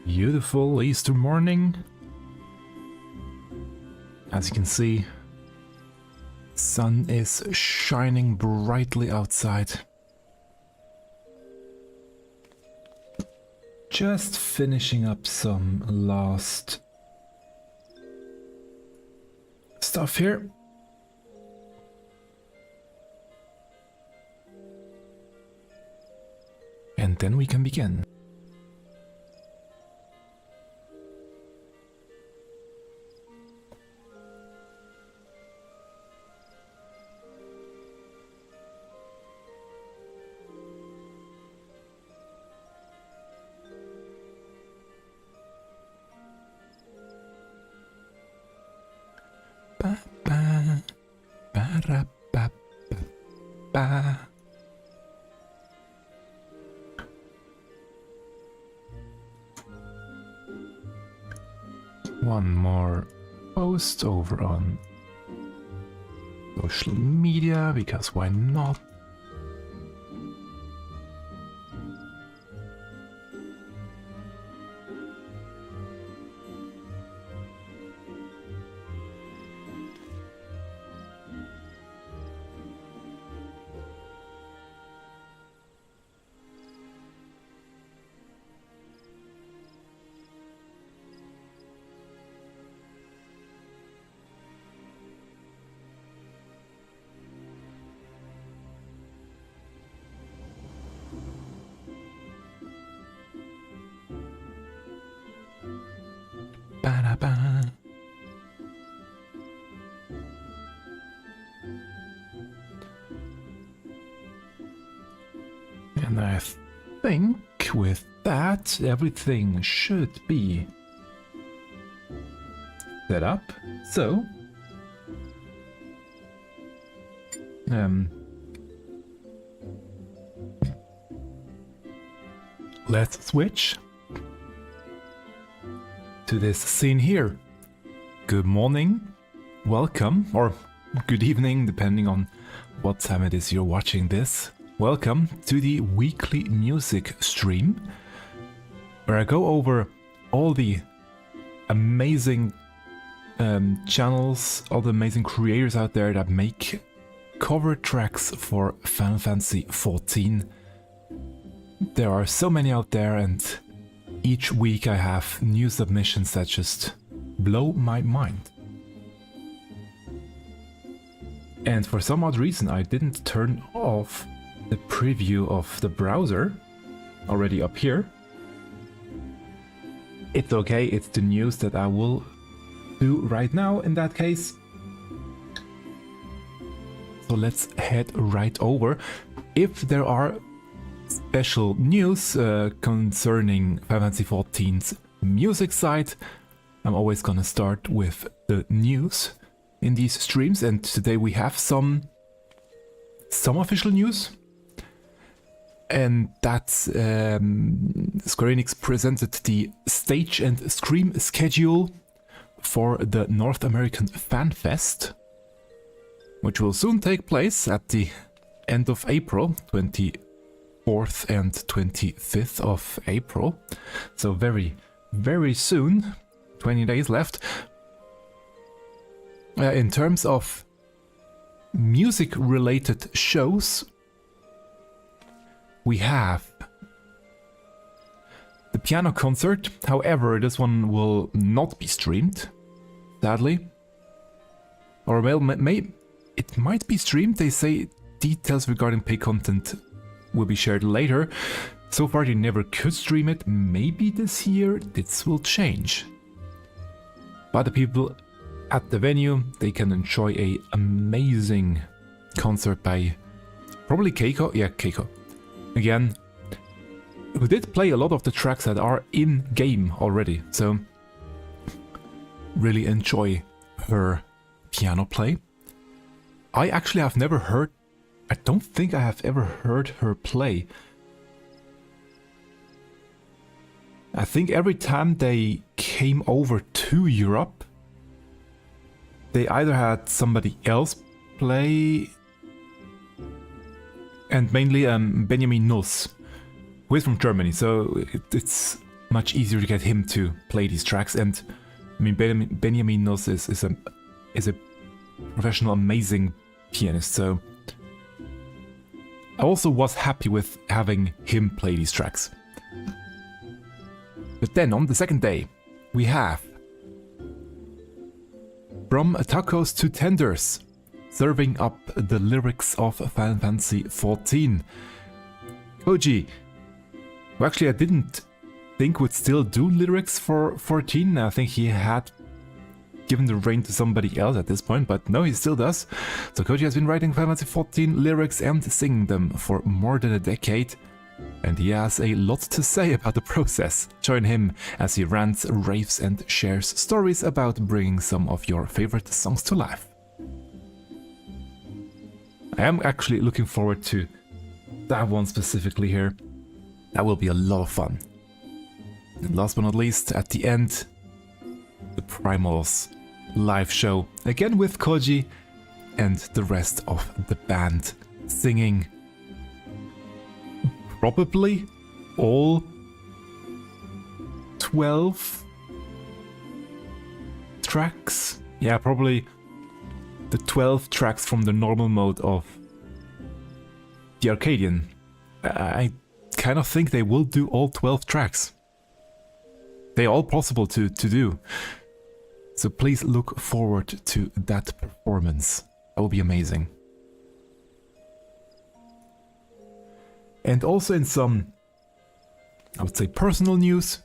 Beautiful Easter morning. As you can see, sun is shining brightly outside. Just finishing up some last stuff here. And then we can begin. Ba ba ba ra ba ba ba. One more post over on social media, because why not? Ba-da-ba. And I think with that everything should be set up. So let's switch to this scene here. Good morning, welcome, or good evening, depending on what time it is you're watching this. Welcome to the weekly music stream, where I go over all the amazing channels, all the amazing creators out there that make cover tracks for Final Fantasy XIV. There are so many out there, and each week I have new submissions that just blow my mind. And for some odd reason I didn't turn off the preview of the browser already up here. It's okay, it's the news that I will do right now in that case. So let's head right over. If there are special news concerning Final Fantasy XIV's music side, I'm always gonna start with the news in these streams, and today we have some official news, and that's Square Enix presented the stage and stream schedule for the North American Fan Fest, which will soon take place at the end of April, 24th and 25th of April, so very, very soon, 20 days left. In terms of music-related shows, we have the piano concert. However, this one will not be streamed, sadly. Or well, it might be streamed. They say details regarding pay content will be shared later. So far they never could stream it. Maybe this year this will change. But the people at the venue, they can enjoy a amazing concert by probably Keiko. Yeah, Keiko. Again, who did play a lot of the tracks that are in game already. So really enjoy her piano play. I actually have never heard, I don't think I have ever heard her play. I think every time they came over to Europe, they either had somebody else play, and mainly Benjamin Nuss, who is from Germany, so it's much easier to get him to play these tracks. And I mean, Benjamin Nuss is a professional, amazing pianist. So I also was happy with having him play these tracks. But then on the second day, we have From Tacos to Tenders, serving up the lyrics of Final Fantasy XIV. Koji, who actually I didn't think would still do lyrics for 14. I think he had given the reign to somebody else at this point, but no, he still does. So Koji has been writing Final Fantasy XIV lyrics and singing them for more than a decade, and he has a lot to say about the process. Join him as he rants, raves and shares stories about bringing some of your favorite songs to life. I am actually looking forward to that one specifically here. That will be a lot of fun. And last but not least, at the end, the Primals live show, again with Koji and the rest of the band singing probably all 12 tracks. Yeah, probably the 12 tracks from the normal mode of the Arcadion. I kind of think they will do all 12 tracks. They're all possible to do. So please look forward to that performance. That will be amazing. And also in some, I would say, personal news,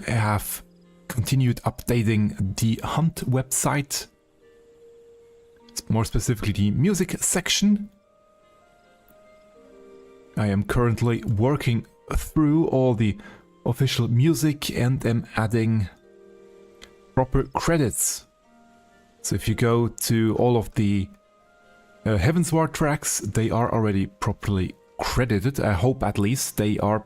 I have continued updating the Hunt website. More specifically, the music section. I am currently working through all the official music and am adding proper credits. So if you go to all of the Heavensward tracks, they are already properly credited. I hope at least they are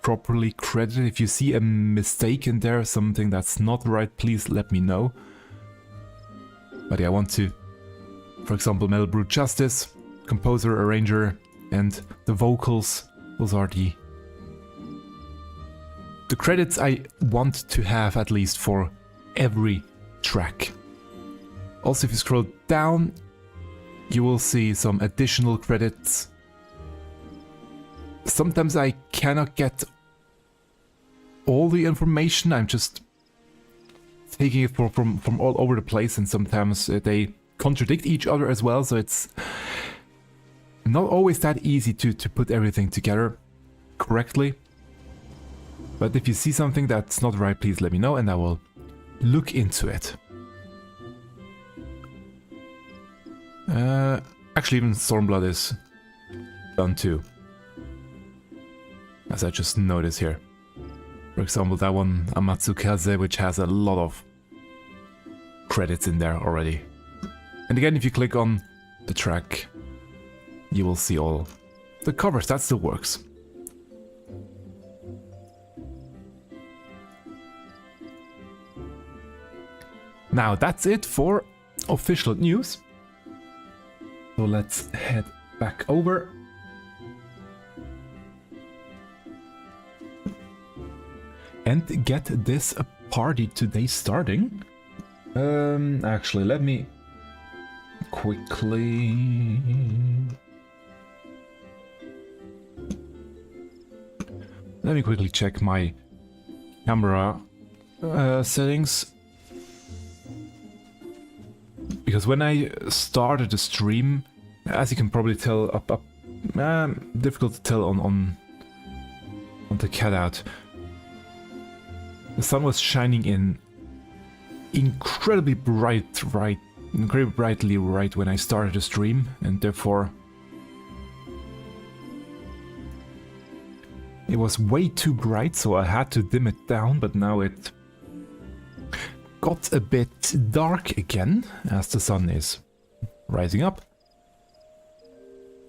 properly credited. If you see a mistake in there, something that's not right, please let me know. But yeah, I want to, for example, Metal Brute Justice, composer, arranger, and the vocals. Those are the credits I want to have at least for every track. Also, if you scroll down, you will see some additional credits. Sometimes I cannot get all the information. I'm just taking it from all over the place, and sometimes they contradict each other as well, so it's not always that easy to put everything together correctly. But if you see something that's not right, please let me know and I will look into it. Actually, even Stormblood is done too, as I just noticed here. For example, that one, Amatsukaze, which has a lot of credits in there already. And again, if you click on the track, you will see all the covers. That still works. Now that's it for official news. So let's head back over. And get this party today starting. Actually, let me quickly... Let me quickly check my camera settings. Because when I started the stream, as you can probably tell, difficult to tell on the cutout, the sun was shining in incredibly brightly right when I started the stream, and therefore it was way too bright, so I had to dim it down, but now it got a bit dark again as the sun is rising up.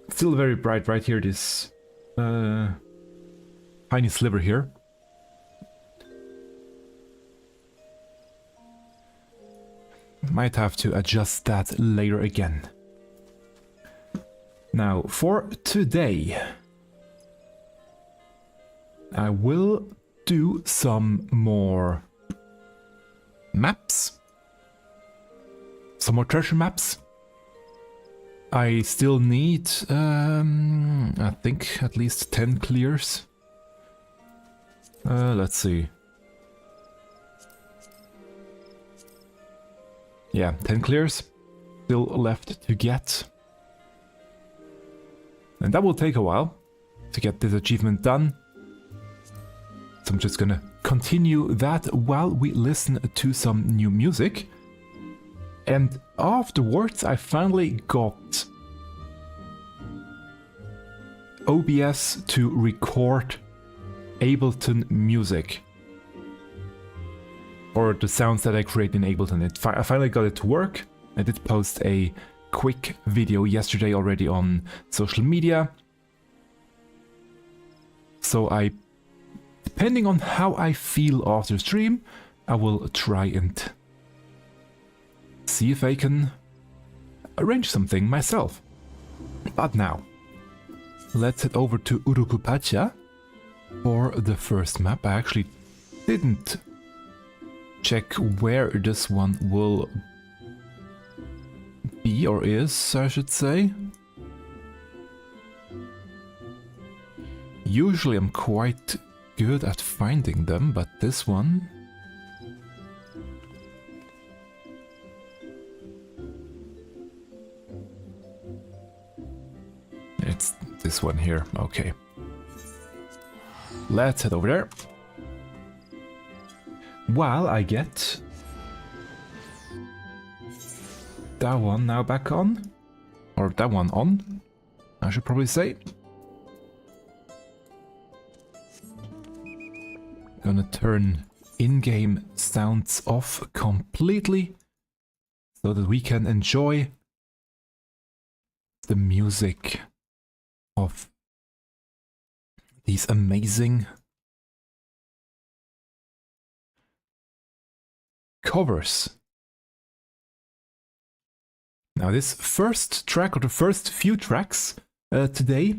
Still very bright right here, this tiny sliver here. Might have to adjust that later again. Now, for today, I will do some more maps. Some more treasure maps. I still need, I think, at least 10 clears. Let's see. Yeah, 10 clears still left to get. And that will take a while to get this achievement done. So I'm just gonna continue that while we listen to some new music. And afterwards I finally got OBS to record Ableton music. Or the sounds that I create in Ableton. I finally got it to work. I did post a quick video yesterday already on social media. So depending on how I feel after stream, I will try and see if I can arrange something myself. But now, let's head over to Urukupacha for the first map. I actually didn't check where this one will be, or is, I should say. Usually I'm quite good at finding them, but this one... It's this one here, okay. Let's head over there. While I get that one now back on, or that one on, I should probably say. Gonna turn in-game sounds off completely so that we can enjoy the music of these amazing covers. Now this first track, or the first few tracks today,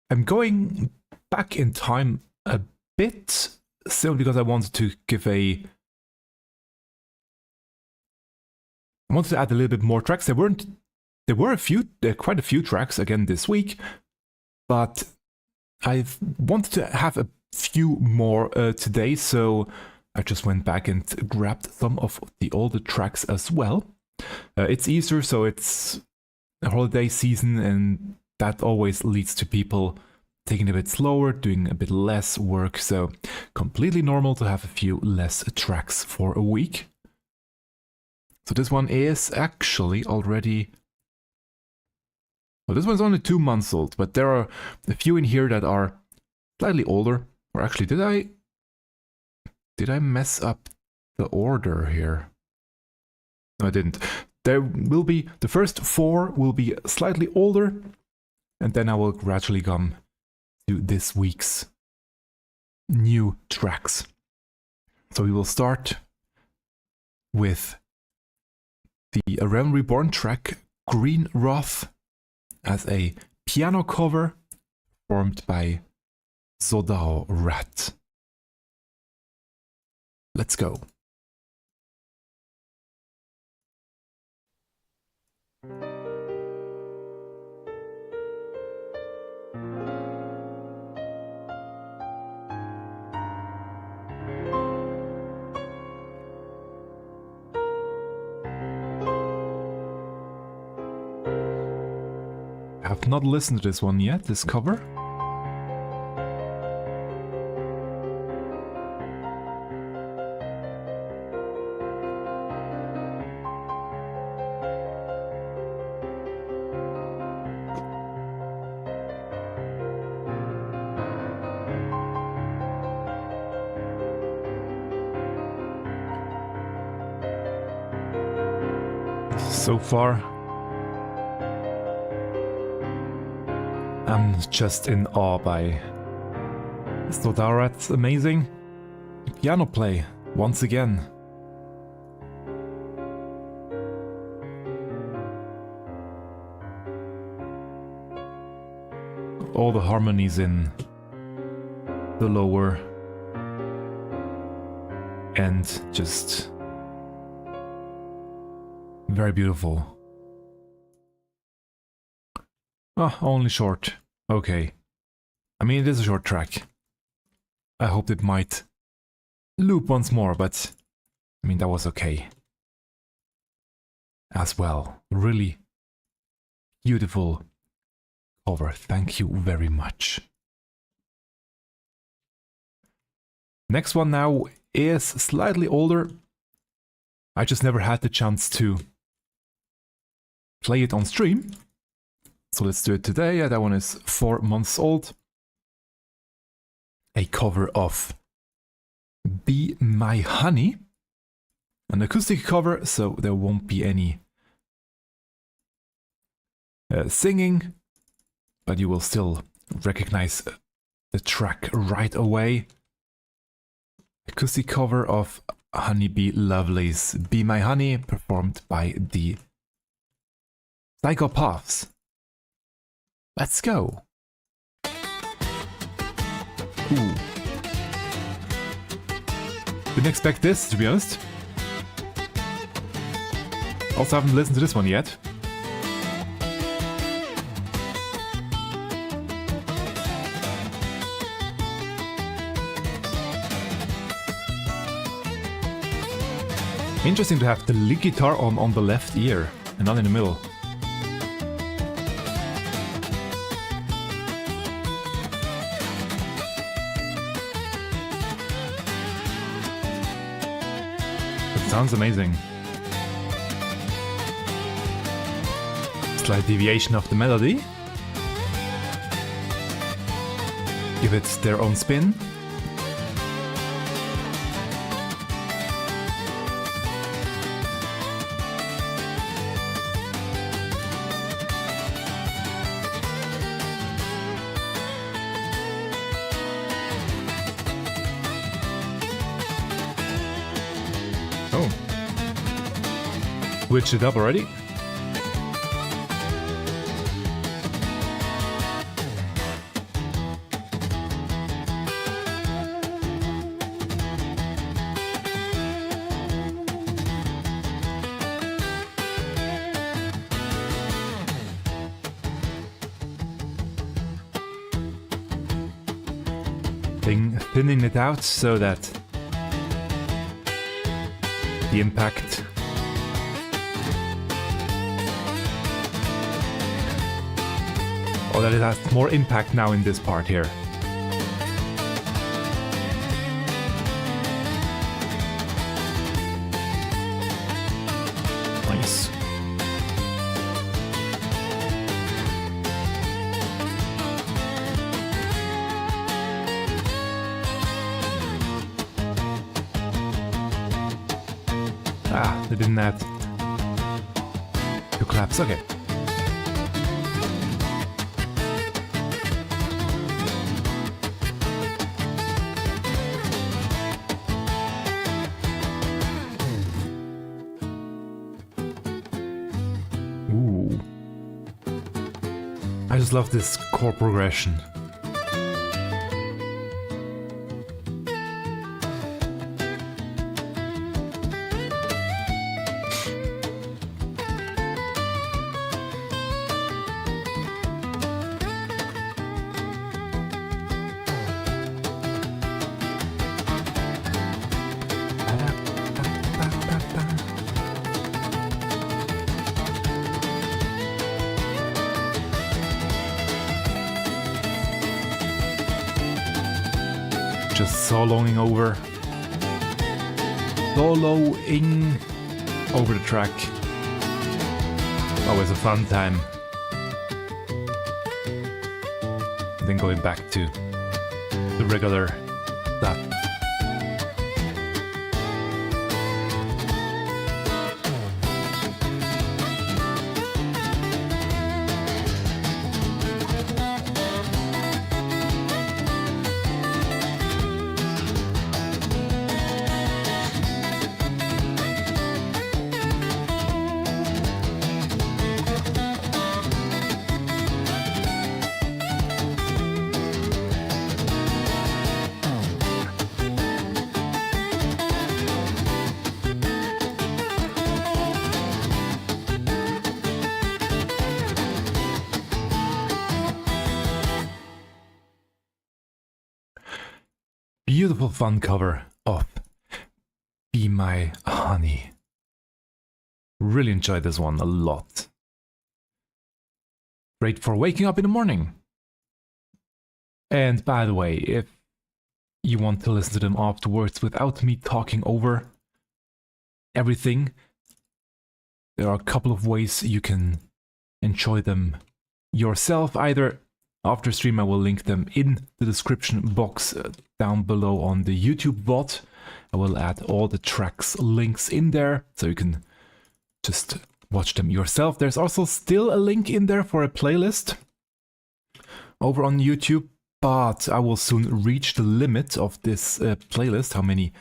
I'm going back in time a bit, simply because I wanted to give I wanted to add a little bit more tracks. There were quite a few tracks again this week, but I wanted to have a few more today, so I just went back and grabbed some of the older tracks as well. It's Easter, so it's a holiday season, and that always leads to people taking it a bit slower, doing a bit less work, so completely normal to have a few less tracks for a week. So this one is actually already... Well, this one's only 2 months old, but there are a few in here that are slightly older. Or actually, did I mess up the order here? No, I didn't. There will be, the first 4 will be slightly older, and then I will gradually come to this week's new tracks. So we will start with the Realm Reborn track Greenwrath as a piano cover performed by Sodaorat. Let's go. I have not listened to this one yet, this cover. So far, I'm just in awe by Sodaorat's amazing piano play once again. All the harmonies in the lower, and just very beautiful. Oh, only short. Okay. I mean, it is a short track. I hoped it might loop once more, but I mean, that was okay as well. Really beautiful cover. Thank you very much. Next one now is slightly older. I just never had the chance to play it on stream. So let's do it today. That one is 4 months old. A cover of Be My Honey. An acoustic cover, so there won't be any singing, but you will still recognize the track right away. Acoustic cover of Honeybee Lovely's Be My Honey, performed by the PSYCHOPATHS. Let's go! Ooh. Didn't expect this, to be honest. Also haven't listened to this one yet. Interesting to have the lead guitar on the left ear and not in the middle. It sounds amazing. Slight deviation of the melody. Give it their own spin. Oh. Switched it up already. Thinning it out so that the impact or that it has more impact now in this part here. Nice. Ah, they didn't add 2 claps, okay. Ooh. I just love this chord progression. Just soloing over the track. Always a fun time. And then going back to the regular stuff. beautiful fun cover of Be My Honey. Really enjoyed this one a lot. Great for waking up in the morning. And by the way, if you want to listen to them afterwards without me talking over everything, there are a couple of ways you can enjoy them yourself. Either after stream, I will link them in the description box down below on the YouTube bot. I will add all the tracks links in there, so you can just watch them yourself. There's also still a link in there for a playlist over on YouTube, but I will soon reach the limit of this playlist, how many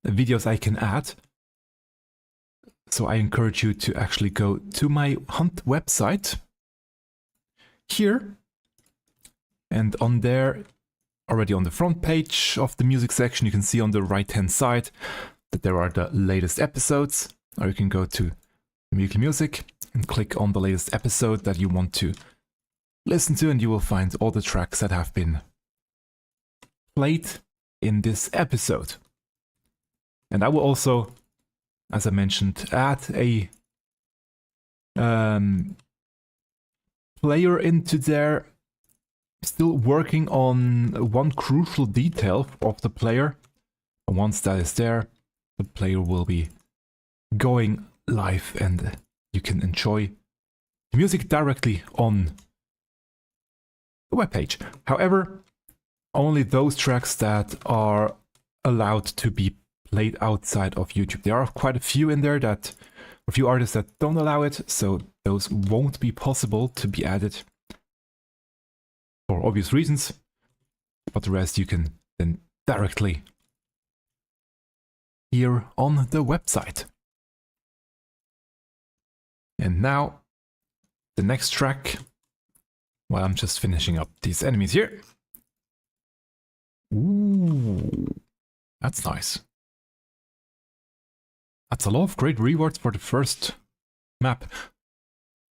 videos I can add. So I encourage you to actually go to my Hunt website here, and on there, already on the front page of the music section, you can see on the right hand side that there are the latest episodes, or you can go to Weekly Music and click on the latest episode that you want to listen to, and you will find all the tracks that have been played in this episode. And I will also, as I mentioned, add a player into there. Still working on one crucial detail of the player. Once that is there, the player will be going live and you can enjoy the music directly on the webpage. However, only those tracks that are allowed to be played outside of YouTube. There are quite a few in there that, a few artists that don't allow it, so those won't be possible to be added for obvious reasons, but the rest you can then directly hear on the website. And now, the next track, while I'm just finishing up these enemies here. Ooh, that's nice. That's a lot of great rewards for the first map.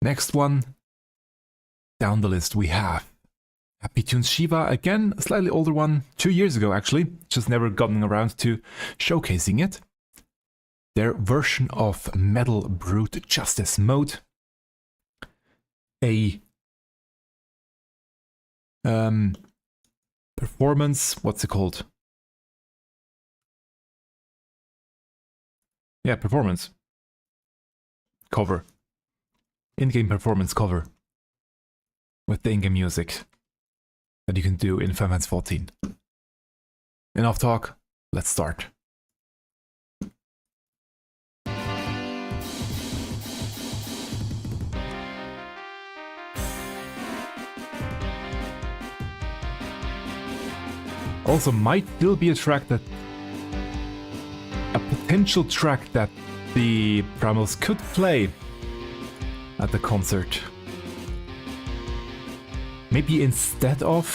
Next one, down the list we have Happy Tunes Shiva, again, a slightly older one, 2 years ago actually, just never gotten around to showcasing it. Their version of Madol Brute Justice mode. A performance, what's it called? Yeah, performance cover. In-game performance cover with the in-game music that you can do in Final Fantasy XIV. Enough talk, let's start. Also might still be a track that, a potential track that the ProgMuz could play at the concert. Maybe instead of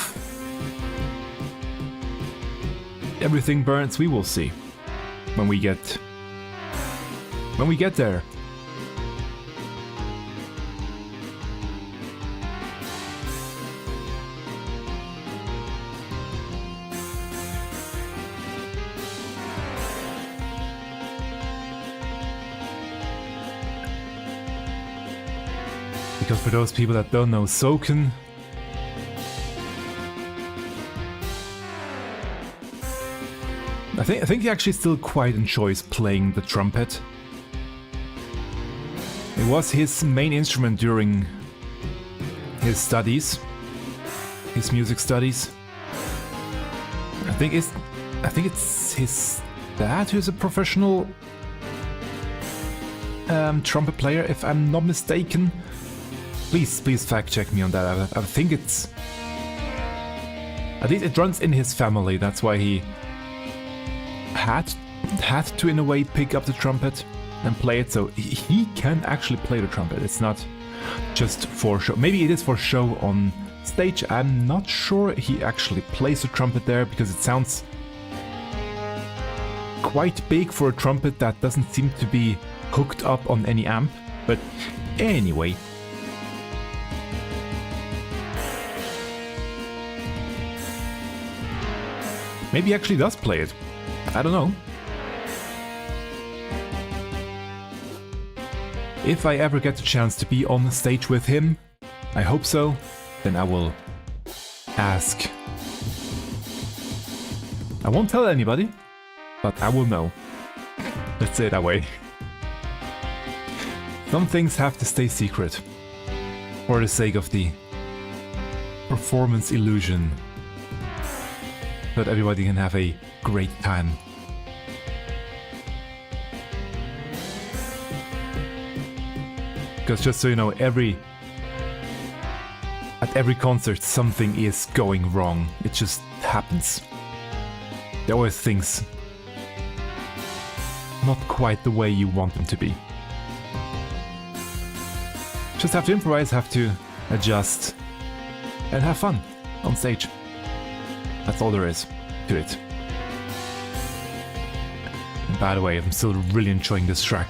Everything Burns, we will see when we get there. Because for those people that don't know Soken, I think he actually still quite enjoys playing the trumpet. It was his main instrument during his studies, his music studies. I think it's his dad who's a professional trumpet player, if I'm not mistaken. Please fact check me on that. I think it's, at least it runs in his family. That's why he had to in a way pick up the trumpet and play it, so he can actually play the trumpet. It's not just for show. Maybe it is for show on stage. I'm not sure he actually plays the trumpet there, because it sounds quite big for a trumpet that doesn't seem to be hooked up on any amp. But anyway, Maybe he actually does play it. I don't know. If I ever get the chance to be on the stage with him, I hope so, then I will ask. I won't tell anybody, but I will know. Let's say it that way. Some things have to stay secret, for the sake of the performance illusion, so that everybody can have a great time. Because just so you know, at every concert something is going wrong. It just happens. There are always things not quite the way you want them to be. Just have to improvise, have to adjust, and have fun on stage. That's all there is to it. And by the way, I'm still really enjoying this track.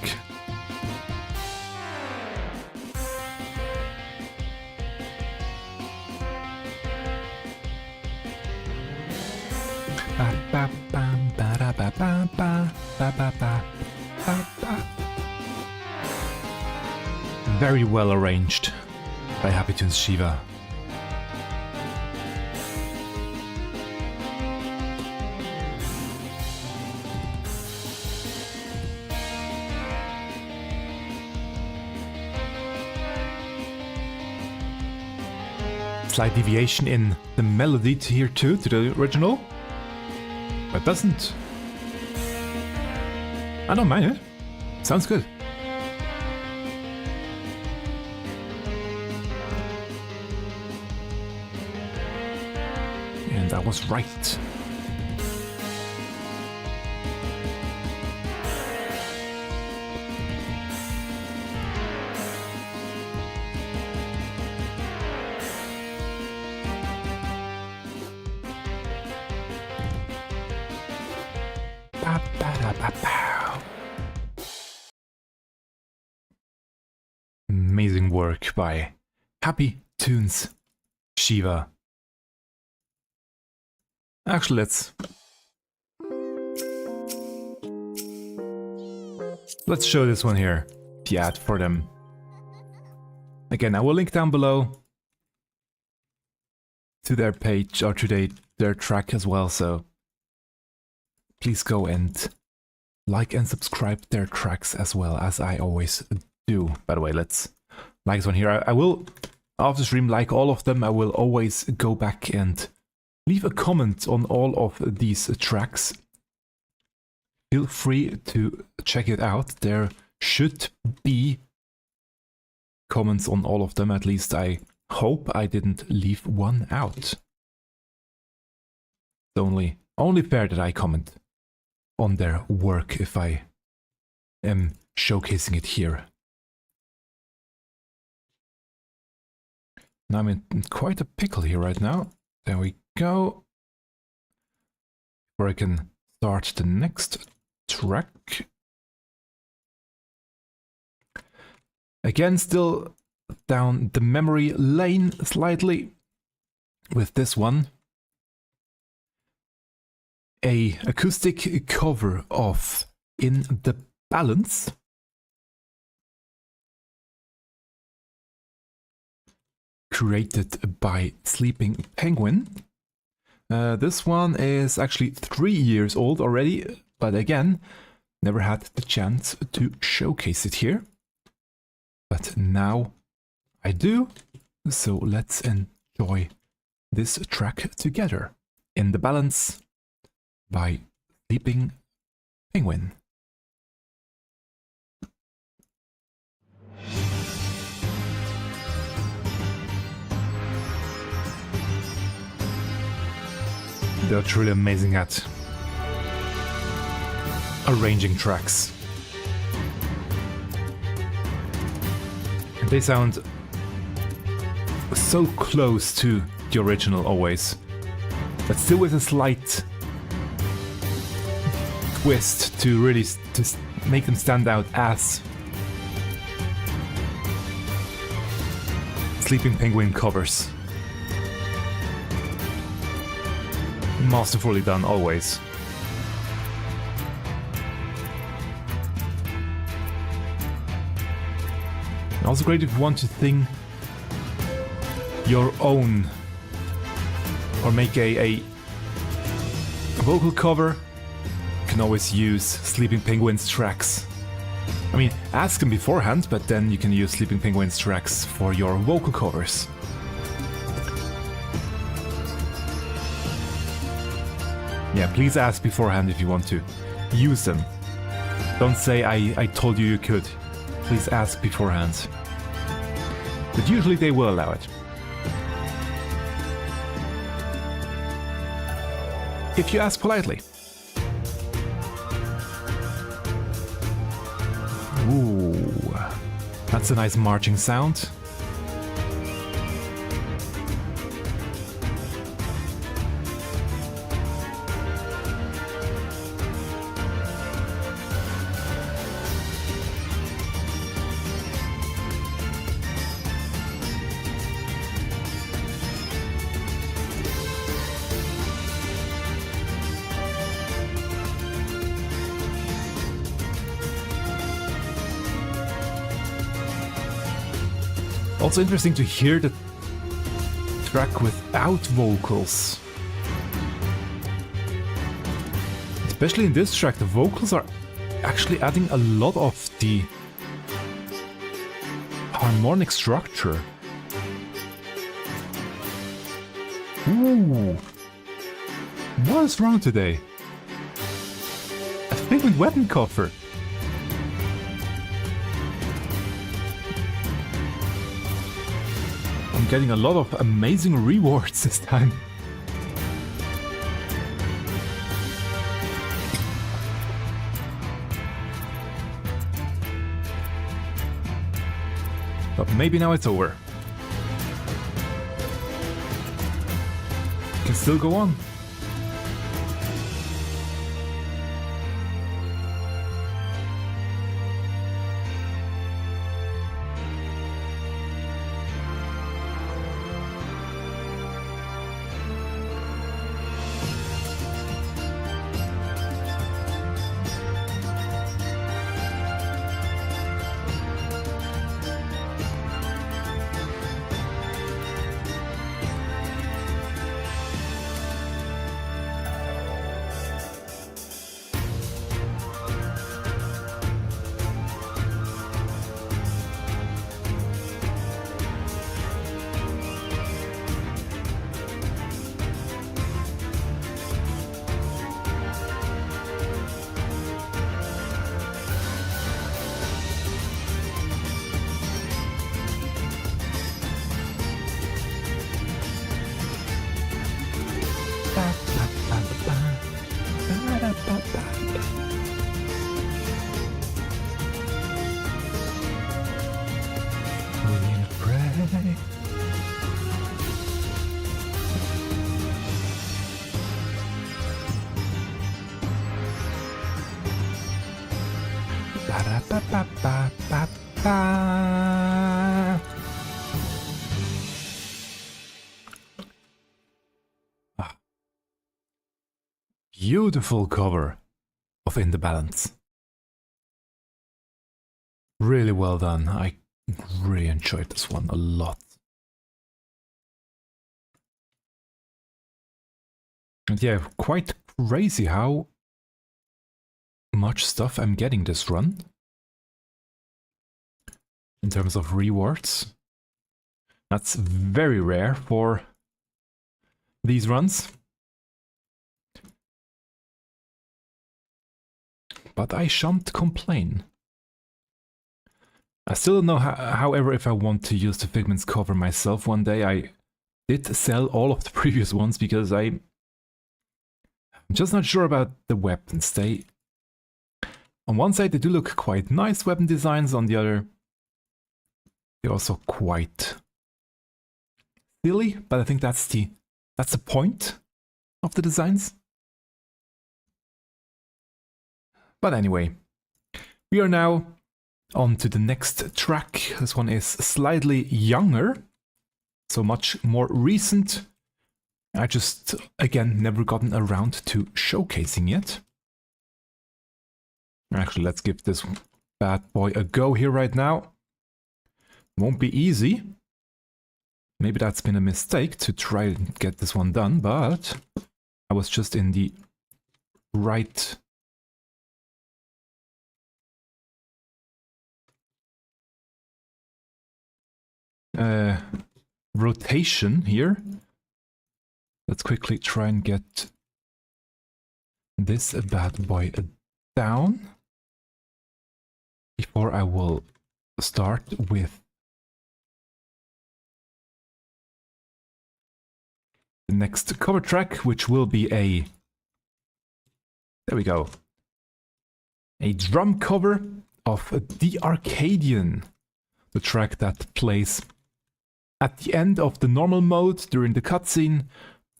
Very well arranged by Happy Tunes Shiva. Slight deviation in the melody here too, to the original. But doesn't... I don't mind it. Sounds good. And I was right. Amazing work by Happy Tunes Shiva. Actually, let's show this one here, the ad for them. Again, I will link down below to their page or to their track as well, so please go and like and subscribe their tracks as well, as I always do. By the way, let's like this one here. I will, after stream, like all of them. I will always go back and leave a comment on all of these tracks. Feel free to check it out. There should be comments on all of them. At least I hope I didn't leave one out. It's only fair that I comment on their work if I am showcasing it here. Now I'm in quite a pickle here right now. There we go. Where I can start the next track. Again, still down the memory lane slightly with this one. A acoustic cover of In the Balance. Created by Sleeping Penguin. This one is actually 3 years old already, but again, never had the chance to showcase it here. But now I do, so let's enjoy this track together. In the Balance by Sleeping Penguin. They're truly amazing at arranging tracks. And they sound so close to the original always, but still with a slight twist to really make them stand out as Sleeping Penguin covers. masterfully done, always. And also great if you want to sing your own, or make a vocal cover. You can always use Sleeping Penguins tracks. I mean, ask them beforehand, but then you can use Sleeping Penguins tracks for your vocal covers. Yeah, please ask beforehand if you want to use them. Don't say I told you you could. Please ask beforehand. But usually they will allow it. If you ask politely. Ooh, that's a nice marching sound. Also interesting to hear the track without vocals. Especially in this track, the vocals are actually adding a lot of the harmonic structure. Ooh! What is wrong today? A pigment weapon cover. I'm getting a lot of amazing rewards this time. But maybe now it's over. Can still go on. Beautiful cover of In the Balance. Really well done. I really enjoyed this one a lot. And yeah, quite crazy how much stuff I'm getting this run. In terms of rewards. That's very rare for these runs. But I shan't complain. I still don't know, however, if I want to use the Figment's cover myself one day. I did sell all of the previous ones because I'm just not sure about the weapons. They, on one side, they do look quite nice weapon designs. On the other, they're also quite silly. But I think that's the point of the designs. But anyway, we are now on to the next track. This one is slightly younger, so much more recent. I just, again, never gotten around to showcasing it. Actually, let's give this bad boy a go here right now. Won't be easy. Maybe that's been a mistake to try and get this one done, but I was just in the right rotation here. Let's quickly try and get this bad boy down before I will start with the next cover track, which will be a, there we go, a drum cover of the Arcadion, the track that plays at the end of the normal mode during the cutscene,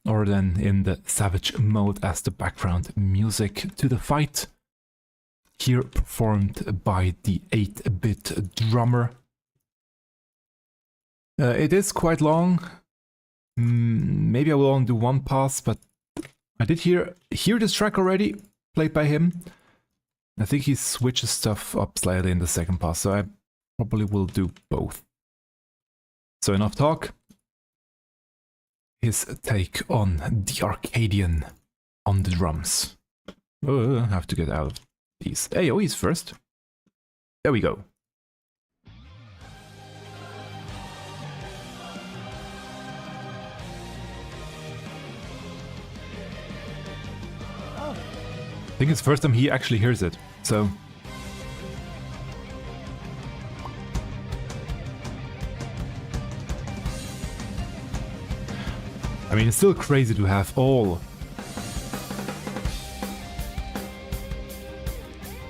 or then in the savage mode as the background music to the fight, here performed by the 8-bit drummer. It is quite long. Maybe I will only do one pass, but I did hear this track already, played by him. I think he switches stuff up slightly in the second pass, so I probably will do both. So enough talk. His take on the Arcadion on the drums. Oh, I have to get out of these. AoEs first. There we go. I think it's the first time he actually hears it, so... I mean, it's still crazy to have all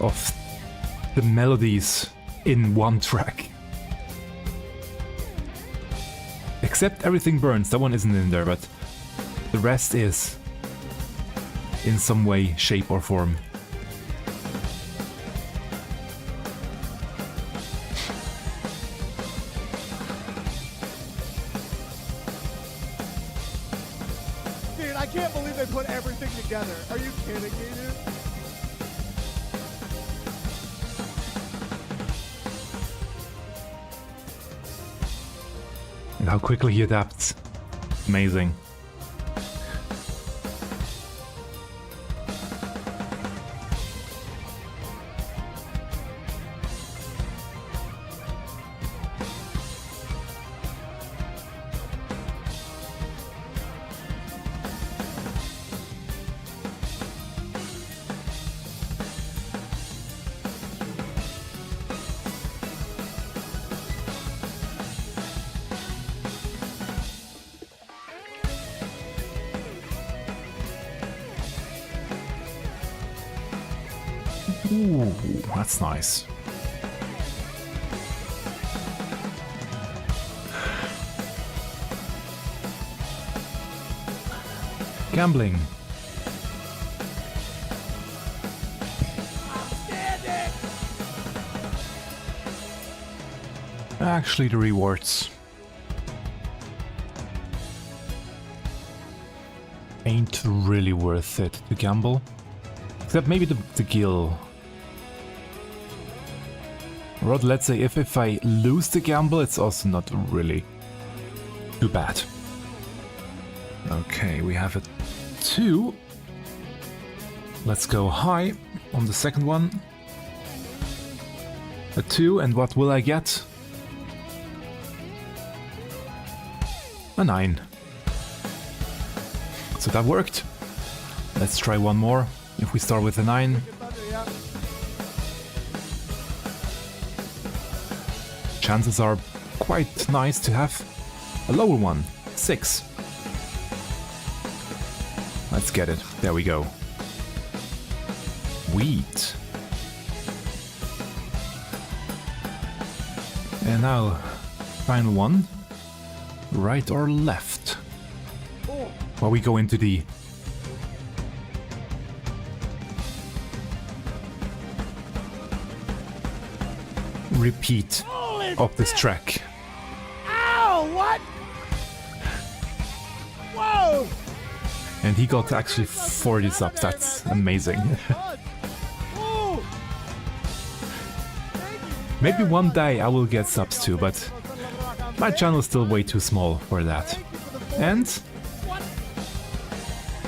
of the melodies in one track. Except Everything Burns, that one isn't in there, but the rest is in some way, shape or form. Dude, I can't believe they put everything together. Are you kidding me, dude? And how quickly he adapts. Amazing. Ooh, that's nice. Gambling. Actually, the rewards ain't really worth it to gamble. Except maybe the gill. Or let's say if I lose the gamble, it's also not really too bad. Okay, we have a 2. Let's go high on the second one. A 2, and what will I get? A 9. So that worked. Let's try one more. If we start with a 9. Chances are quite nice to have a lower one. 6. Let's get it. There we go. Wheat. And now, final one. Right or left? While we go into the repeat of this track. Ow! What? Whoa! And he got actually 40 subs, that's amazing. Maybe one day I will get subs too, but my channel is still way too small for that. And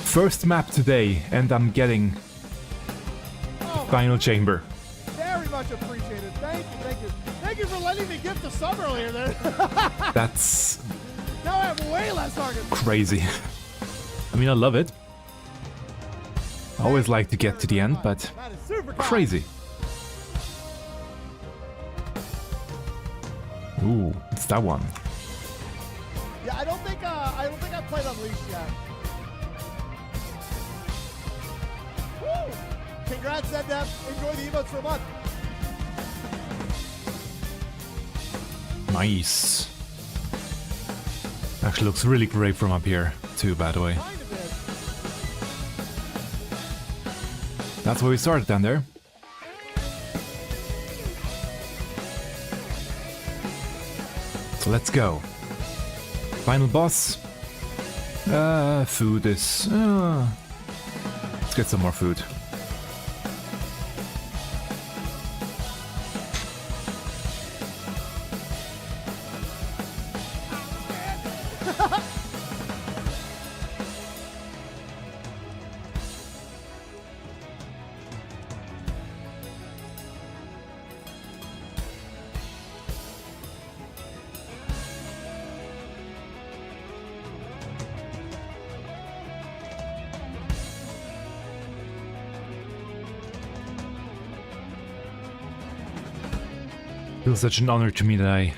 first map today, and I'm getting final chamber. Very much appreciated. Thank you, thank you. Thank you for letting me get the sub earlier there. That's Now I have way less targets. crazy. I mean, I love it. I always like to get to the end, but That is super kind. crazy. Ooh, it's that one. Yeah, I don't think I played Unleashed yet. Woo! Congrats, Zedep. Enjoy the emotes for a month. Nice. Actually looks really great from up here too, by the way. Kind of did. That's where we started down there. So let's go. Final boss. Food is... let's get some more food. Feels such an honor to me that I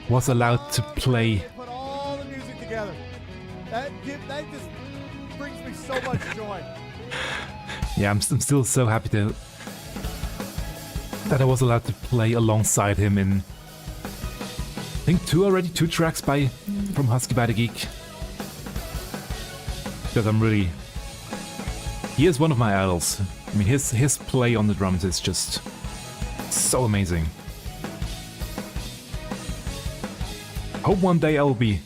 was allowed to play. They put all the music together. That just brings me so much joy. Yeah, I'm still so happy that I was allowed to play alongside him in, I think two tracks from Husky by the Geek. Because I'm really, he is one of my idols. I mean, his play on the drums is just so amazing. Hope one day I'll be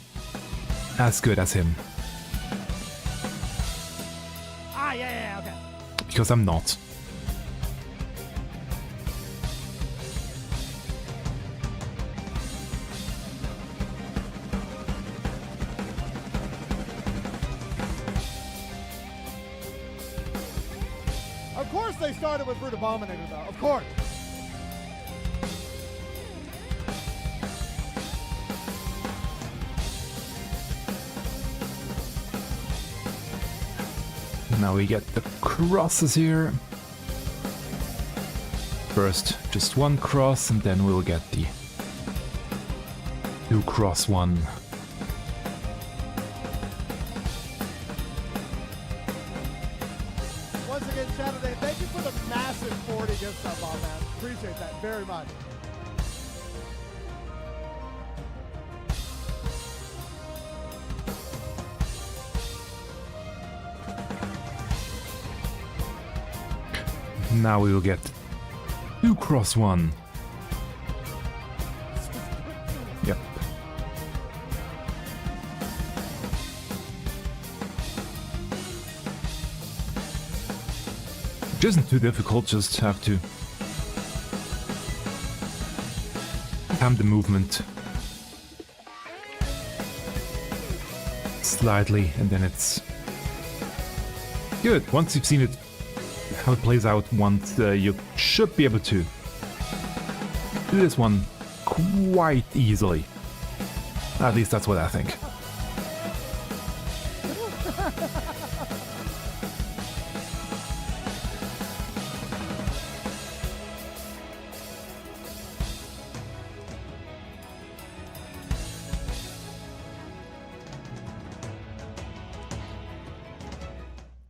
as good as him. Yeah, okay. Because I'm not. Of course they started with Brute Abominator though, of course. Now we get the crosses here. First, just one cross, and then we'll get the 2-cross one. Once again, Saturday, thank you for the massive 40 gift sub on that. Appreciate that very much. Now we will get 2-cross one. Yep. Which isn't too difficult, just have to time the movement slightly, and then it's good. Once you've seen it, how it plays out once, you should be able to do this one quite easily. At least that's what I think.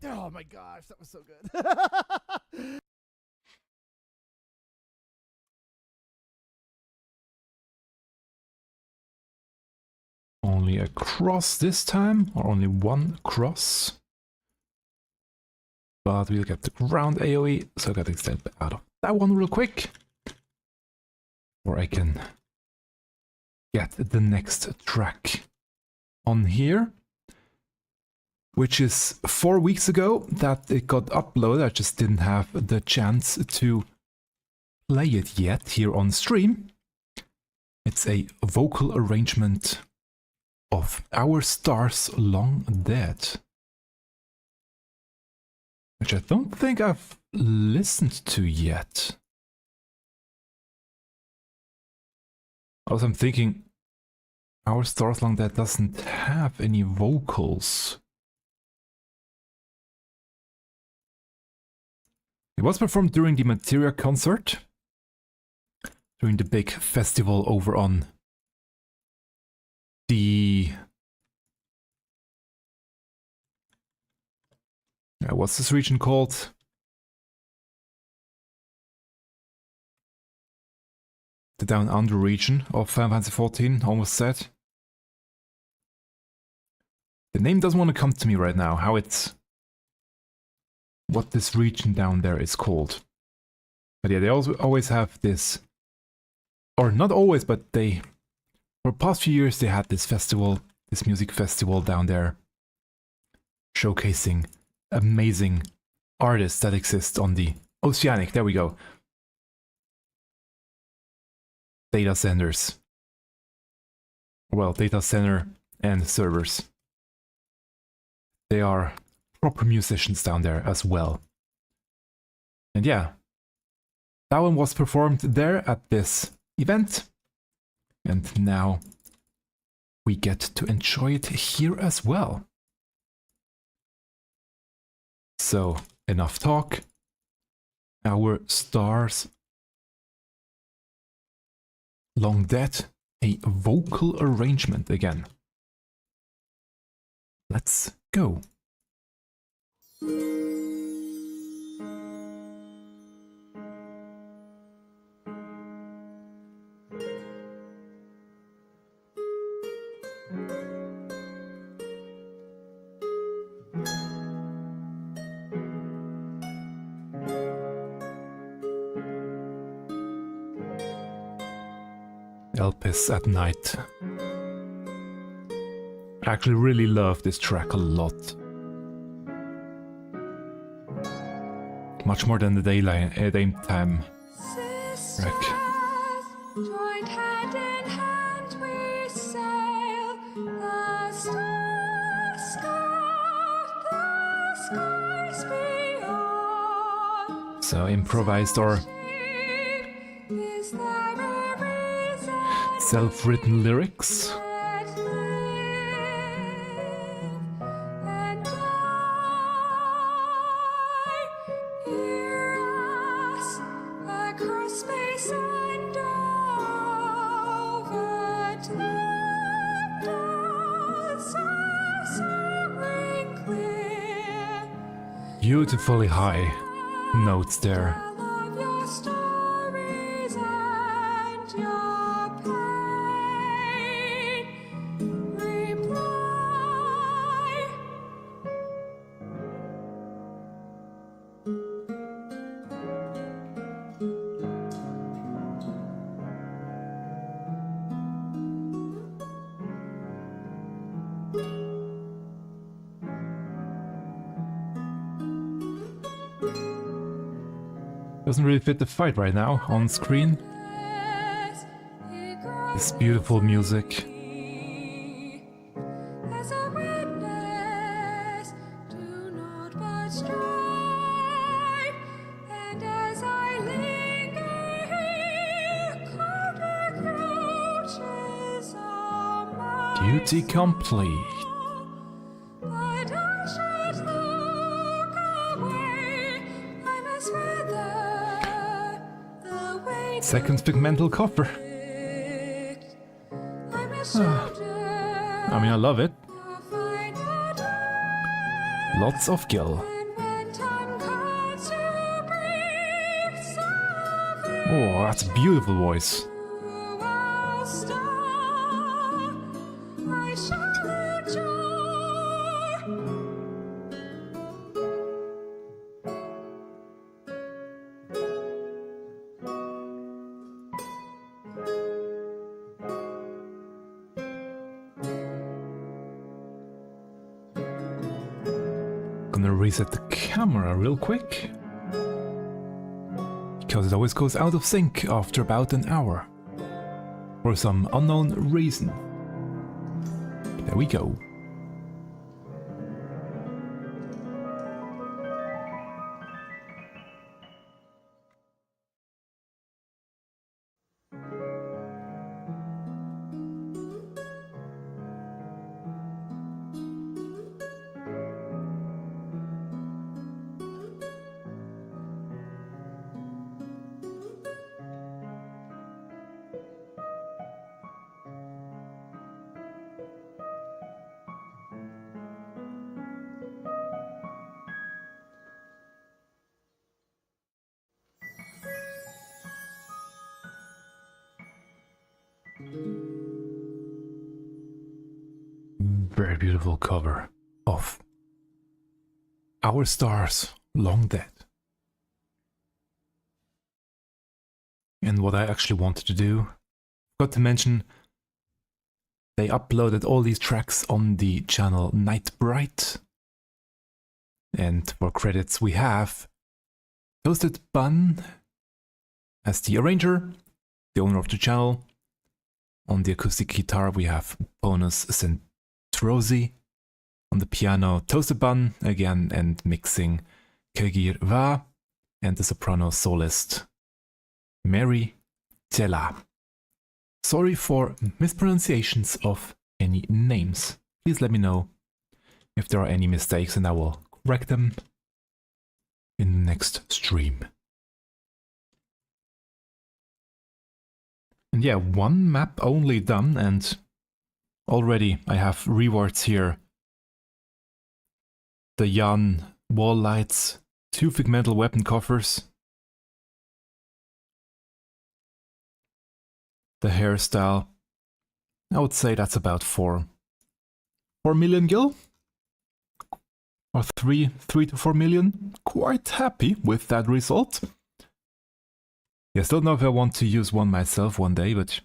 Oh my gosh, that was so good. Only a cross this time, or only one cross. But we'll get the ground AoE, so I gotta extend out of that one real quick. Or I can get the next track on here. which is 4 weeks ago that it got uploaded. I just didn't have the chance to play it yet here on stream. It's a vocal arrangement of Our Stars Long Dead, which I don't think I've listened to yet. Also, I'm thinking Our Stars Long Dead doesn't have any vocals. It was performed during the Materia concert, during the big festival over on the... what's this region called? The Down Under region of Final Fantasy XIV, almost said. The name doesn't want to come to me right now, how it's... what this region down there is called. But yeah, they also always have this... or not always, but they... for the past few years they had this festival, this music festival down there, showcasing amazing artists that exist on the Oceanic, there we go, data centers. Well, data center and servers. They are proper musicians down there as well. And yeah, that one was performed there at this event. And now we get to enjoy it here as well. So, enough talk. Our Stars Long Dead, a vocal arrangement again. Let's go. Elpis at Night. I actually really love this track a lot. Much more than the daytime track. Joined hand in hand we sail, the stars scout the skies beyond. So improvised or Is there a reason self-written lyrics. that live and die? Hear us across space and over thunders of soaring clear. Beautifully high notes there. I love your stories and your pain. Reply. Doesn't really fit the fight right now on screen. This beautiful music. As a witness, do not but strive, and as I linger here, cold approaches on my Duty complete. but I should look away. I must weather the weight Second pigmental copper. I must shoulder I mean, I love it. the final day. Lots of gill. And when time comes to bring salvation, Oh, that's a beautiful voice. I'll stop. I shall endure. reset the camera real quick. Because it always goes out of sync after about an hour. For some unknown reason. There we go. Very beautiful cover of Our Stars Long Dead. And what I actually wanted to do, forgot to mention, they uploaded all these tracks on the channel knitebrite. And for credits we have Toasted Bun as the arranger, the owner of the channel. On the acoustic guitar we have Bonus Centrosi. On the piano Toasted Bun again, and mixing Greenwrath, and the soprano soloist Mary Tella. Sorry for mispronunciations of any names. Please let me know if there are any mistakes and I will correct them in the next stream. And yeah, one map only done, and already I have rewards here. The Jan wall lights, 2 pigmental weapon coffers, the hairstyle, I would say that's about 4 million gil, or 3 to 4 million. Quite happy with that result. Yes, don't know if I want to use one myself one day, but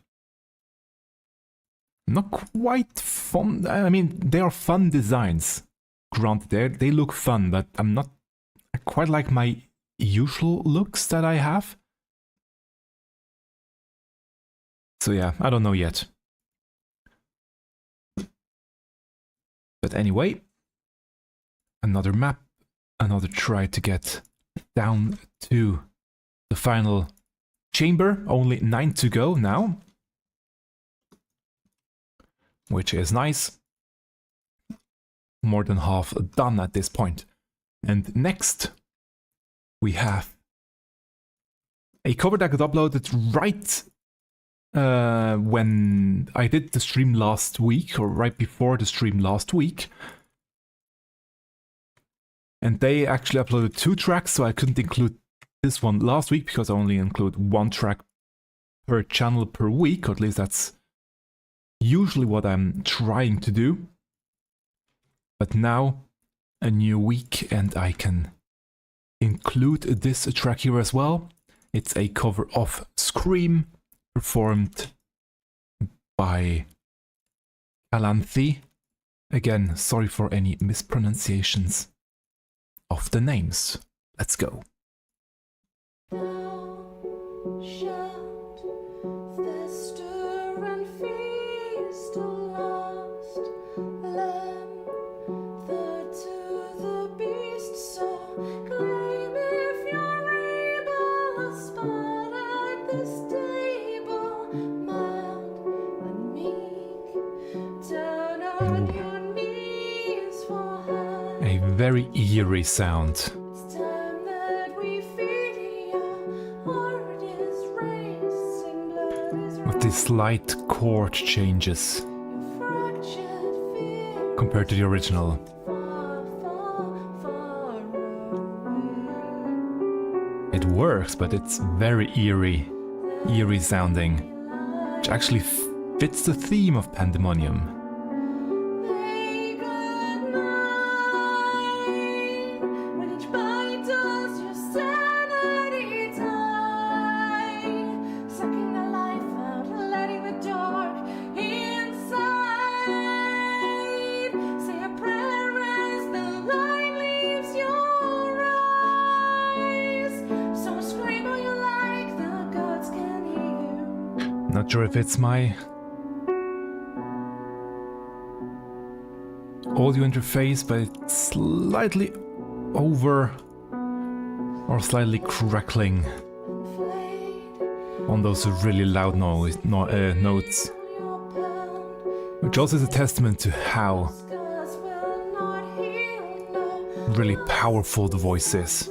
not quite fun. I mean, they are fun designs. Granted, they look fun, but I'm not quite like my usual looks that I have. So yeah, I don't know yet. But anyway, another map, another try to get down to the final chamber. Only 9 to go now, which is nice. More than half done at this point. And next we have a cover that got uploaded right when I did the stream last week, or right before the stream last week. And they actually uploaded 2 tracks, so I couldn't include this one last week because I only include 1 track per channel per week, or at least that's usually what I'm trying to do. But now, a new week, and I can include this track here as well. It's a cover of Scream, performed by Calanthe. Again, sorry for any mispronunciations of the names. Let's go. Thou shalt fester and feast, O last lamb, third to the beast, so claim if you're able a spot at this table, mild and meek, down on your knees for help. A very eerie sound. It's time that we feed you, heart is racing, blood is With these slight chord changes fractured, fear compared to the original. far, far, far away. It works, but it's very eerie sounding, which actually fits the theme of Pandemonium. May good night, when each bite does your sanity die, sucking the life out, letting the dark inside. Say a prayer as the light leaves your Not sure if it's my audio interface, but it's slightly over or slightly crackling on those really loud notes, which also is a testament to how really powerful the voice is.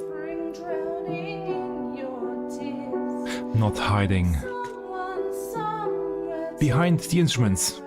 Not hiding behind the instruments.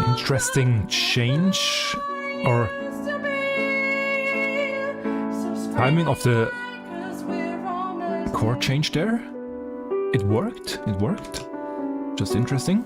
Interesting change or timing of the chord change there. It worked. Just interesting.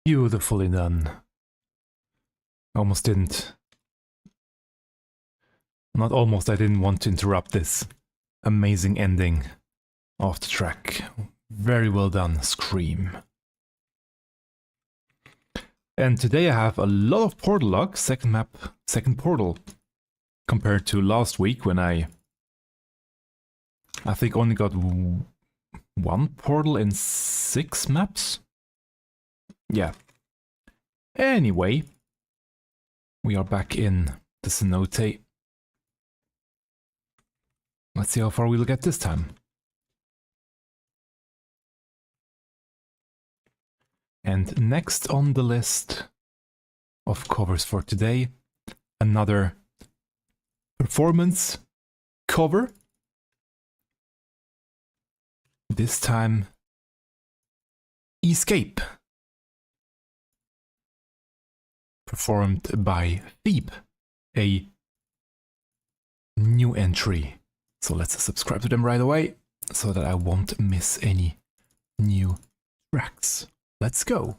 Beautifully done. Almost didn't. Not almost, I didn't want to interrupt this amazing ending of the track. Very well done, Scream. And today I have a lot of portal luck, second map, second portal, compared to last week when I think only got one portal in 6 maps. Yeah. Anyway, we are back in the cenote. Let's see how far we'll get this time. And next on the list of covers for today, another performance cover. This time, Escape. Performed by Feeb, a new entry. So let's subscribe to them right away so that I won't miss any new tracks. Let's go.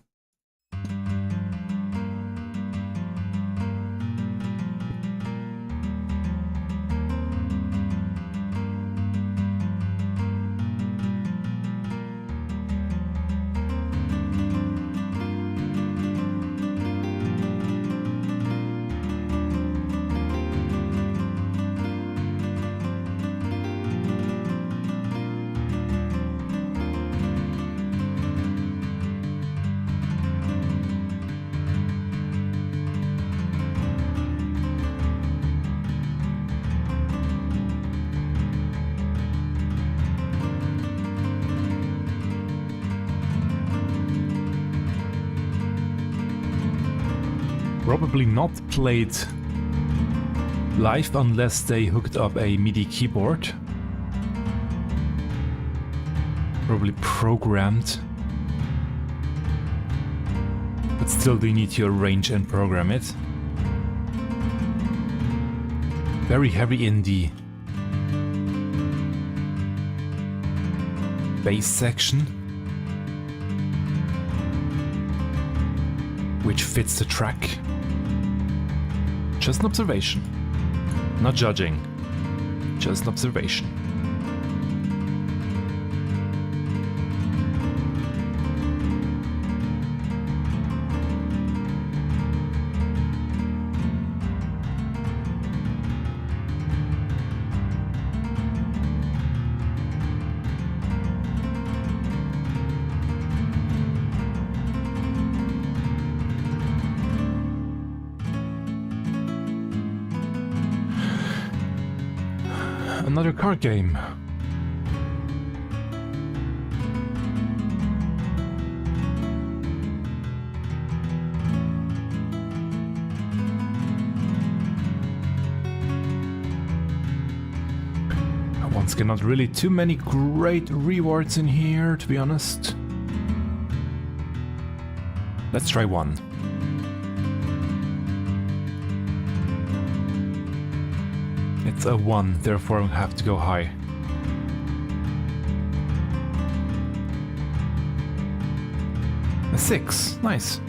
probably not played live unless they hooked up a MIDI keyboard. Probably programmed. But still do you need to arrange and program it. Very heavy in the bass section, which fits the track. Just an observation. Not judging. Just an observation. Another card game. Once again, not really too many great rewards in here, to be honest. Let's try one. It's a 1, therefore I have to go high. A 6, nice.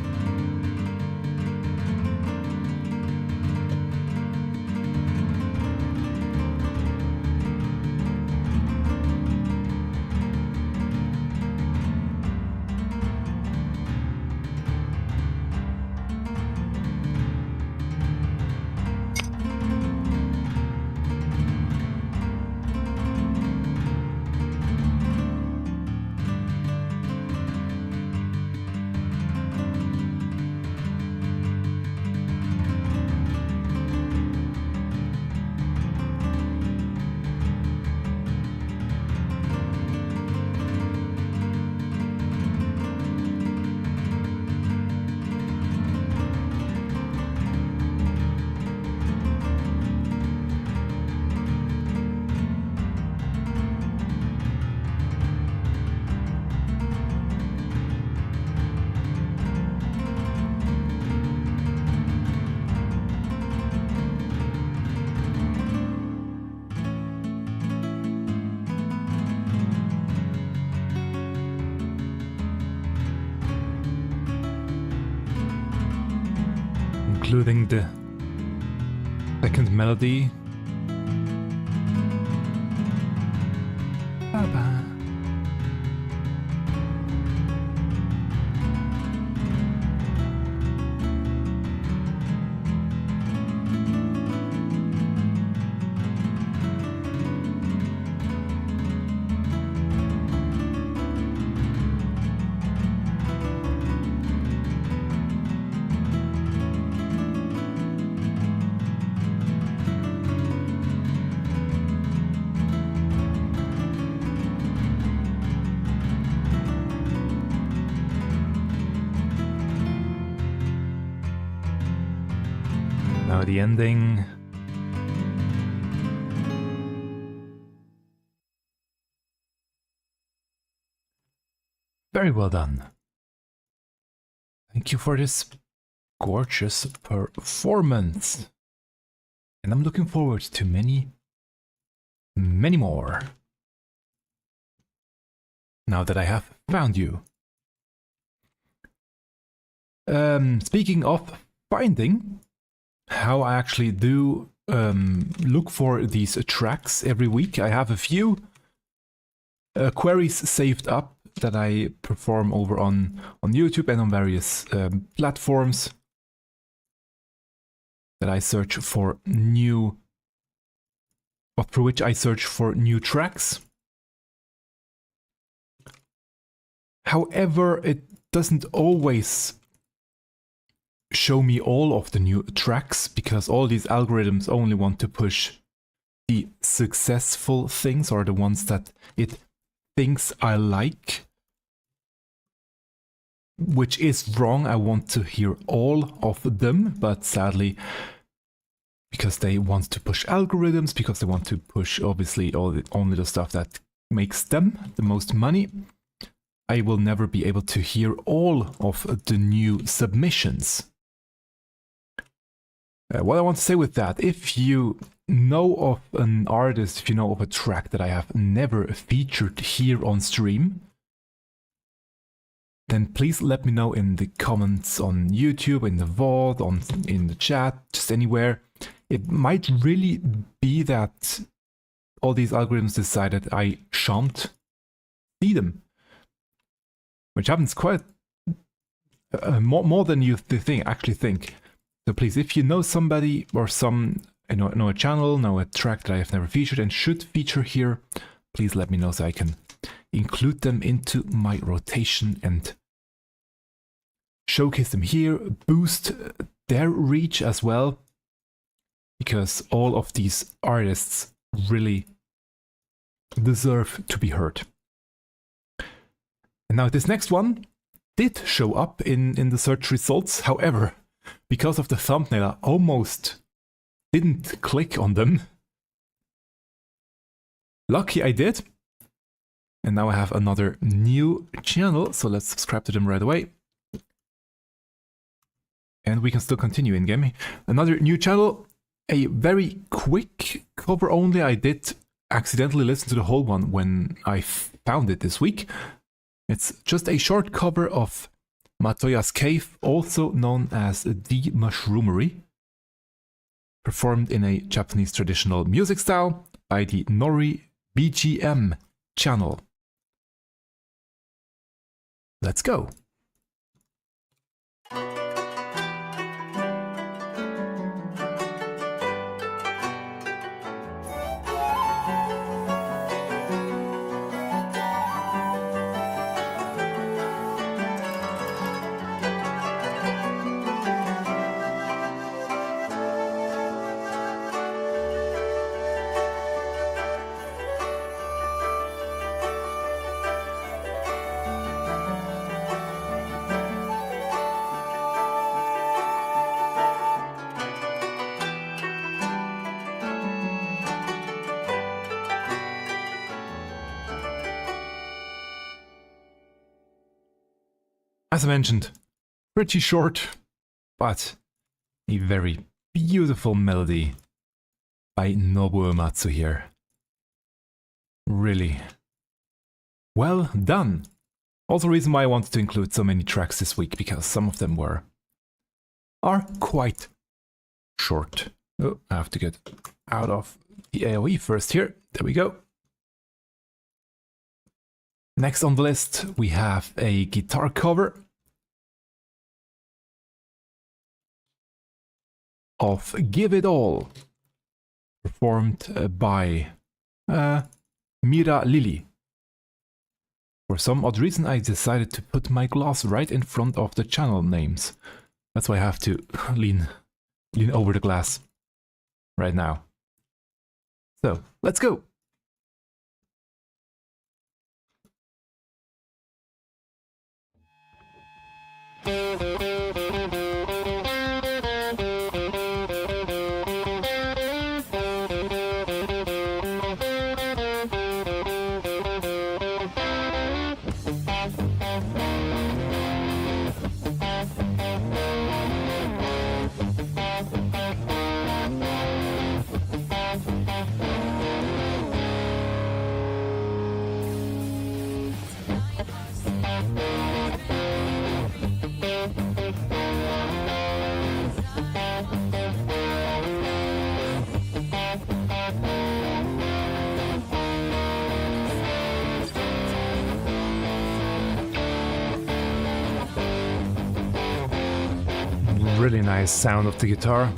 Including the second melody. Ba-ba. Now the ending. Very well done. Thank you for this gorgeous performance. And I'm looking forward to many more. Now that I have found you. Speaking of finding, how I actually do look for these tracks every week. I have a few queries saved up that I perform over on YouTube and on various platforms that I search for new, or for which I search for new tracks. However, it doesn't always show me all of the new tracks, because all these algorithms only want to push the successful things, or the ones that it thinks I like. which is wrong. I want to hear all of them, but sadly, because they want to push algorithms, because they want to push obviously only the stuff that makes them the most money, I will never be able to hear all of the new submissions. What I want to say with that, if you know of an artist, if you know of a track that I have never featured here on stream, then please let me know in the comments on YouTube, in the VOD, in the chat, just anywhere. It might really be that all these algorithms decided I shan't see them, which happens quite more than you actually think. So please, if you know somebody or know a channel, know a track that I have never featured and should feature here, please let me know so I can include them into my rotation and showcase them here, boost their reach as well, because all of these artists really deserve to be heard. And now this next one did show up in the search results. However, because of the thumbnail, I almost didn't click on them. Lucky I did. And now I have another new channel, so let's subscribe to them right away. And we can still continue in game. Another new channel, a very quick cover only. I did accidentally listen to the whole one when I found it this week. It's just a short cover of Matoya's Cave, also known as the Mushroomery, performed in a Japanese traditional music style by the NORI BGM channel. Let's go! As I mentioned, pretty short, but a very beautiful melody by Nobuo Uematsu here. Really well done. Also, reason why I wanted to include so many tracks this week, because some of them are quite short. Oh, I have to get out of the AoE first here. There we go. Next on the list, we have a guitar cover of Give It All, performed by MIRA Lily. For some odd reason, I decided to put my glass right in front of the channel names. That's why I have to lean over the glass right now. So, let's go! Really nice sound of the guitar.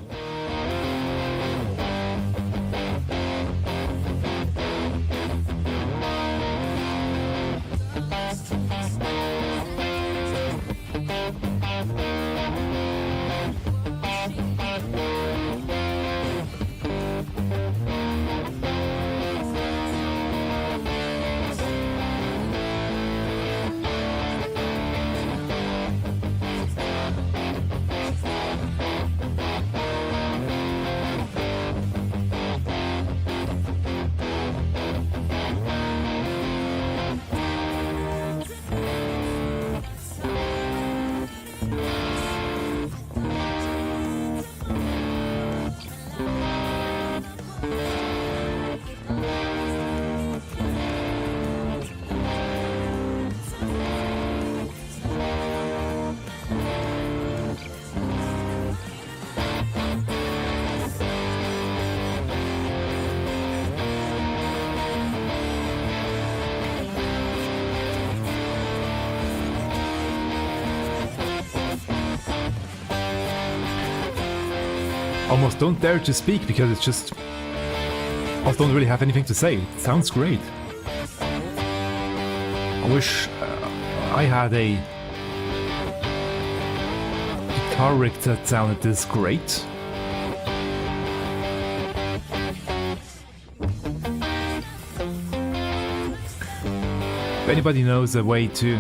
almost don't dare to speak because it's just... I don't really have anything to say. It sounds great. I wish I had a guitar rig that sounded this great. If anybody knows a way to...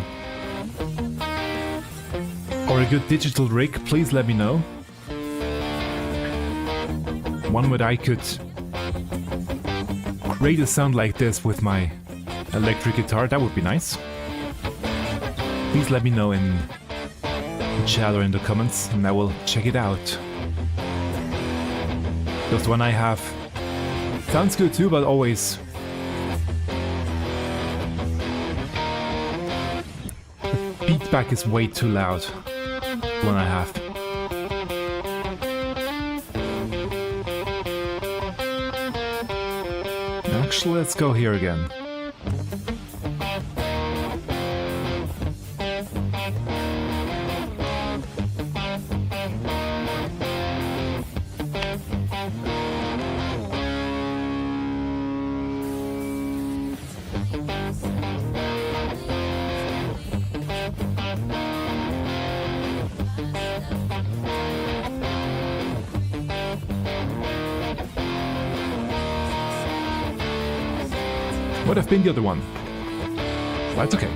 or a good digital rig, please let me know. One where I could create a sound like this with my electric guitar, that would be nice. Please let me know in the chat or in the comments and I will check it out. Just one I have sounds good too, but always the feedback is way too loud. The one I have. Actually, let's go here again. Would have been the other one. But it's okay.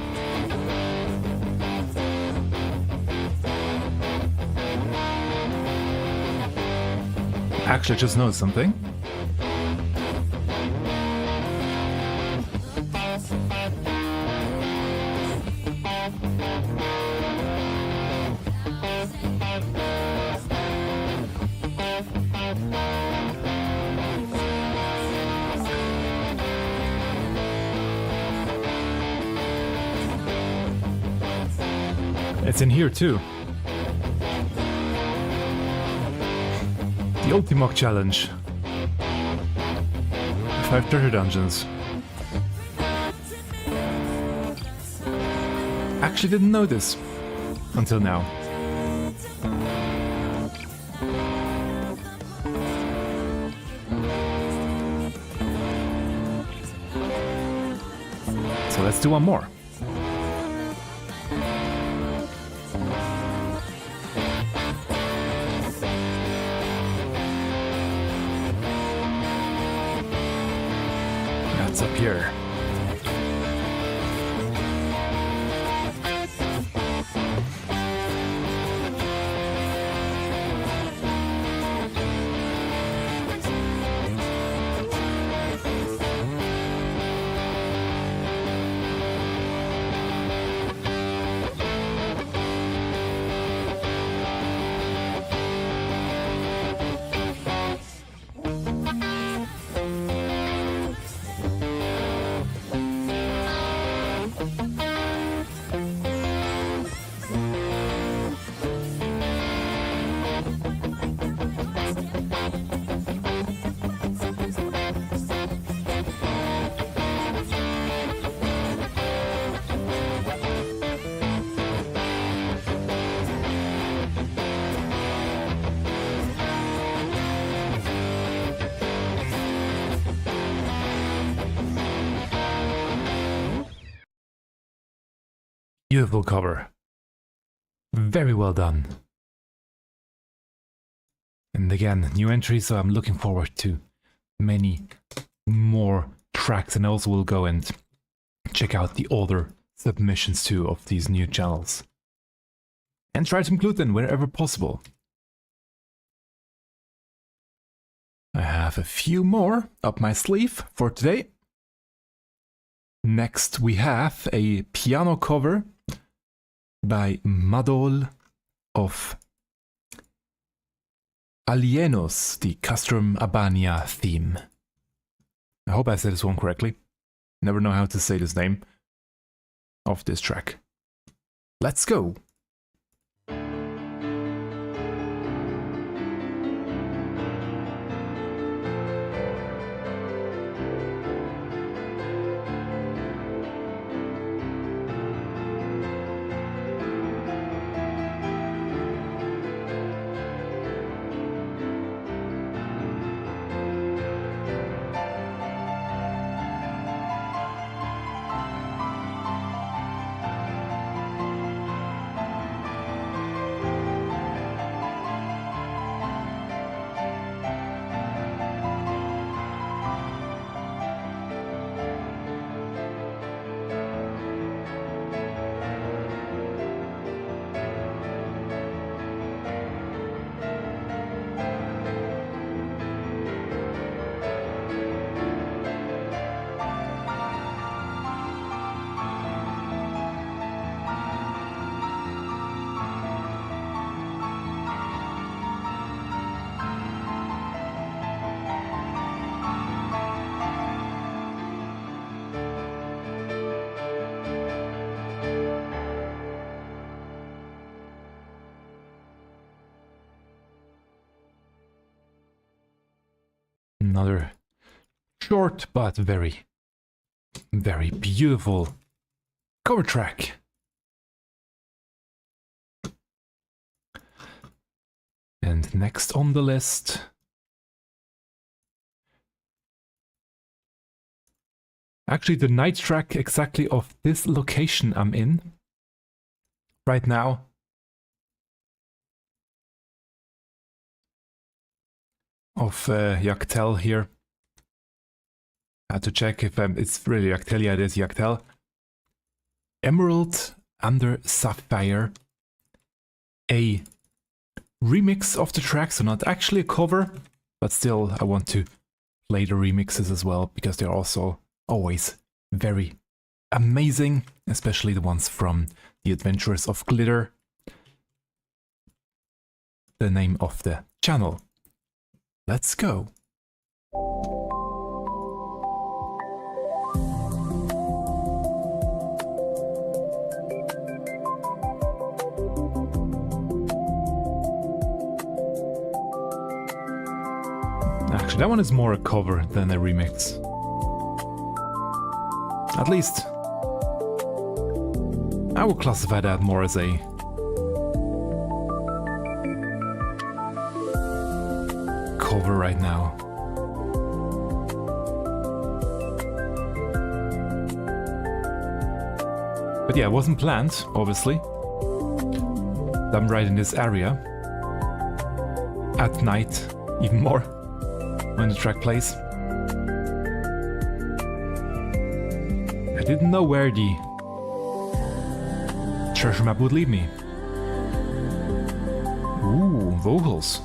Actually, I just noticed something. It's in here too. The Ultimoc Challenge. 5 treasure dungeons. Actually didn't know this until now. So let's do one more. That's up here. Beautiful cover. Very well done. And again, new entry, so I'm looking forward to many more tracks, and I also will go and check out the other submissions too of these new channels. And try to include them wherever possible. I have a few more up my sleeve for today. Next we have a piano cover by Madol of Alienus, the Castrum Abania theme. I hope I said this one correctly. Never know how to say this name of this track. Let's go! Another short but very, very beautiful cover track. And next on the list, actually the night track exactly of this location I'm in right now. Of Yaktel here. I had to check if it's really Yaktel. Yeah, it is Yaktel. Emerald under Sapphire. A remix of the track, so not actually a cover, but still I want to play the remixes as well, because they're also always very amazing, especially the ones from The Adventures of Glitter, the name of the channel. Let's go. Actually, that one is more a cover than a remix. At least, I would classify that more as a cover right now. But yeah, it wasn't planned, obviously. I'm right in this area. At night, even more, when the track plays. I didn't know where the treasure map would lead me. Ooh, vocals.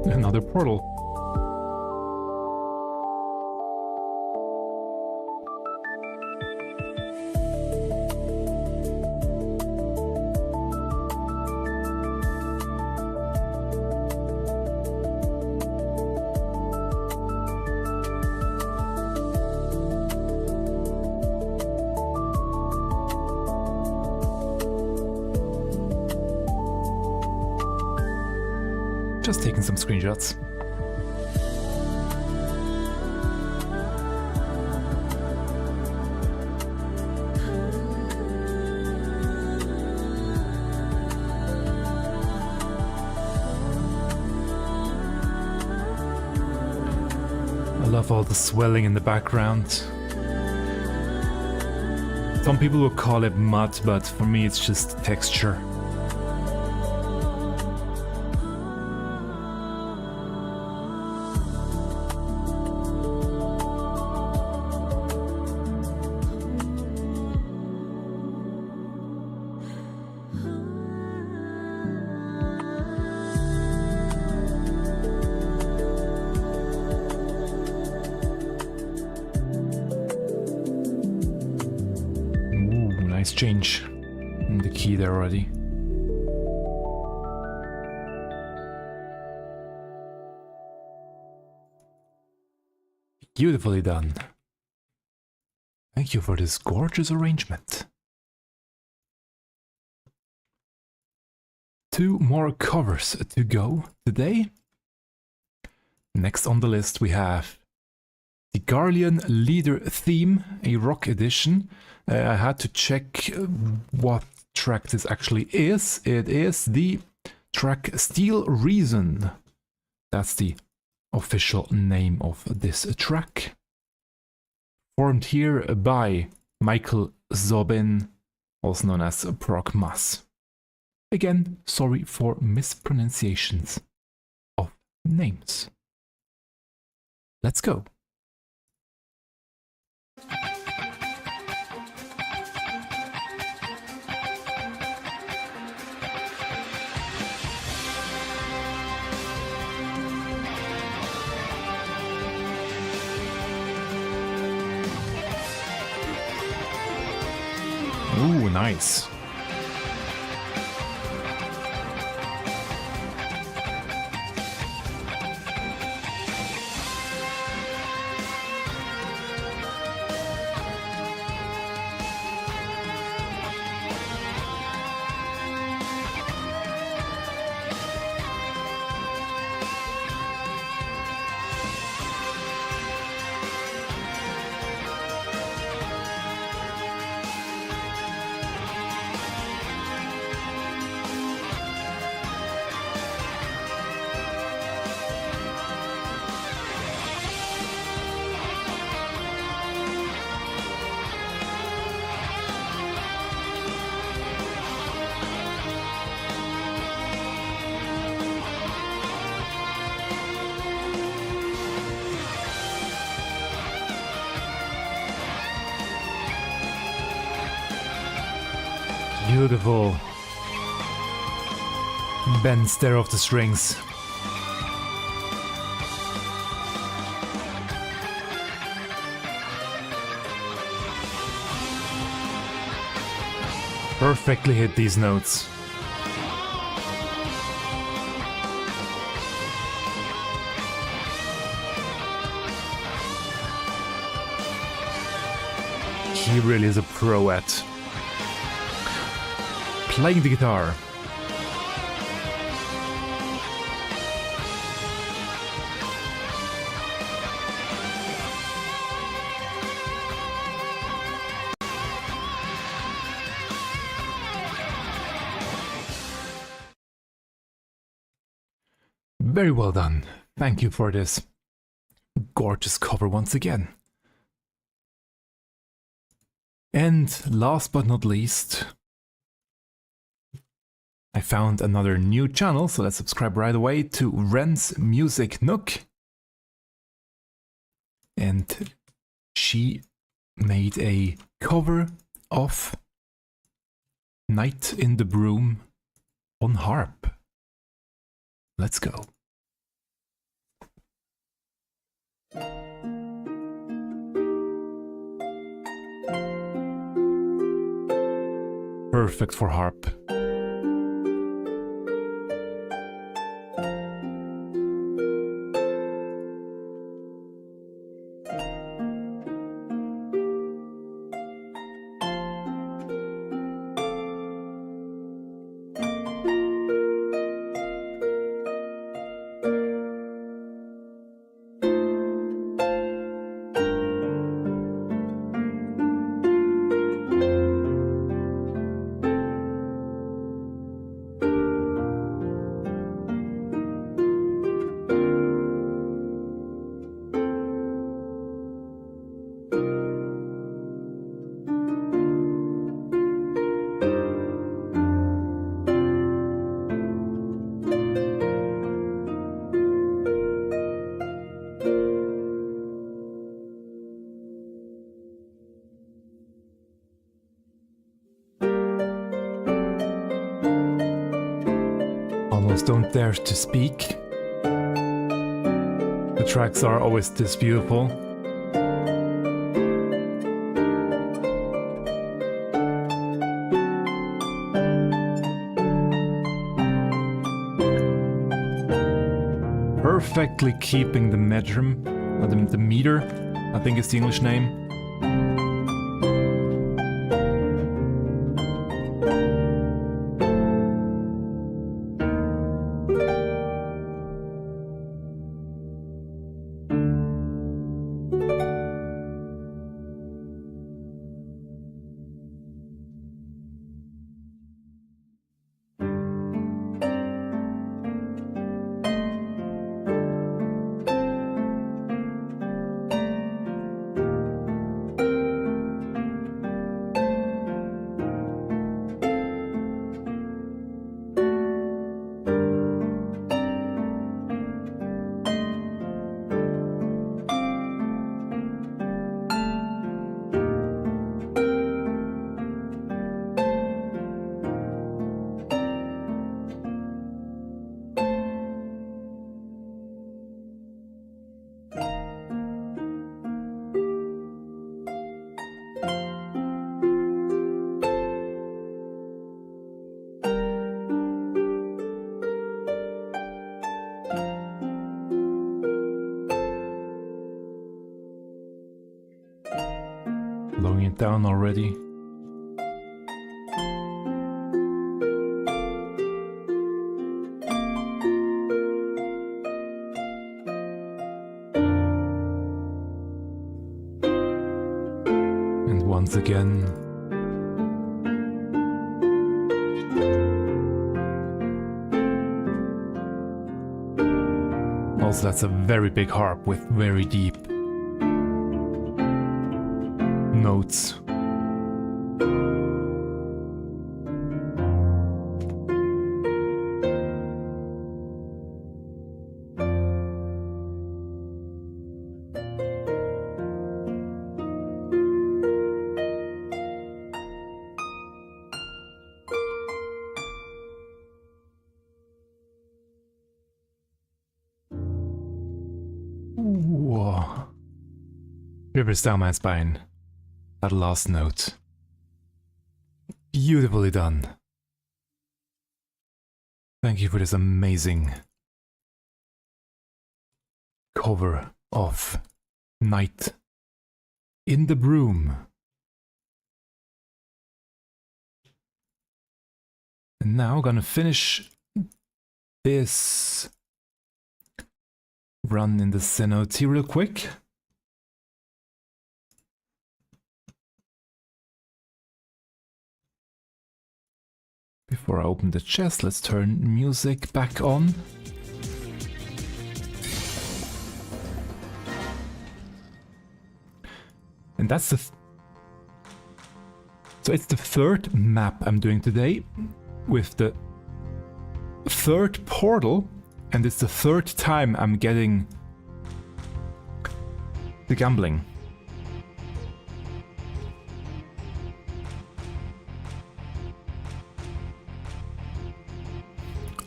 Another portal. Just taking some screenshots. I love all the swelling in the background. Some people will call it mud, but for me it's just texture. Nice change in the key there already. Beautifully done. Thank you for this gorgeous arrangement. 2 more covers to go today. Next on the list we have the Guardian Leader theme, a rock edition. I had to check what track this actually is. It is the track Steel Reason. That's the official name of this track. Formed here by Michael Sobin, also known as ProgMuz. Again, sorry for mispronunciations of names. Let's go. Ooh, nice. Beautiful. Bends there of the strings. Perfectly hit these notes. He really is a pro at playing the guitar. Very well done. Thank you for this gorgeous cover once again. And last but not least, I found another new channel, so let's subscribe right away to Wren's Music Nook. And she made a cover of Night in the Brume on harp. Let's go. Perfect for harp. Almost don't dare to speak. The tracks are always this beautiful. Perfectly keeping the metrum, the meter, I think is the English name. down already. And once again. Also, that's a very big harp with very deep notes. Whoa. Rivers down my spine. That last note. Beautifully done. Thank you for this amazing cover of Night in the Brume. And now I'm gonna finish this run in the cenote real quick. Before I open the chest, let's turn music back on. And that's the... So it's the third map I'm doing today, with the third portal, and it's the third time I'm getting the gambling.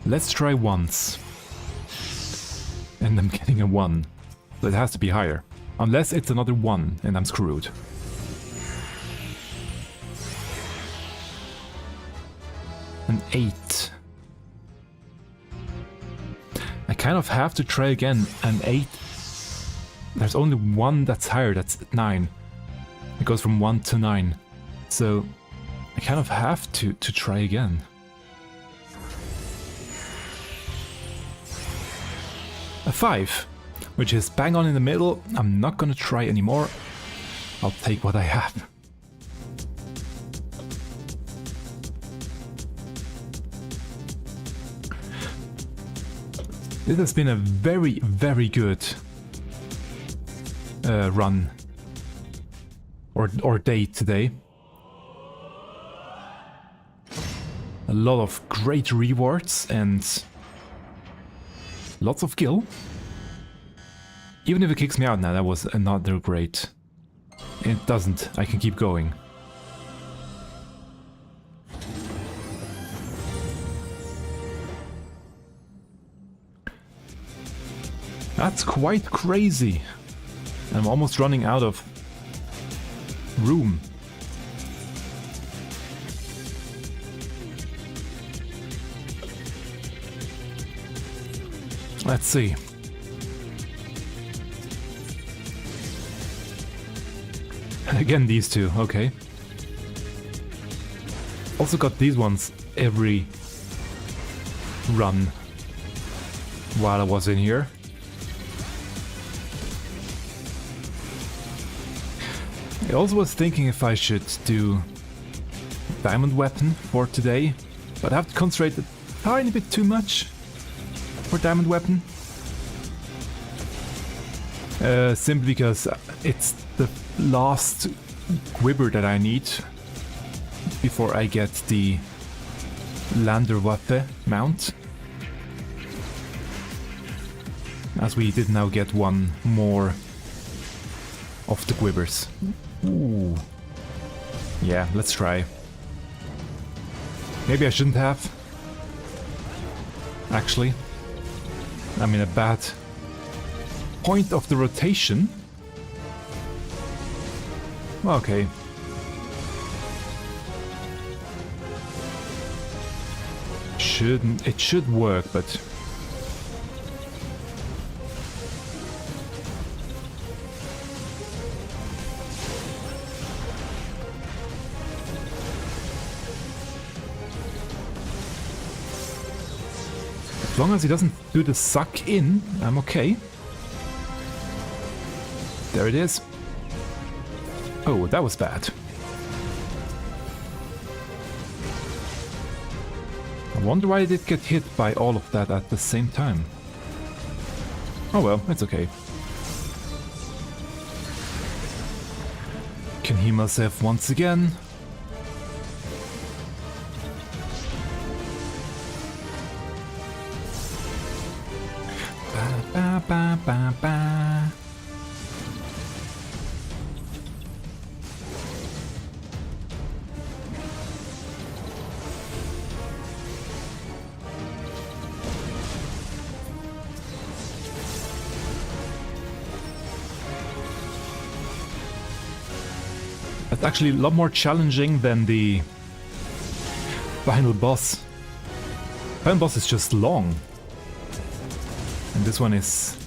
Let's try once. And I'm getting a 1. So it has to be higher. Unless it's another 1 and I'm screwed. An 8. I kind of have to try again. An 8. There's only one that's higher, that's 9. It goes from 1 to 9. So I kind of have to try again. A 5, which is bang on in the middle. I'm not gonna try anymore. I'll take what I have. This has been a very, very good run or day today. A lot of great rewards and lots of gil. Even if it kicks me out now, that was another great. It doesn't. I can keep going. That's quite crazy. I'm almost running out of room. Let's see. Again, these two, okay. Also got these ones every run while I was in here. I also was thinking if I should do diamond weapon for today, but I have to concentrate a tiny bit too much for diamond weapon. Simply because it's the last quiver that I need before I get the Landerwaffe mount. As we did now get one more of the quivers. Ooh. Yeah, let's try. Maybe I shouldn't have. Actually, I'm in a bad point of the rotation. Okay. It should work, but As long as he doesn't do the suck in, I'm okay. There it is. Oh, that was bad. I wonder why I did get hit by all of that at the same time. Oh well, it's okay. Can heal myself once again. Ba, ba, ba, ba, ba. That's actually a lot more challenging than the final boss. Final boss is just long. And this one is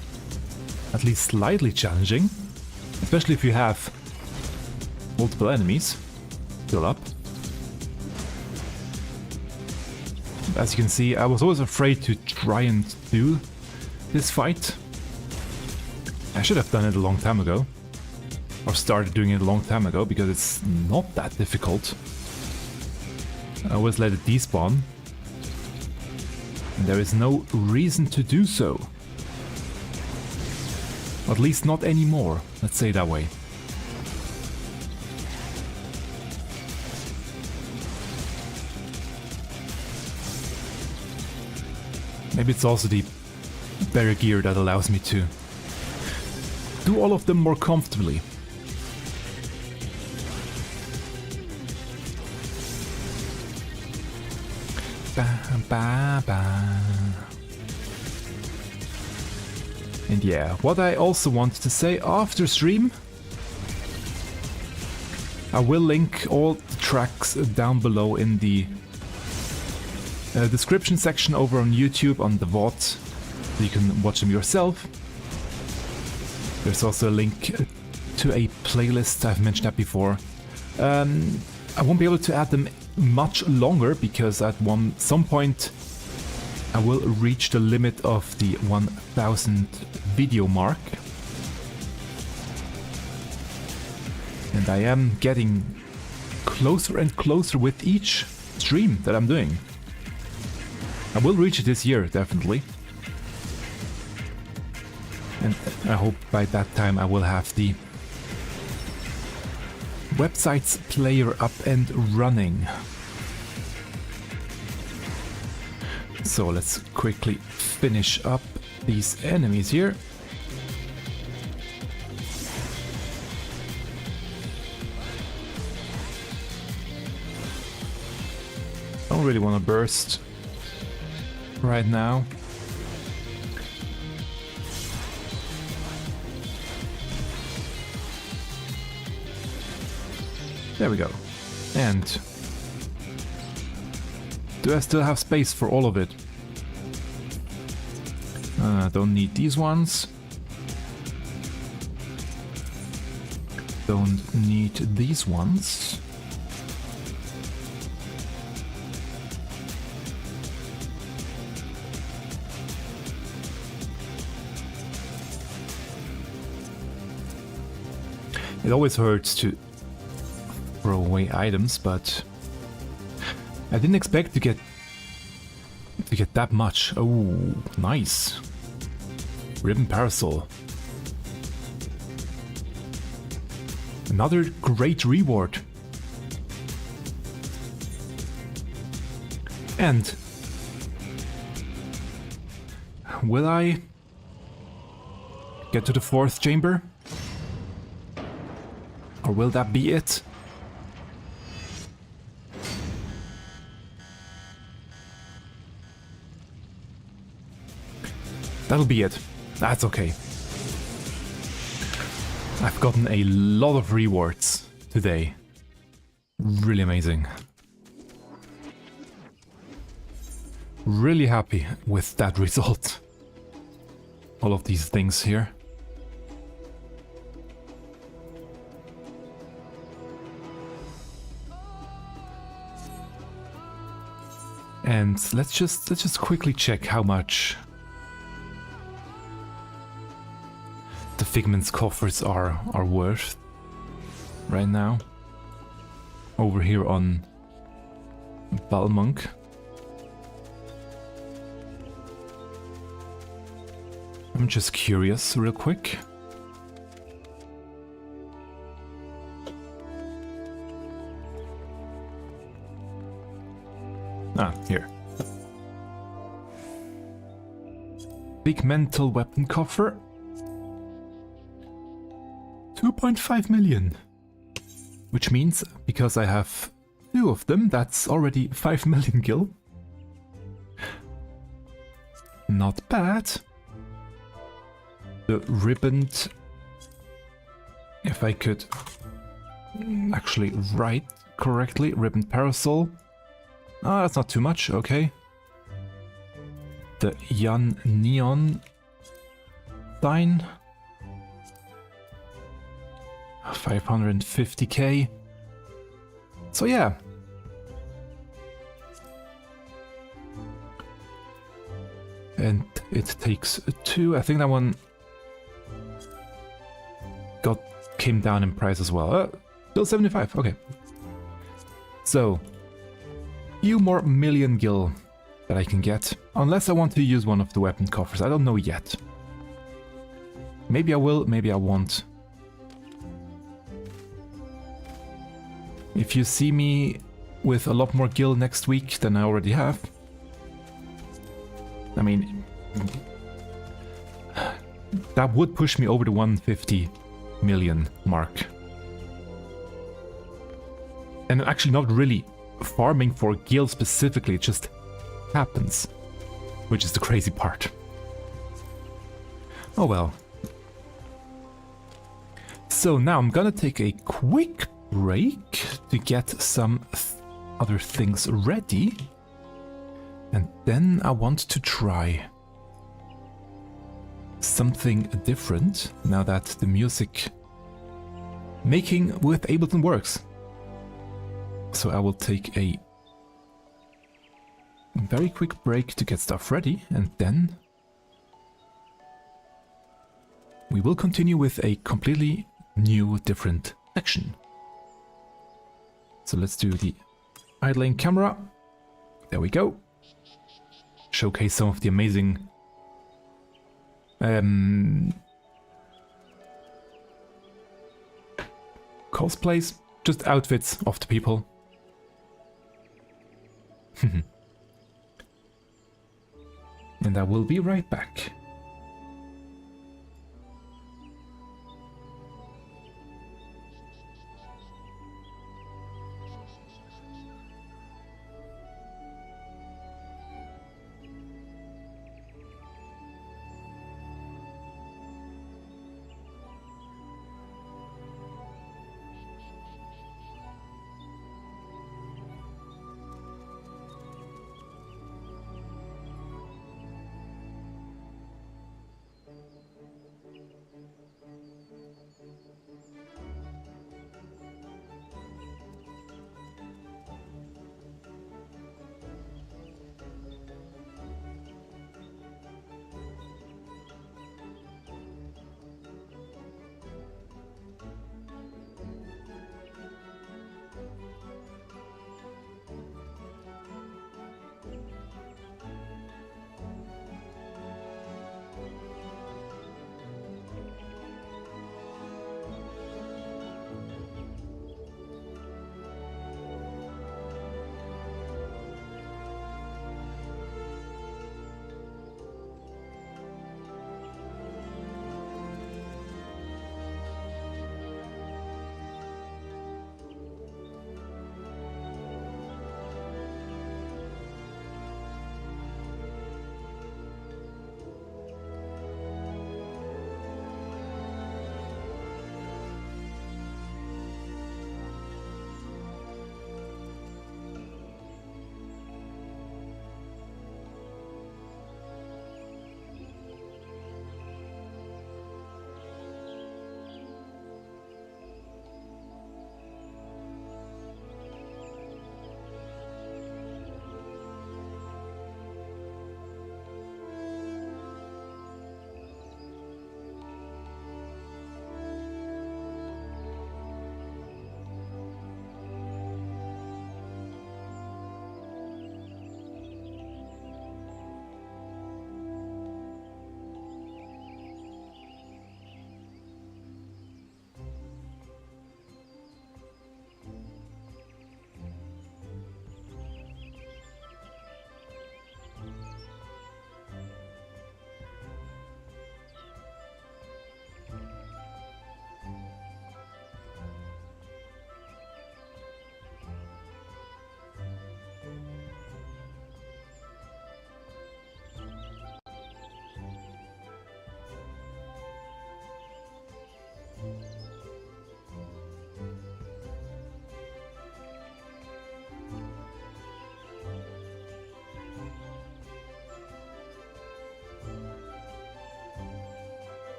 at least slightly challenging. Especially if you have multiple enemies still up. As you can see, I was always afraid to try and do this fight. I should have done it a long time ago. Or started doing it a long time ago, because it's not that difficult. I always let it despawn. And there is no reason to do so. At least not anymore, let's say it that way. Maybe it's also the better gear that allows me to do all of them more comfortably. Ba, ba, ba. And yeah, what I also wanted to say after stream, I will link all the tracks down below in the description section over on YouTube on the VOD, so you can watch them yourself. There's also a link to a playlist, I've mentioned that before. I won't be able to add them much longer, because at some point I will reach the limit of the 1000 video mark. And I am getting closer and closer with each stream that I'm doing. I will reach it this year, definitely. And I hope by that time I will have the website's player up and running. So let's quickly finish up these enemies here. Don't really want to burst right now. There we go. And do I still have space for all of it? Don't need these ones. Don't need these ones. It always hurts to throw away items, but I didn't expect to get that much. Oh, nice. Ribbon parasol. Another great reward. And will I get to the 4th chamber? Or will that be it? That'll be it. That's okay. I've gotten a lot of rewards today. Really amazing. Really happy with that result. All of these things here. And let's just quickly check how much the Figment's coffers are worth right now. Over here on Balmonk. I'm just curious real quick. Ah, here. Big mental weapon coffer. 2.5 million. Which means, because I have 2 of them, that's already 5 million gil. Not bad. The ribboned... If I could actually write correctly, ribboned parasol. Ah, that's not too much, okay. The Yan Neon sign. 550k. So yeah. And it takes 2. I think that one came down in price as well. Still 75, okay. So, few more million gil that I can get. Unless I want to use one of the weapon coffers. I don't know yet. Maybe I will, maybe I won't. If you see me with a lot more gil next week than I already have. I mean, that would push me over the 150 million mark. And I'm actually not really farming for gil specifically, it just happens. Which is the crazy part. Oh well. So now I'm gonna take a quick break to get some other things ready. And then I want to try something different now that the music making with Ableton works. So I will take a very quick break to get stuff ready, and then we will continue with a completely new, different section. So let's do the idling camera. There we go. Showcase some of the amazing cosplays, just outfits of the people. And I will be right back.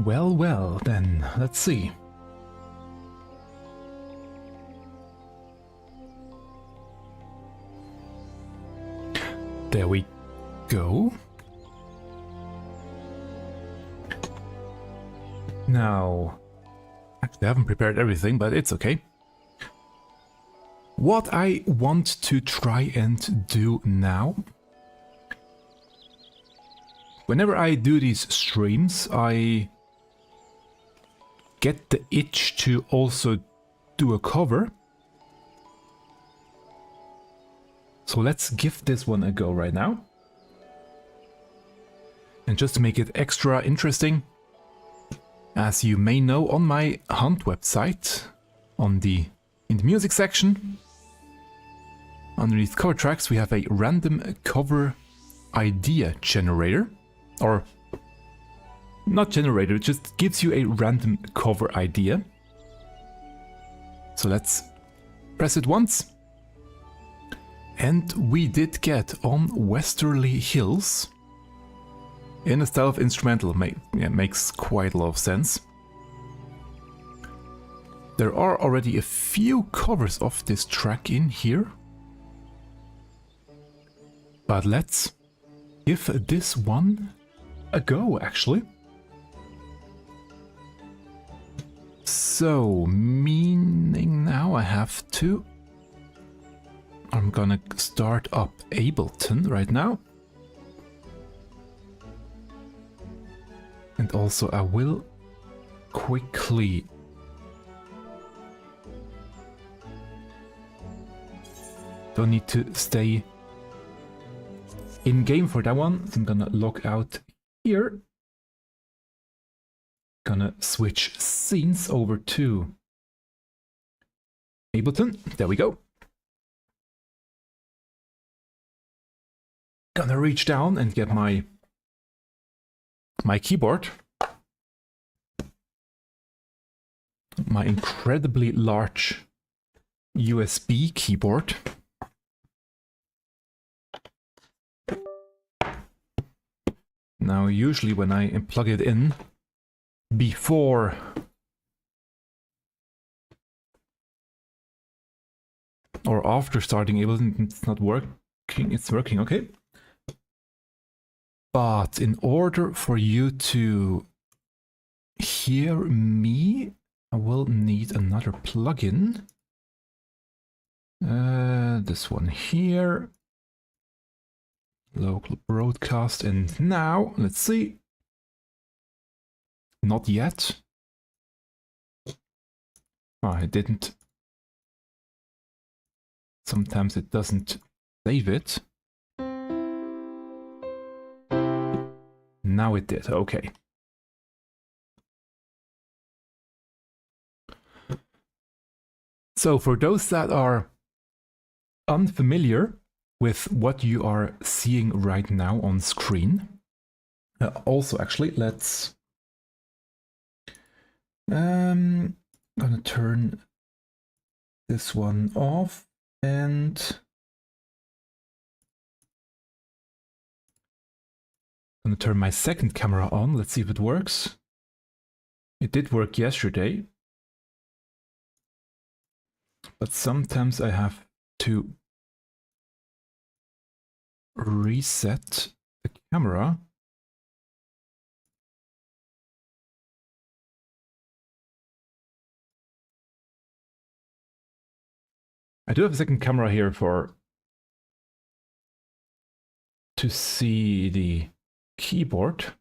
Well, well, then, let's see. There we go. Now, actually I haven't prepared everything, but it's okay. What I want to try and do now, whenever I do these streams, I get the itch to also do a cover. So let's give this one a go right now. And just to make it extra interesting, as you may know, on my Hunt website, in the music section, underneath cover tracks, we have a random cover idea generator. Or not generator, it just gives you a random cover idea. So let's press it once. And we did get On Westerly Hills in a style of instrumental. Makes quite a lot of sense. There are already a few covers of this track in here. But let's give this one a go, actually. So, meaning now I have to... I'm gonna start up Ableton right now. And also I will quickly don't need to stay in game for that one, so I'm gonna log out here. Gonna switch scenes over to Ableton. There we go. Gonna reach down and get my keyboard. My incredibly large USB keyboard. Now, usually when I plug it in before or after starting Ableton, it's not working. It's working, okay. But in order for you to hear me, I will need another plugin. This one here. Local broadcast, and now, let's see. Not yet. Oh, I didn't. Sometimes it doesn't save it. Now it did, okay. So for those that are unfamiliar with what you are seeing right now on screen, also actually let's gonna turn this one off and I'm gonna turn my second camera on. Let's see if it works. It did work yesterday, but sometimes I have to reset the camera. I do have a second camera here to see the keyboard.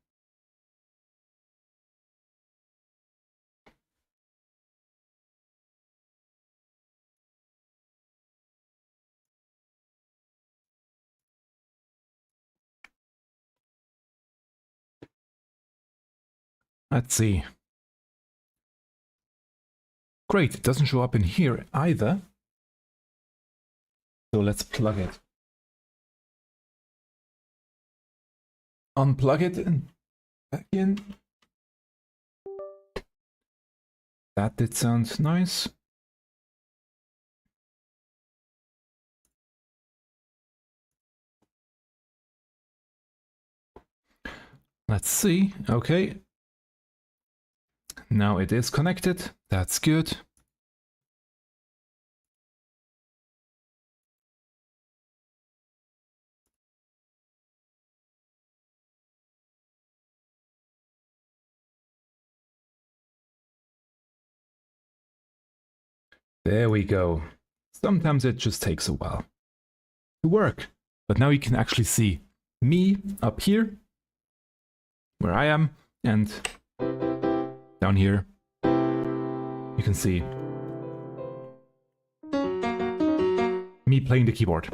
Let's see. Great, it doesn't show up in here either. So let's plug it. Unplug it and back in. That did sound nice. Let's see. Okay. Now it is connected. That's good. There we go. Sometimes it just takes a while to work. But now you can actually see me up here, where I am, and down here you can see me playing the keyboard.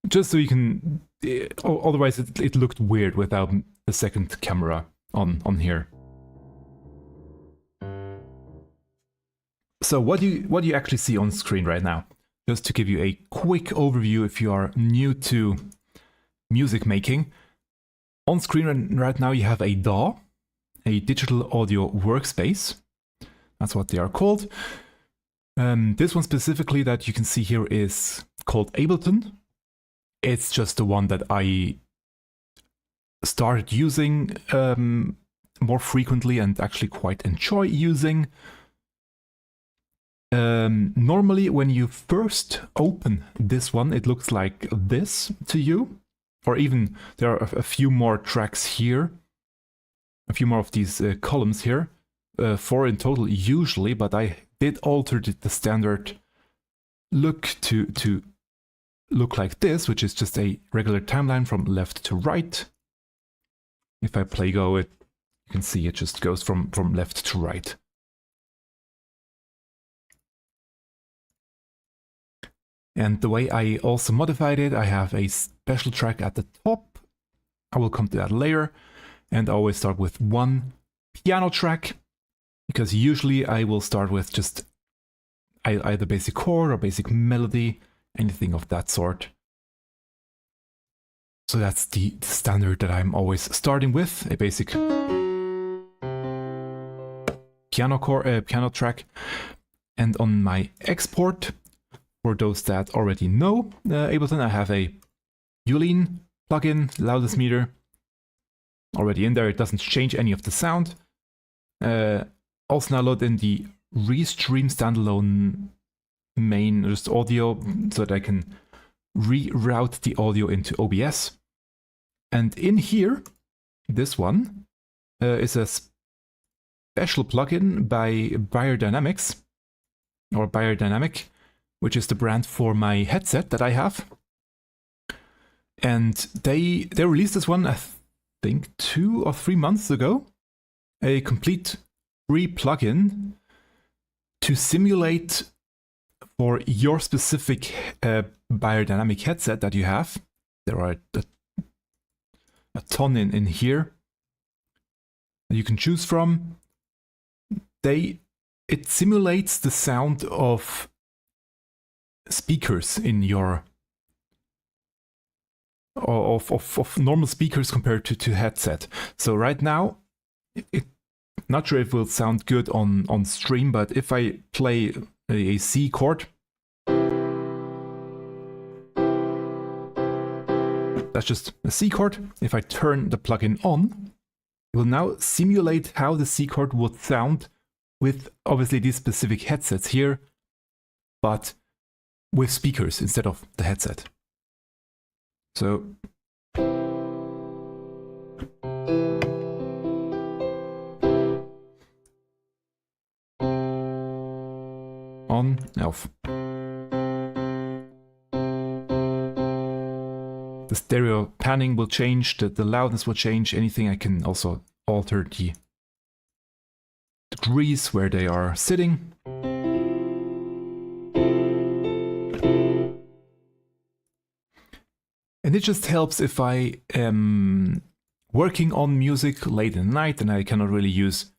Just so you can... otherwise it looked weird without the second camera on here. So what do you actually see on screen right now? Just to give you a quick overview if you are new to music making. On screen right now you have a DAW, a digital audio workspace. That's what they are called. This one specifically that you can see here is called Ableton. It's just the one that I started using more frequently and actually quite enjoy using. Normally when you first open this one, it looks like this to you, or even there are a few more tracks here, a few more of these columns here, 4 in total usually, but I did alter the standard look to look like this, which is just a regular timeline from left to right. If I play go, you can see it just goes from left to right. And the way I also modified it, I have a special track at the top. I will come to that later. And I always start with one piano track, because usually I will start with just either basic chord or basic melody, anything of that sort. So that's the standard that I'm always starting with, a basic piano track. And on my export, for those that already know Ableton, I have a Uline plugin, loudness meter, already in there. It doesn't change any of the sound. Also now load in the Restream standalone main just audio so that I can reroute the audio into OBS. And in here, this one is a special plugin by Biodynamics, or Biodynamic, which is the brand for my headset that I have. And they released this one, I think 2 or 3 months ago, a complete free plugin to simulate for your specific biodynamic headset that you have. There are a ton in here that you can choose from. It simulates the sound of speakers in your of normal speakers compared to headset. So right now, not sure if it will sound good on stream, but if I play a C chord, that's just a C chord. If I turn the plugin on, it will now simulate how the C chord would sound with obviously these specific headsets here, but with speakers instead of the headset. So on, off. The stereo panning will change, the loudness will change, anything. I can also alter the degrees where they are sitting. And it just helps if I am working on music late in the night and I cannot really use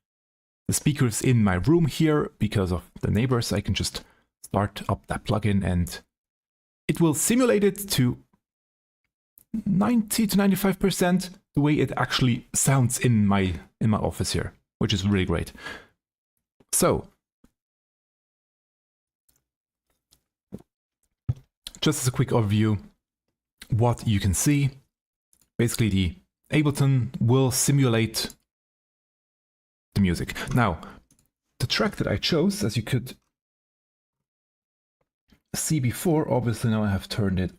the speakers in my room here because of the neighbors. I can just start up that plugin and it will simulate it to 90 to 95% the way it actually sounds in my office here, which is really great. So just as a quick overview, what you can see, basically the Ableton will simulate the music. Now, the track that I chose, as you could see before, obviously now I have turned it.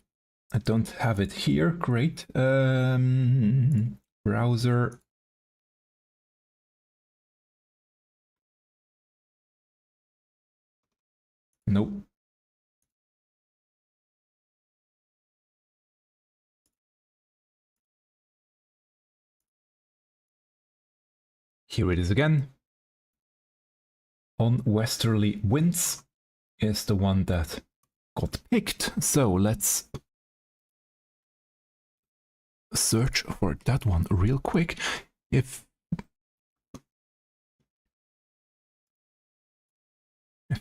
I don't have it here. Great. Browser. Nope. Here it is again. On Westerly Winds is the one that got picked. So let's search for that one real quick. If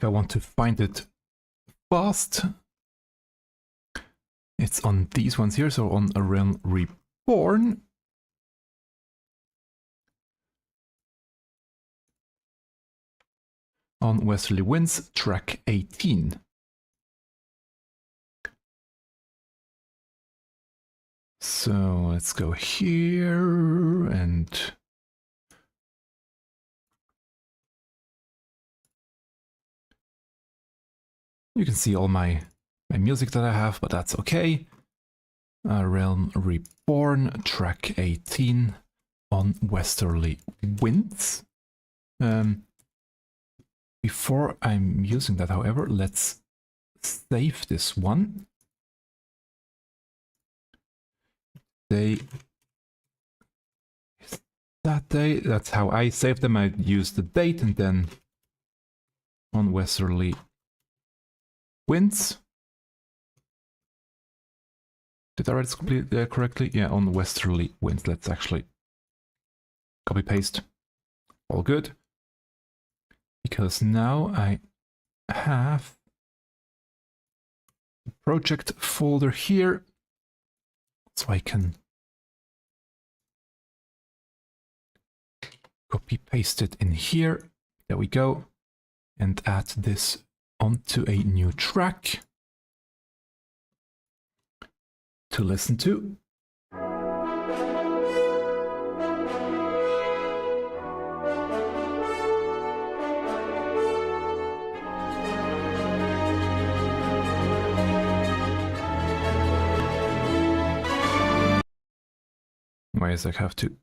I want to find it fast, it's on these ones here, so on A Realm Reborn. On Westerly Winds, track 18. So let's go here and you can see all my music that I have, but that's okay. Realm Reborn, track 18 on Westerly Winds. Before I'm using that, however, let's save this one. Day is that day. That's how I save them. I use the date and then on Westerly Winds. Did I write it correctly? Yeah, on Westerly Winds. Let's actually copy paste. All good. Because now I have a project folder here. So I can copy paste it in here. There we go. And add this onto a new track to listen to. Why does I have to?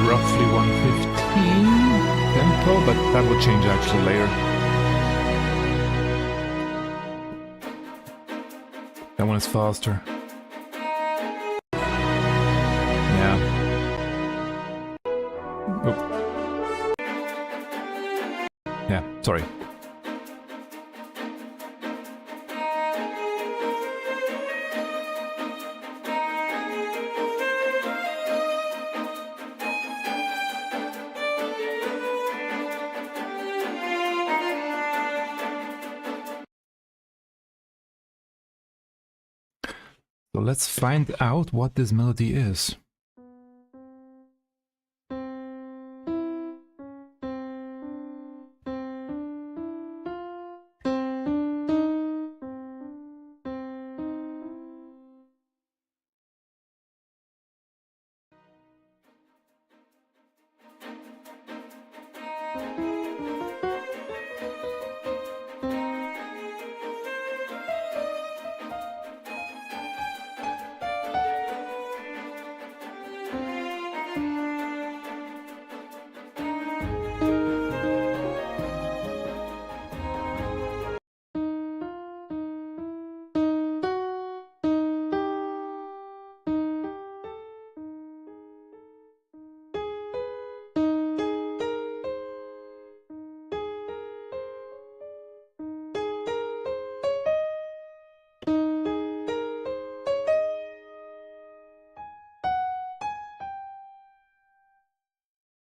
Roughly 115 tempo, but that will change actually later. That one is faster. Yeah. Oop. Yeah, sorry. So let's find out what this melody is.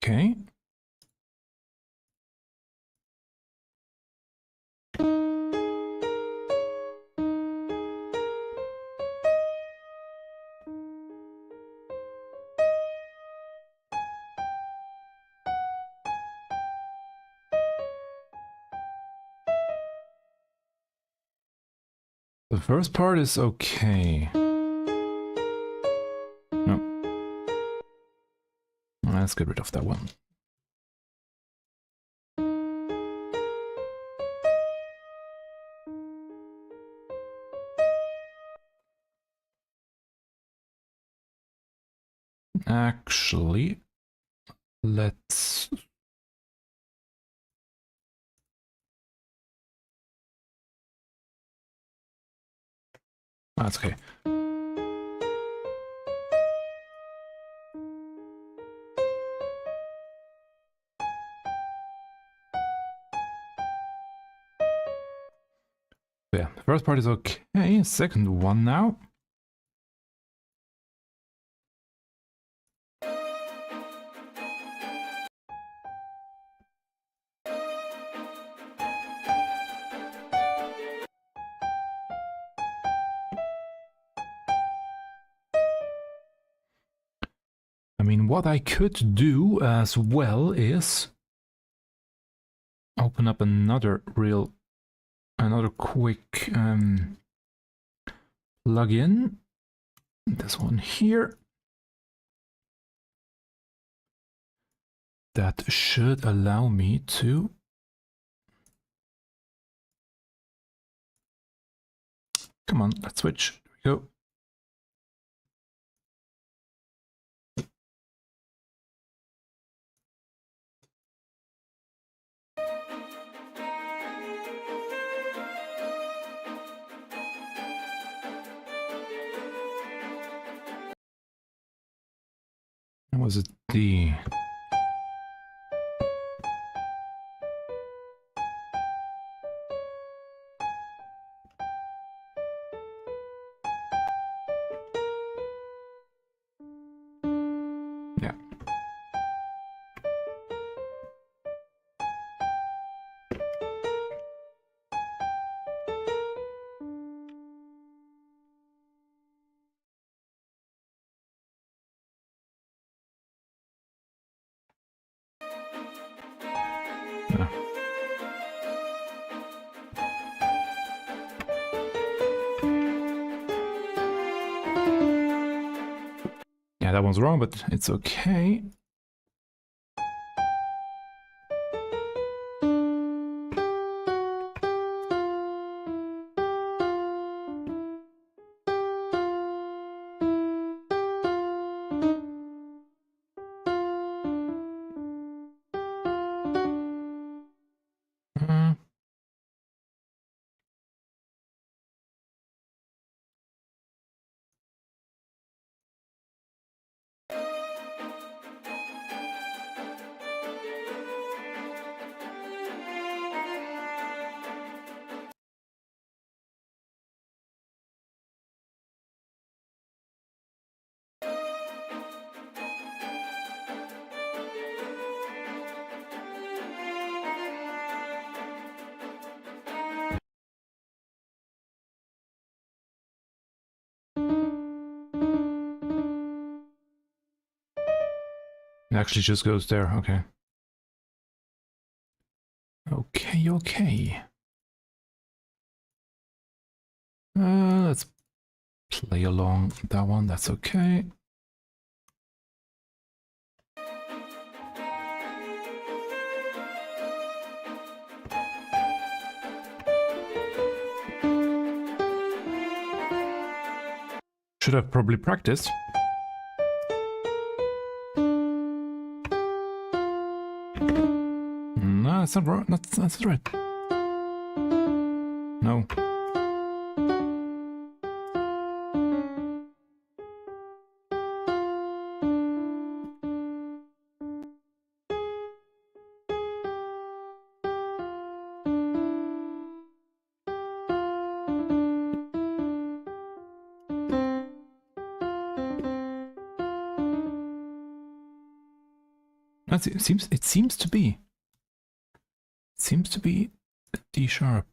Okay. first part is okay. No. Let's get rid of that one. Actually, let's... That's okay. Yeah, the first part is okay. Second one now. I mean, what I could do as well is open up another quick plugin. This one here. That should allow me to come on, let's switch. There we go. That was a D. Yeah. Yeah. Yeah, that one's wrong, but it's okay. Uh, It actually just goes there, okay. Okay, okay. Let's play along that one, that's okay. Should have probably practiced. No, that's not right. That's right. No. It seems to be. It seems to be D sharp.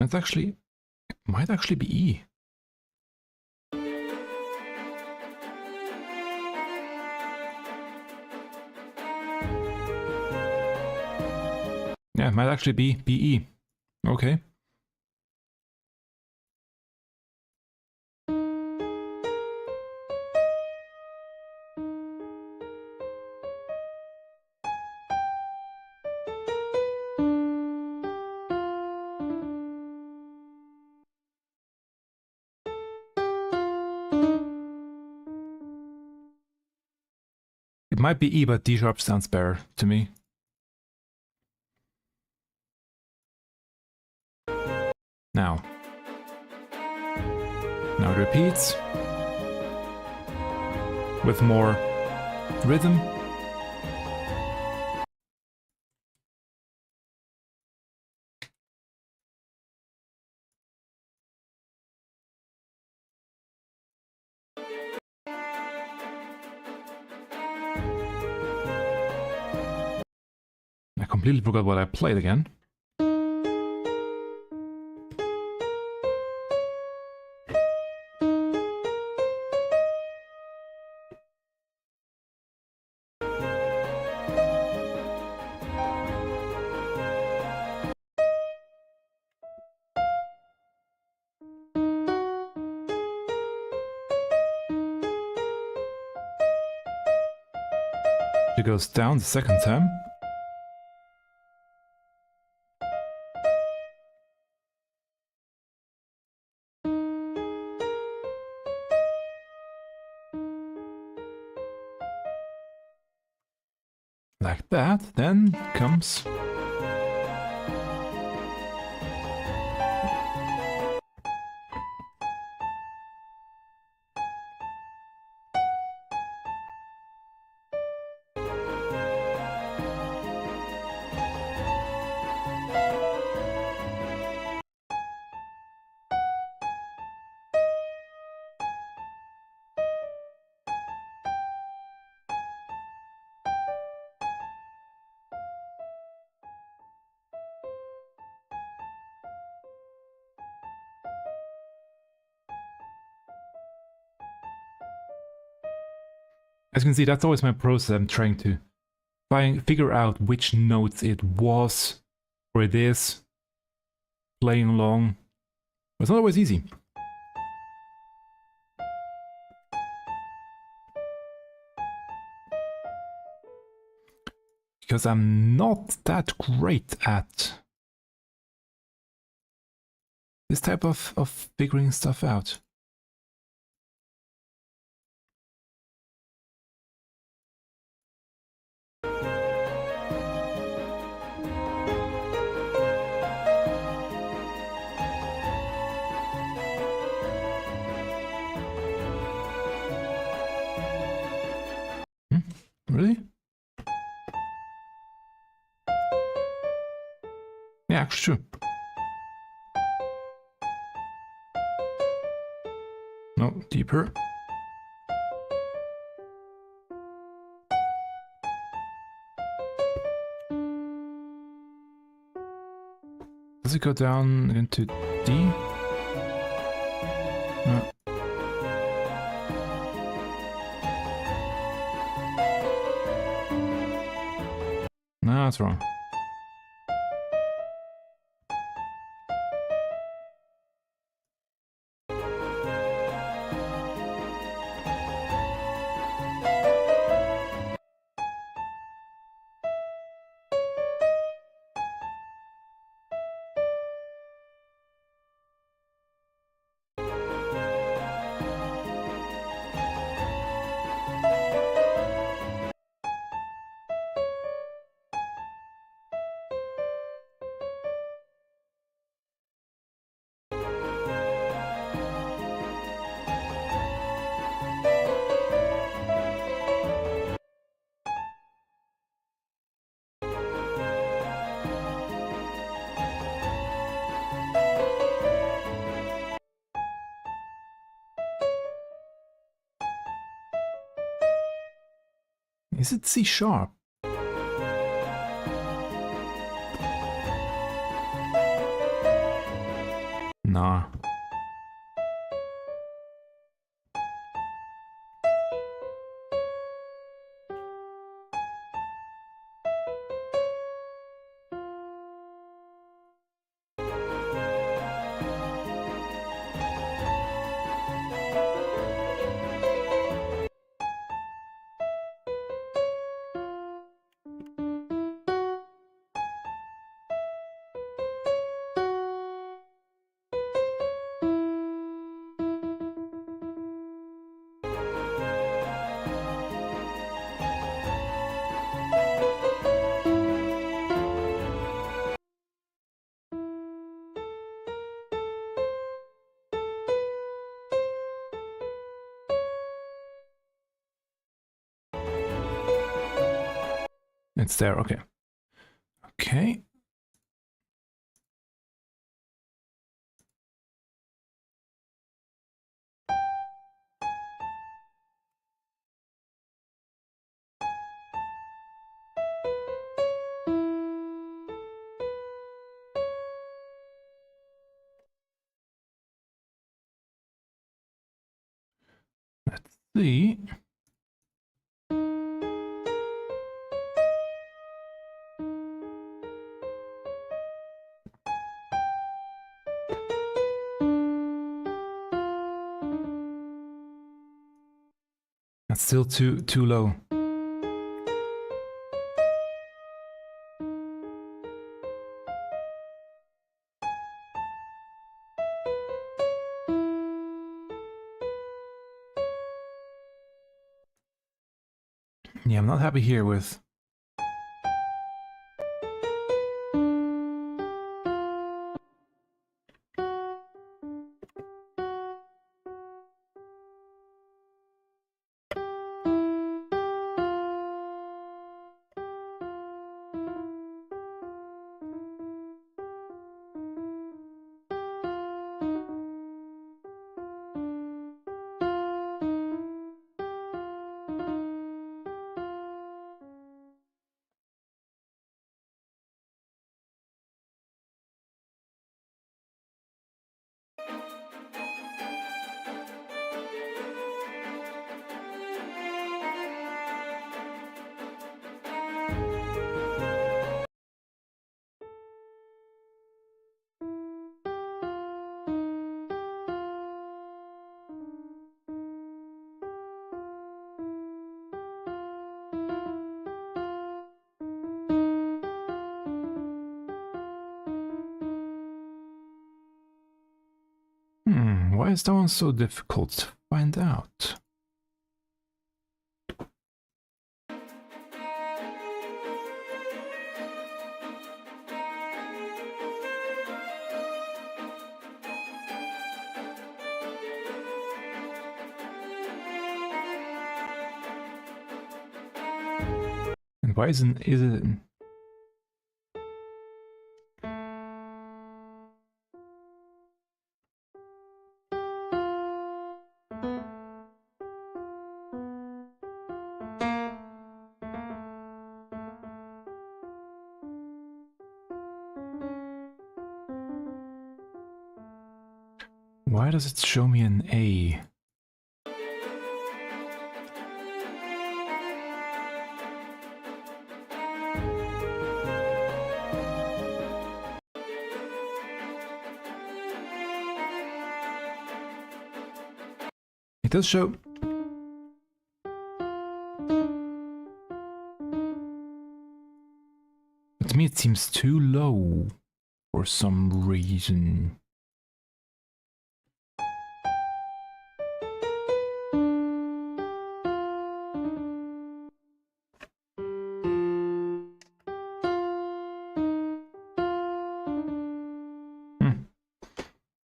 It's actually, it might actually be E. Yeah, it might actually be BE. Okay. It might be E, but D sharp sounds better to me. Now it repeats with more rhythm. I completely forgot what I played again. It goes down the second time. Like that, then comes as you can see, that's always my process. I'm trying to figure out which notes it was, or it is, playing along. It's not always easy. Because I'm not that great at this type of figuring stuff out. Really? Yeah, actually true. No, deeper. Does it go down into D? No. No, that's wrong. Is it C sharp? Nah. It's there, okay. Okay. Let's see. That's still too low. Yeah, I'm not happy here with. Why is that one so difficult to find out? And why is it? Why does it show me an A? It does show. But to me it seems too low for some reason.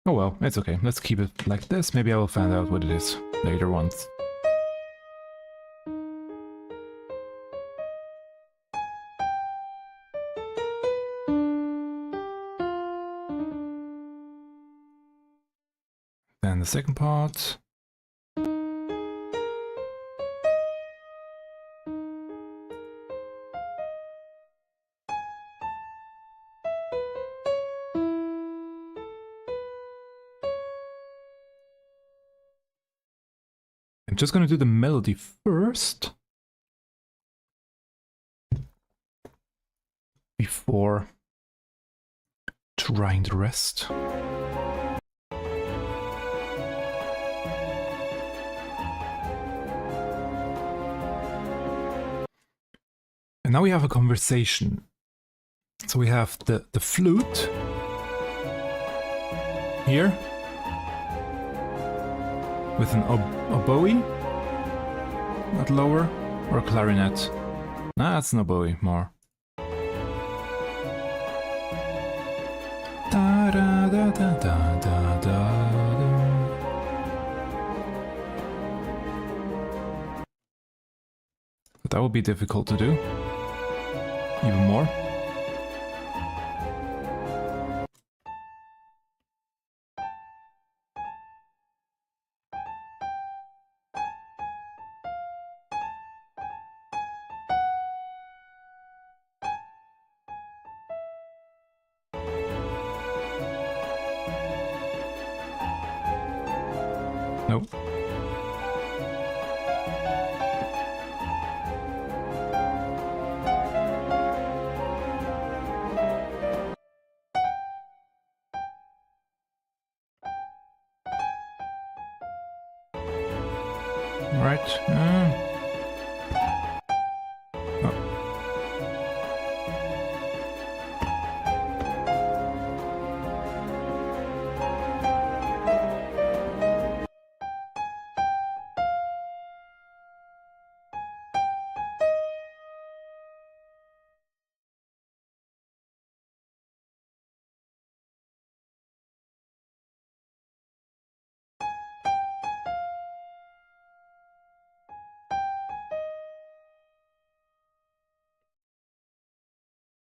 Oh well, it's okay. Let's keep it like this. Maybe I will find out what it is later once. Then the second part. I'm just gonna do the melody first before trying the rest. And now we have a conversation. So we have the flute here with an oboe, not lower, or a clarinet. Nah, that's an oboe more. Da, da, da, da, da, da, da. But that would be difficult to do. Even more. Nope. Right. Oh.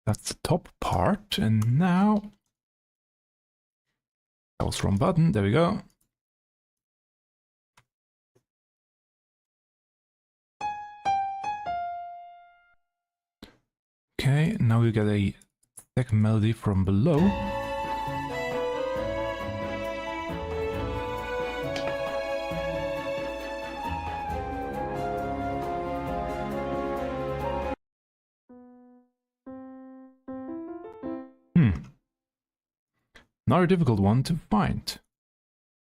That's the top part, and now that was wrong button. There we go. Okay, now we get a second melody from below. Not a difficult one to find,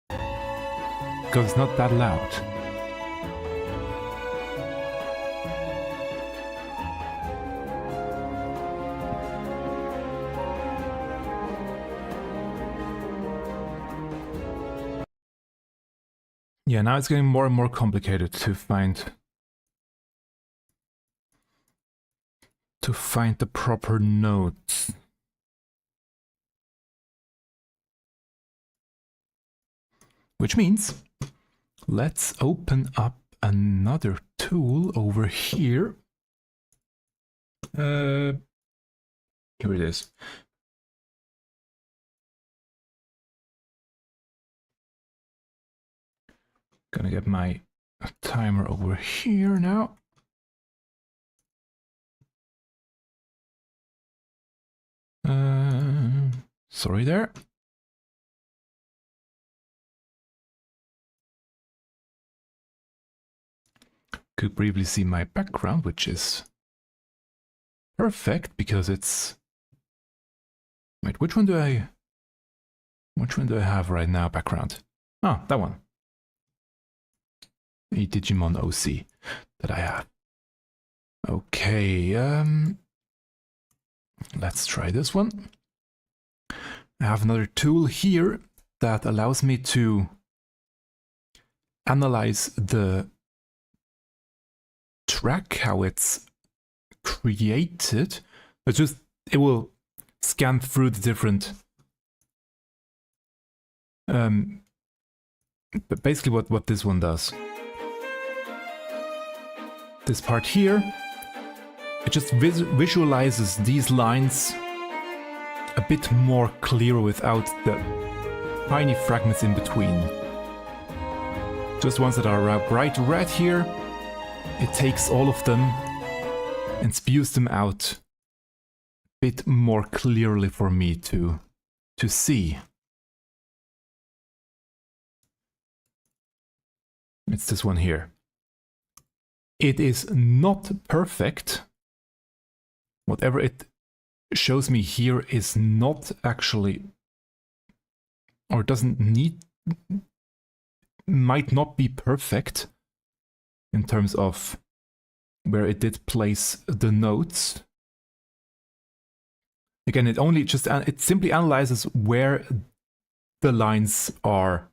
because it's not that loud. Yeah, now it's getting more and more complicated to find the proper notes. Which means, let's open up another tool over here. Here it is. Gonna get my timer over here now. Sorry there. Could briefly see my background, which is perfect because it's... Wait, which one do I have right now background? Oh, that one. A Digimon OC that I have. Okay, let's try this one. I have another tool here that allows me to analyze the track, how it's created. It will scan through the different but basically what this one does, this part here, it just visualizes these lines a bit more clear without the tiny fragments in between. Just ones that are bright red here, it takes all of them and spews them out a bit more clearly for me to see. It's this one here. It is not perfect. Whatever it shows me here is not actually, or doesn't need, might not be perfect in terms of where it did place the notes. Again, it simply analyzes where the lines are,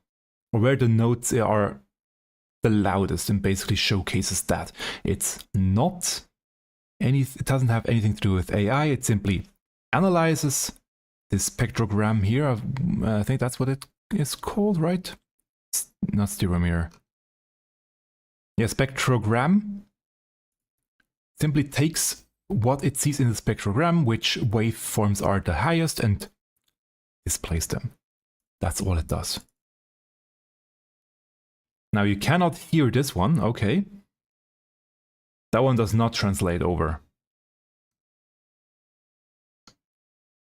or where the notes are the loudest, and basically showcases that. It doesn't have anything to do with AI. It simply analyzes this spectrogram here. I think that's what it is called, right? It's not stereometer. Yeah, spectrogram. Simply takes what it sees in the spectrogram, which waveforms are the highest, and displays them. That's all it does. Now you cannot hear this one, okay. That one does not translate over.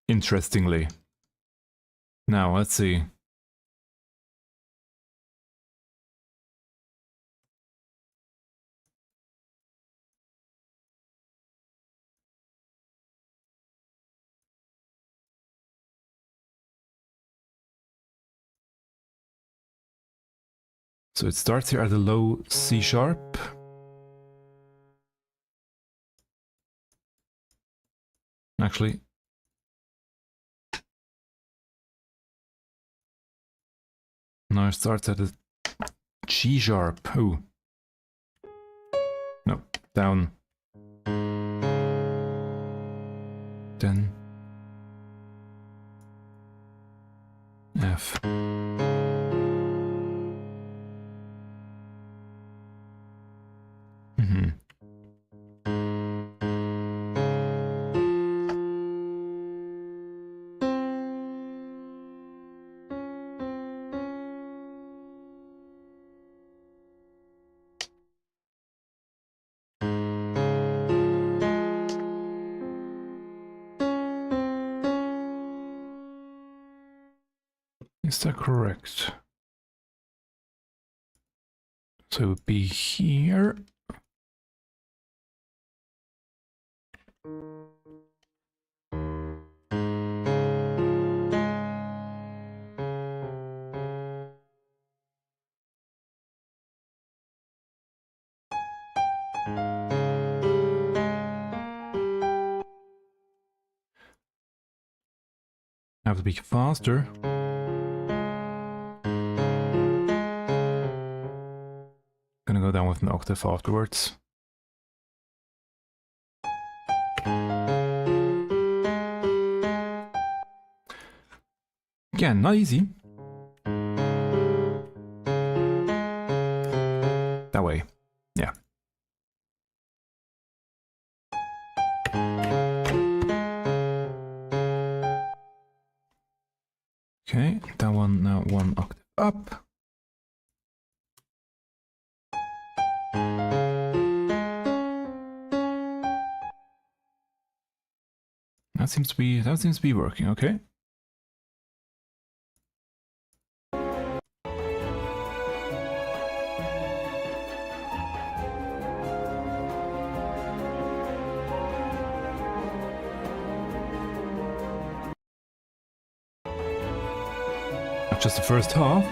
Interestingly. Now, let's see. So it starts here at a low C sharp. Actually, now it starts at a G sharp. Oh, no, down. Then F. Is that correct? So it would be here. Have to be faster. Gonna go down with an octave afterwards. Again, not easy. That way, yeah. Okay, that one now one octave up. That seems to be working, okay. That's just the first half.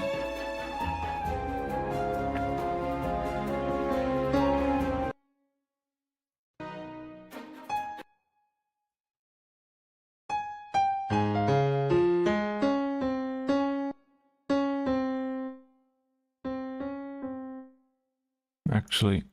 Actually,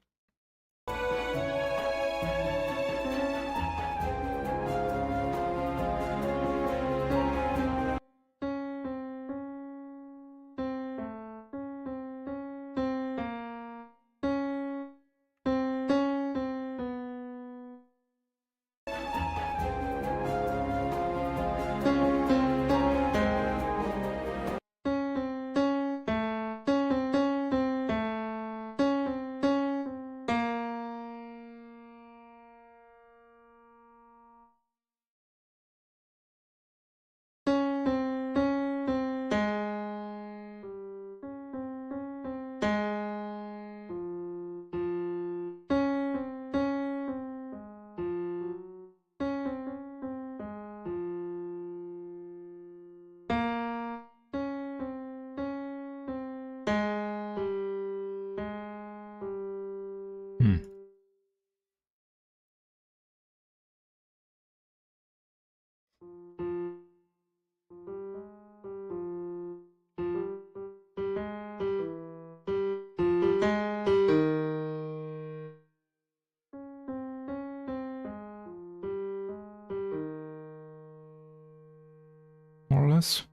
Alienus.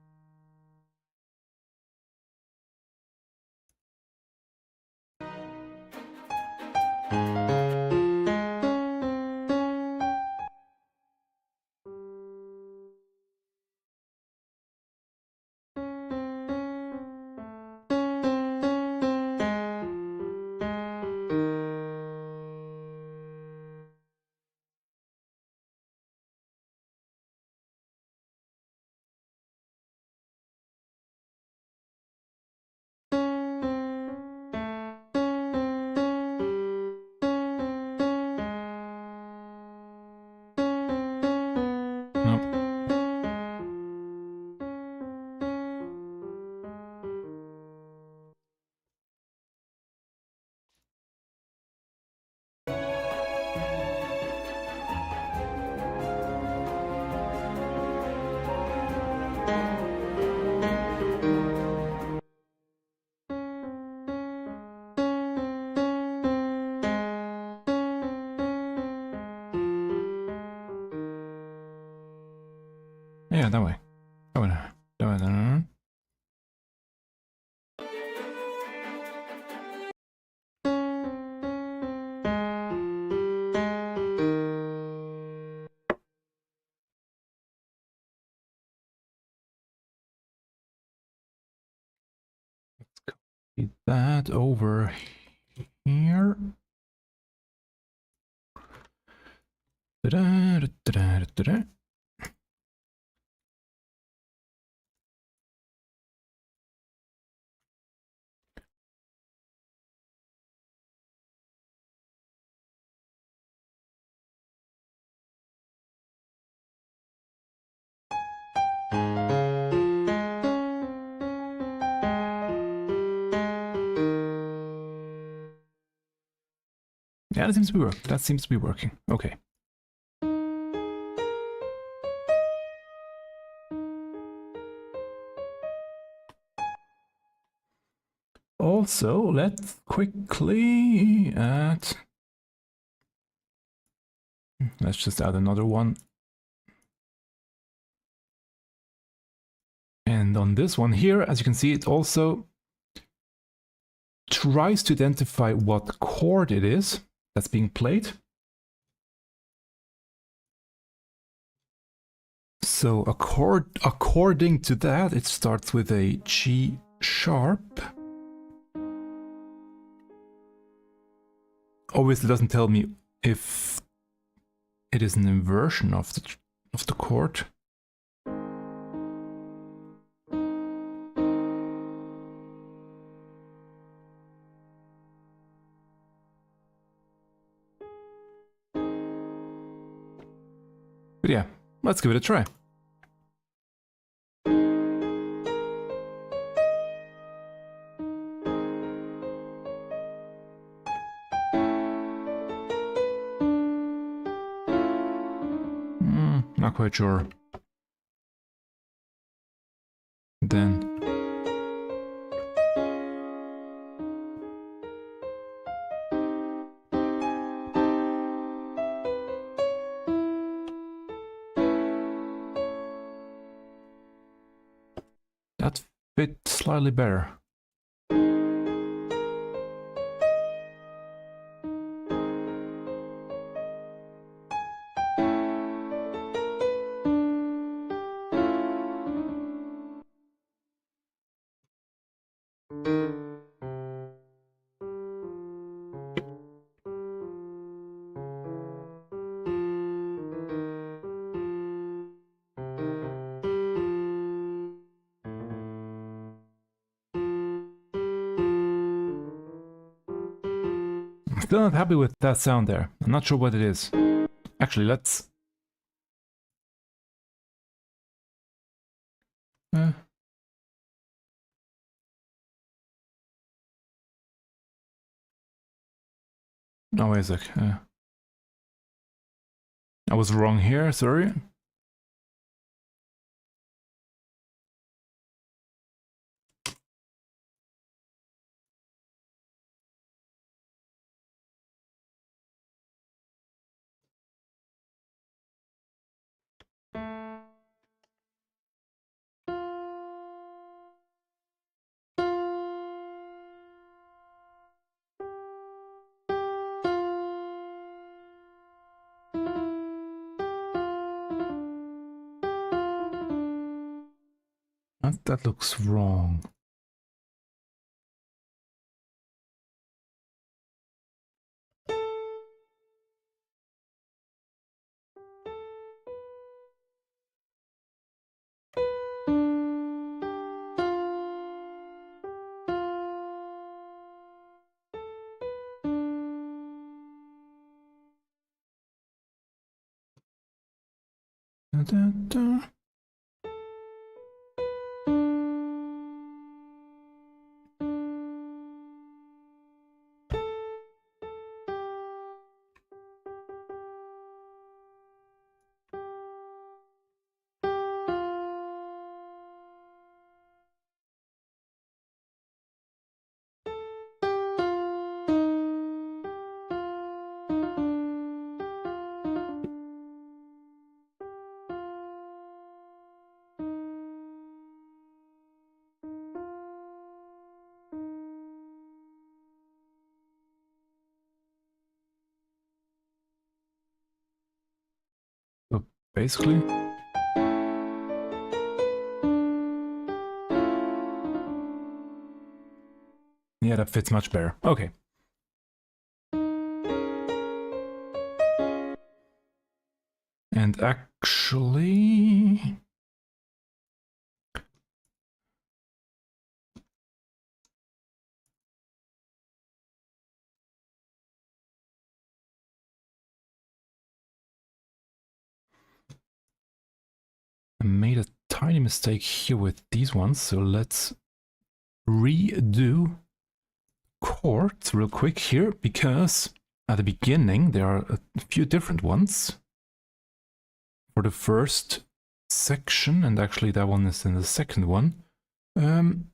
Yeah, that way. That way. That way. That way. Let's copy that over here. Da-da, da-da, da-da. Yeah, that seems to be working. That seems to be working. Okay. Also, let's quickly add... Let's just add another one. And on this one here, as you can see, it also tries to identify what chord it is that's being played. So according to that, it starts with a G sharp. Obviously, it doesn't tell me if it is an inversion of the chord. But yeah, let's give it a try. Not quite sure. Then that fit slightly better. Still not happy with that sound there. I'm not sure what it is. Actually, let's... Oh, wait a sec. I was wrong here, sorry. that looks wrong. Da, da, da. So basically, yeah, that fits much better. Okay. And actually, I made a tiny mistake here with these ones, so let's redo chords real quick here, because at the beginning there are a few different ones for the first section, and actually that one is in the second one. The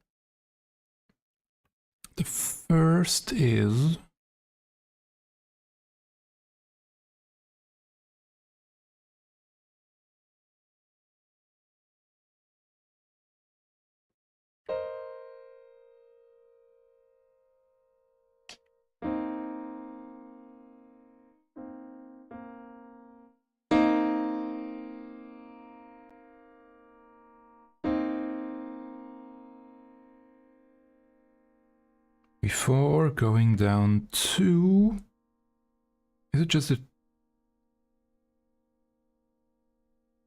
first is before going down to, is it just a,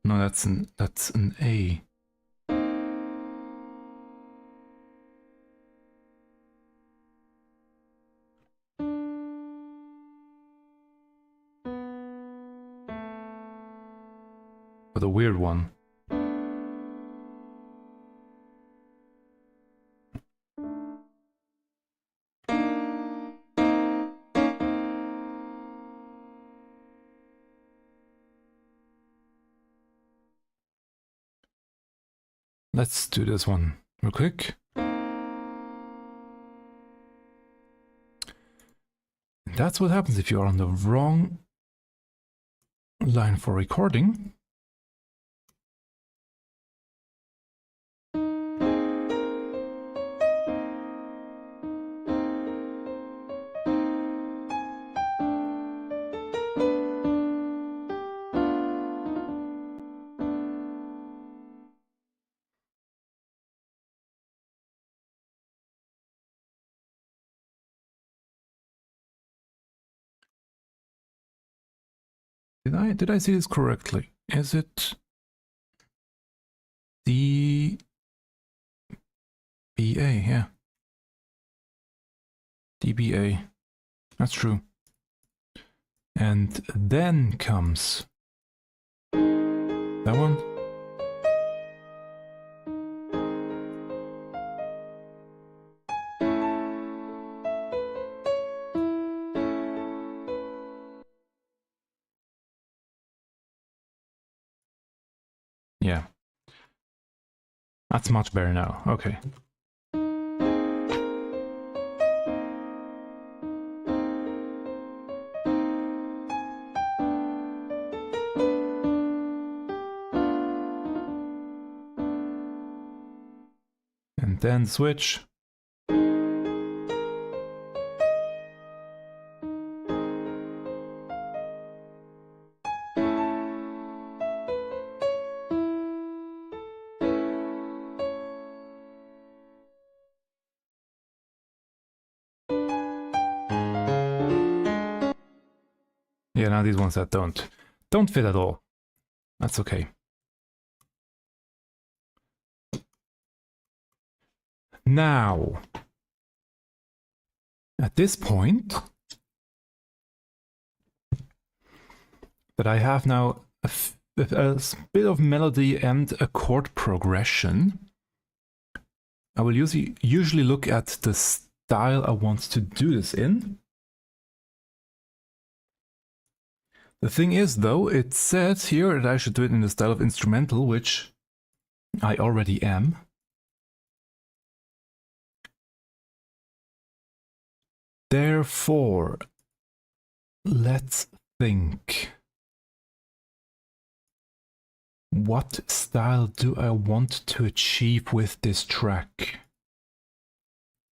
no, that's an A. But a weird one. Let's do this one real quick. That's what happens if you are on the wrong line for recording. Did I see this correctly? Is it the BA? Yeah. DBA. That's true. And then comes that one. Yeah. That's much better now. Okay. And then switch. Yeah, now these ones that don't fit at all. That's okay. Now, at this point, that I have now a bit of melody and a chord progression, I will usually look at the style I want to do this in. The thing is, though, it says here that I should do it in the style of instrumental, which I already am. Therefore, let's think. What style do I want to achieve with this track?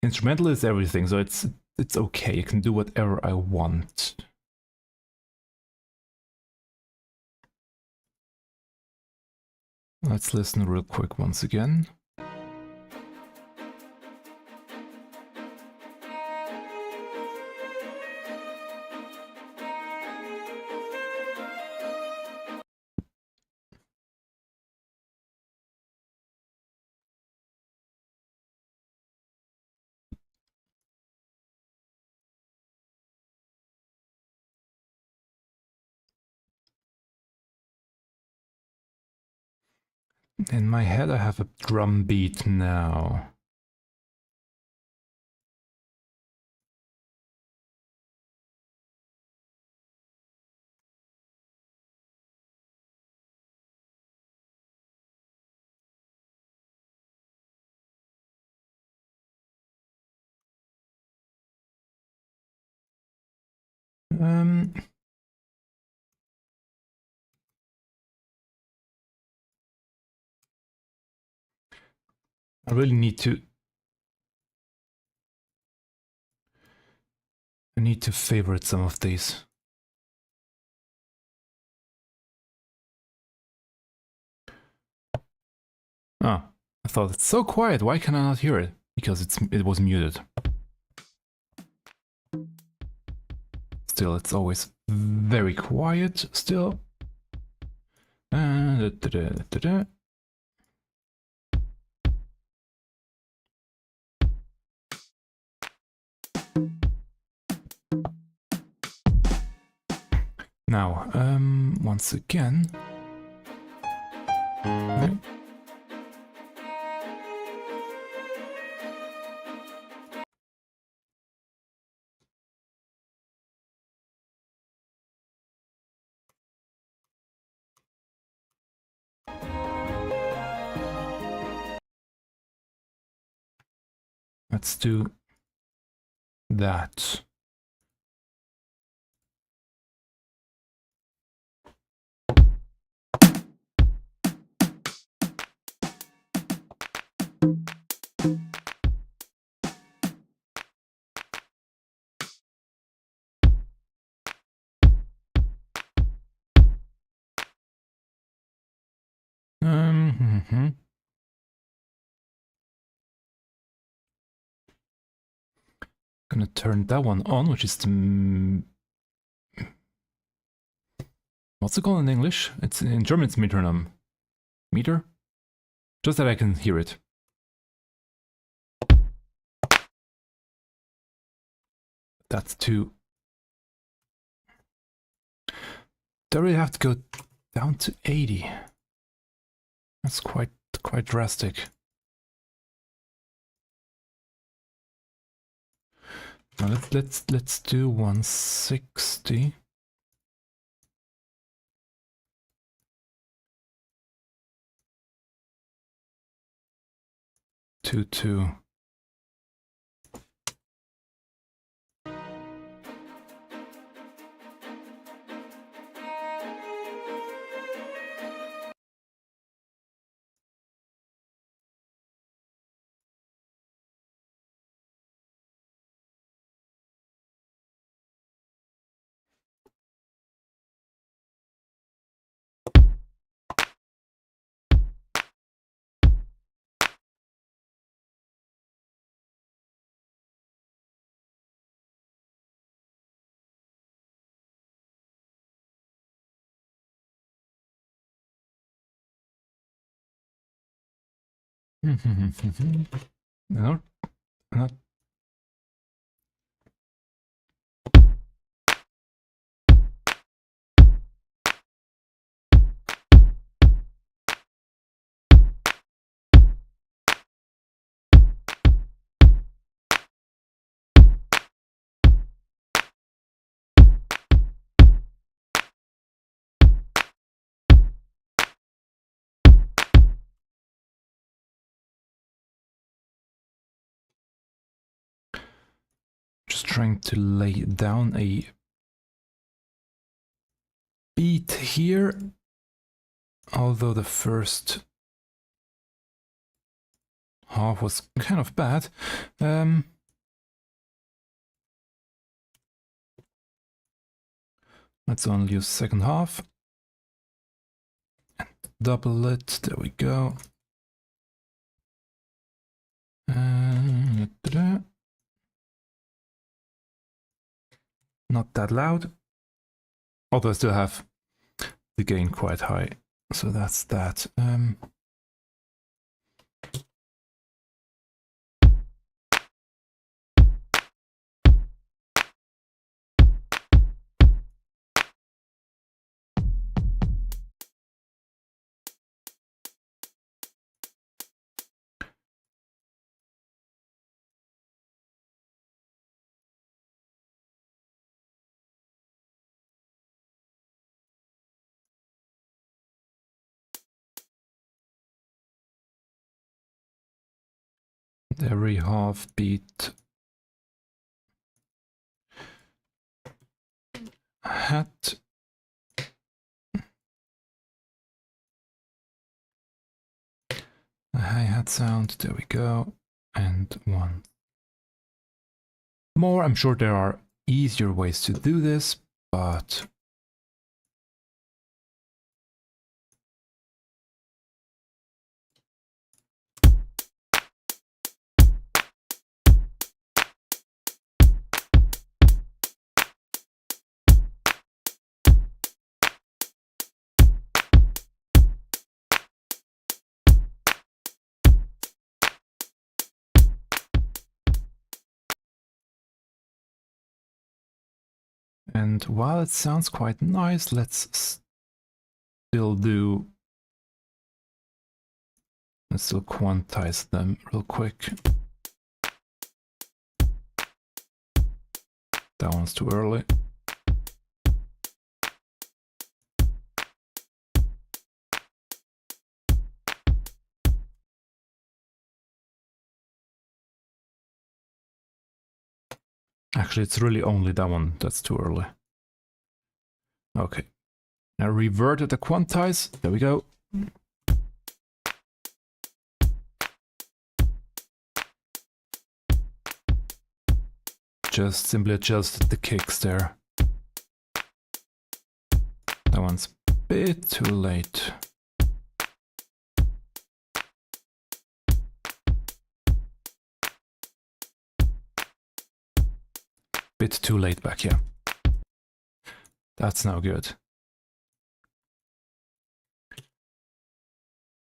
Instrumental is everything, so it's okay. I can do whatever I want. Let's listen real quick once again. In my head I have a drum beat now. I really need to... I need to favorite some of these. Oh, I thought it's so quiet, why can I not hear it? Because it was muted. Still, it's always very quiet, still. Now, once again... Okay. Let's do that. Gonna turn that one on, which is the... What's it called in English? It's in German it's metronome. Meter? Just that I can hear it. That's too... Do I really have to go down to 80? That's quite drastic. Now let's do 160. Two. No, not. Just trying to lay down a beat here, although the first half was kind of bad. Let's only use second half and double it. There we go. Not that loud, although I still have the gain quite high, so that's that. Every half beat hat. A hi-hat sound, there we go. And one more. I'm sure there are easier ways to do this, but and while it sounds quite nice, let's still quantize them real quick. That one's too early. Actually, it's really only that one that's too early. Okay. Now revert the quantize. There we go. Just simply adjust the kicks there. That one's a bit too late. Bit too late back here. That's now good.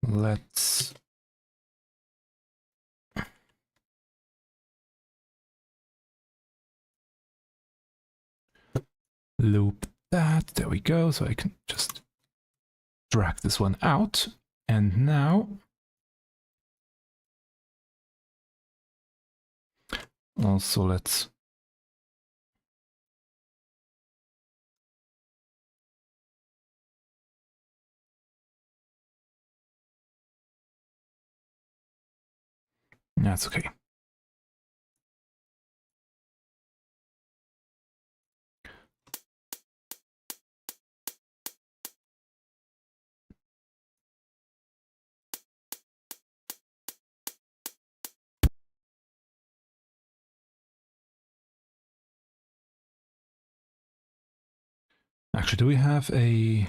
Let's loop that. There we go. So I can just drag this one out. And now also let's that's okay. Actually, do we have a...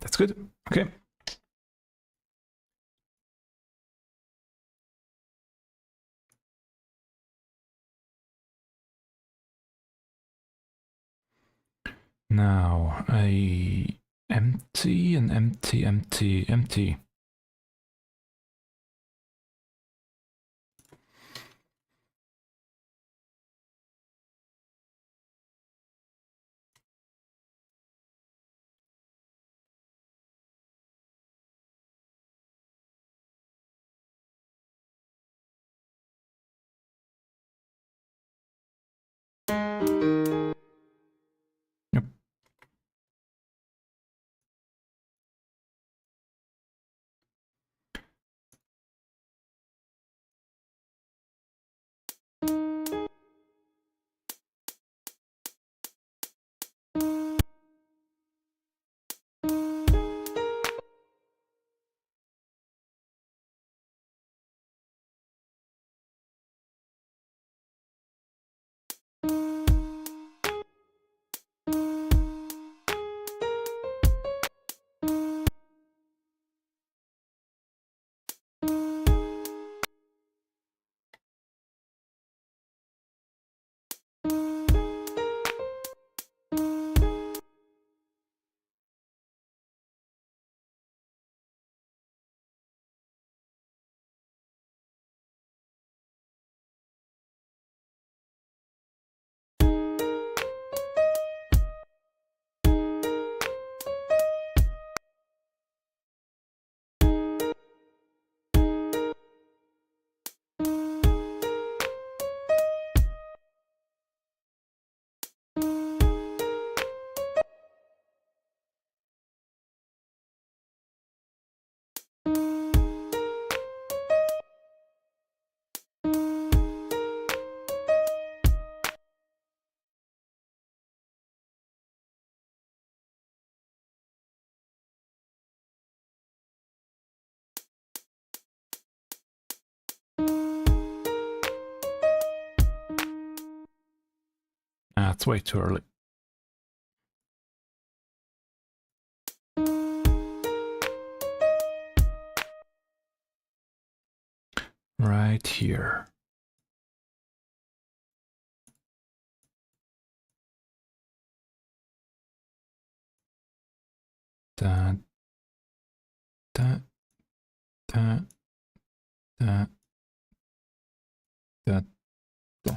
that's good. Okay. Now a empty and empty, empty, empty. Yep. That's way too early. Right here. Da, da, da, da, da, da.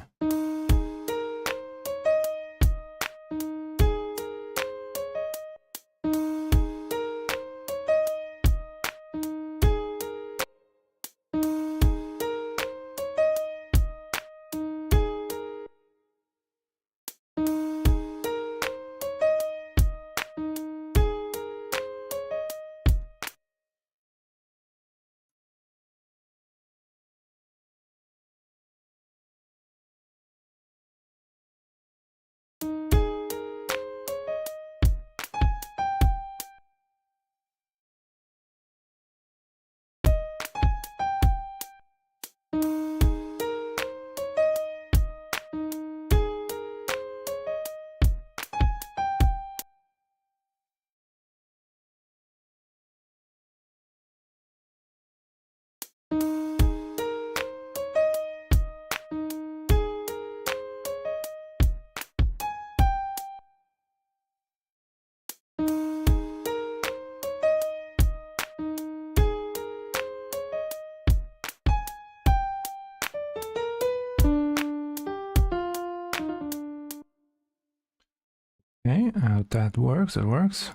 Okay, that works, it works.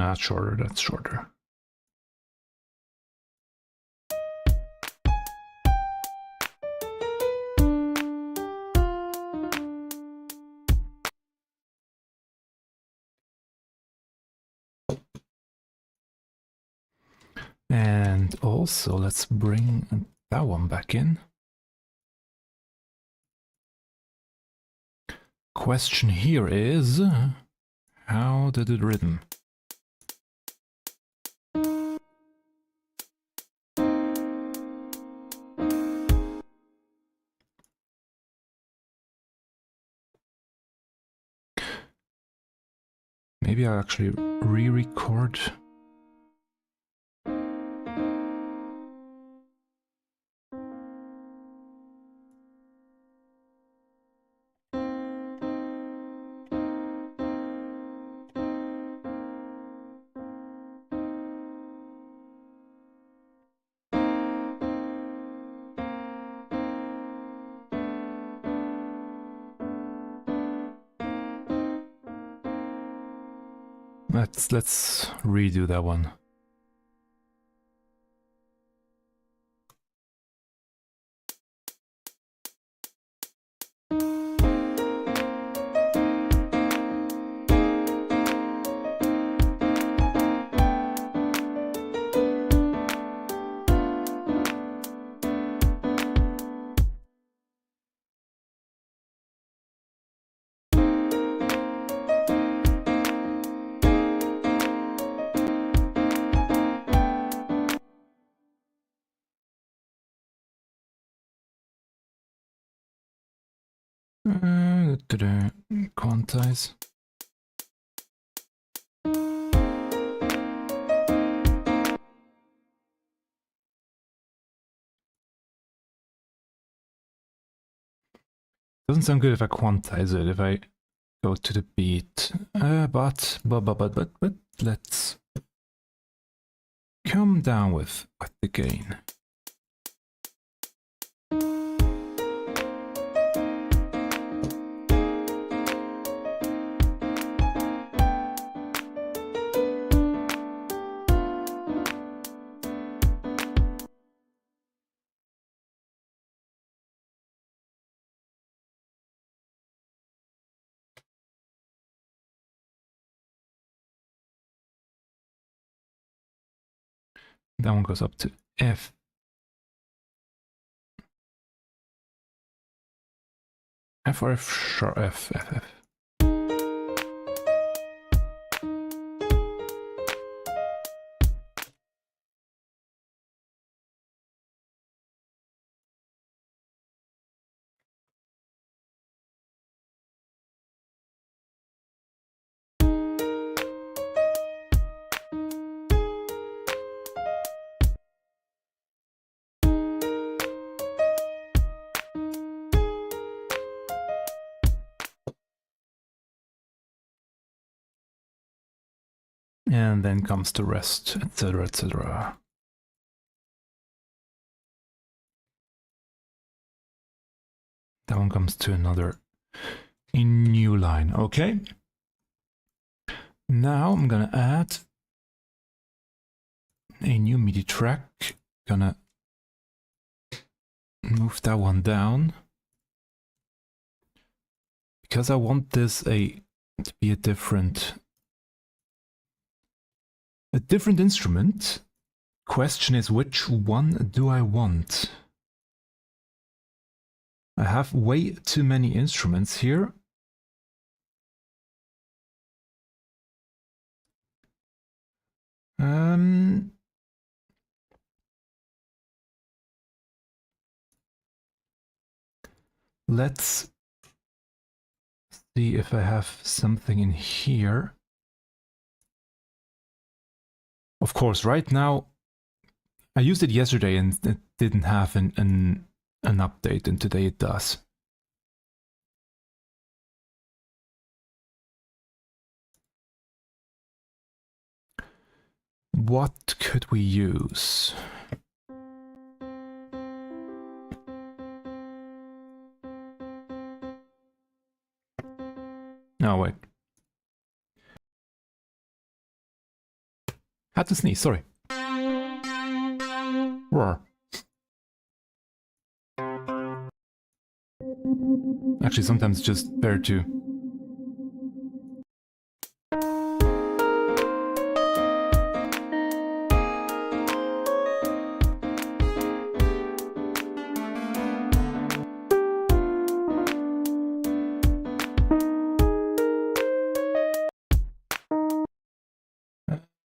No, that's shorter, that's shorter. And also, let's bring that one back in. Question here is, how did it rhythm? Maybe I'll actually re-record. Let's redo that one. Quantize. Doesn't sound good if I quantize it, if I go to the beat. But let's come down with the gain. That one goes up to F. F or F sharp F, F, F. And then comes the rest, etc., etc. That one comes to another new line. Okay. Now I'm gonna add a new MIDI track. Gonna move that one down because I want this to be a different instrument. Question is, which one do I want? I have way too many instruments here. Let's see if I have something in here. Of course, right now, I used it yesterday and it didn't have an update, and today it does. What could we use? Oh, wait. Had to sneeze, sorry. Roar. Actually, sometimes it's just better to...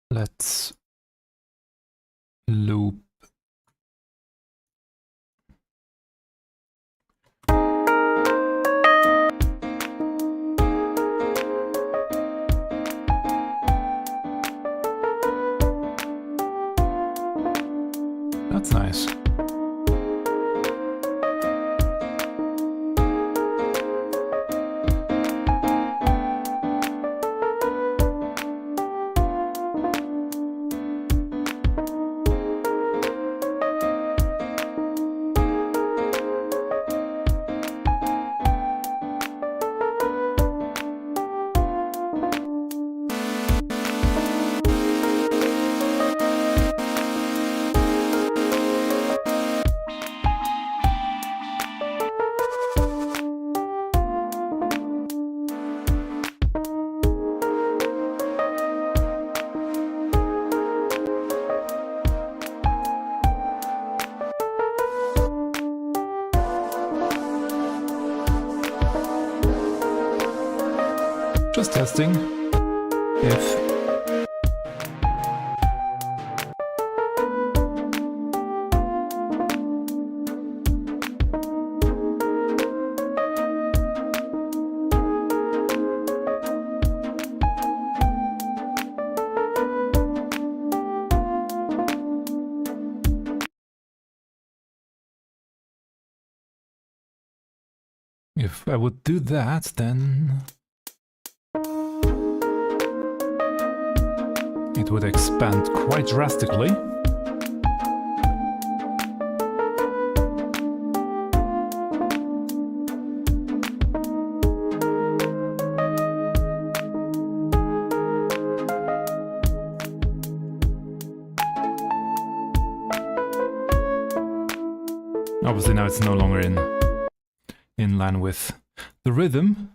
Let's loop. That's nice. Just testing if I would do that, then it would expand quite drastically. Obviously now it's no longer in line with the rhythm.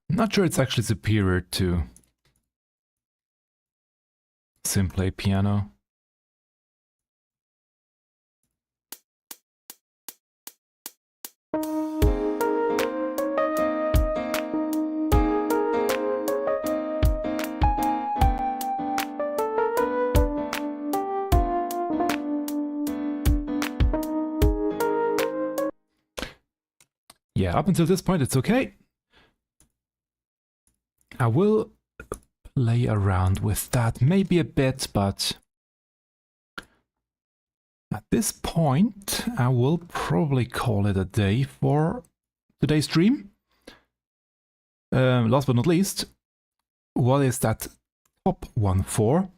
Not sure it's actually superior to simply piano. Yeah, up until this point it's okay. I will play around with that maybe a bit, but at this point I will probably call it a day for today's stream. Last but not least, what is that top one for?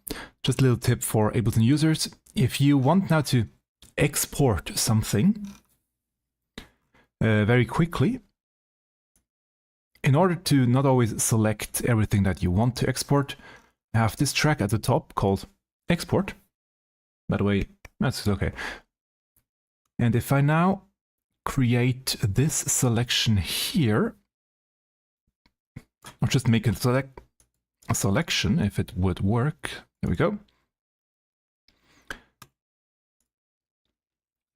Just a little tip for Ableton users. If you want now to export something very quickly, in order to not always select everything that you want to export, I have this track at the top called Export. By the way, that's okay. And if I now create this selection here, I'll just make a selection if it would work. There we go.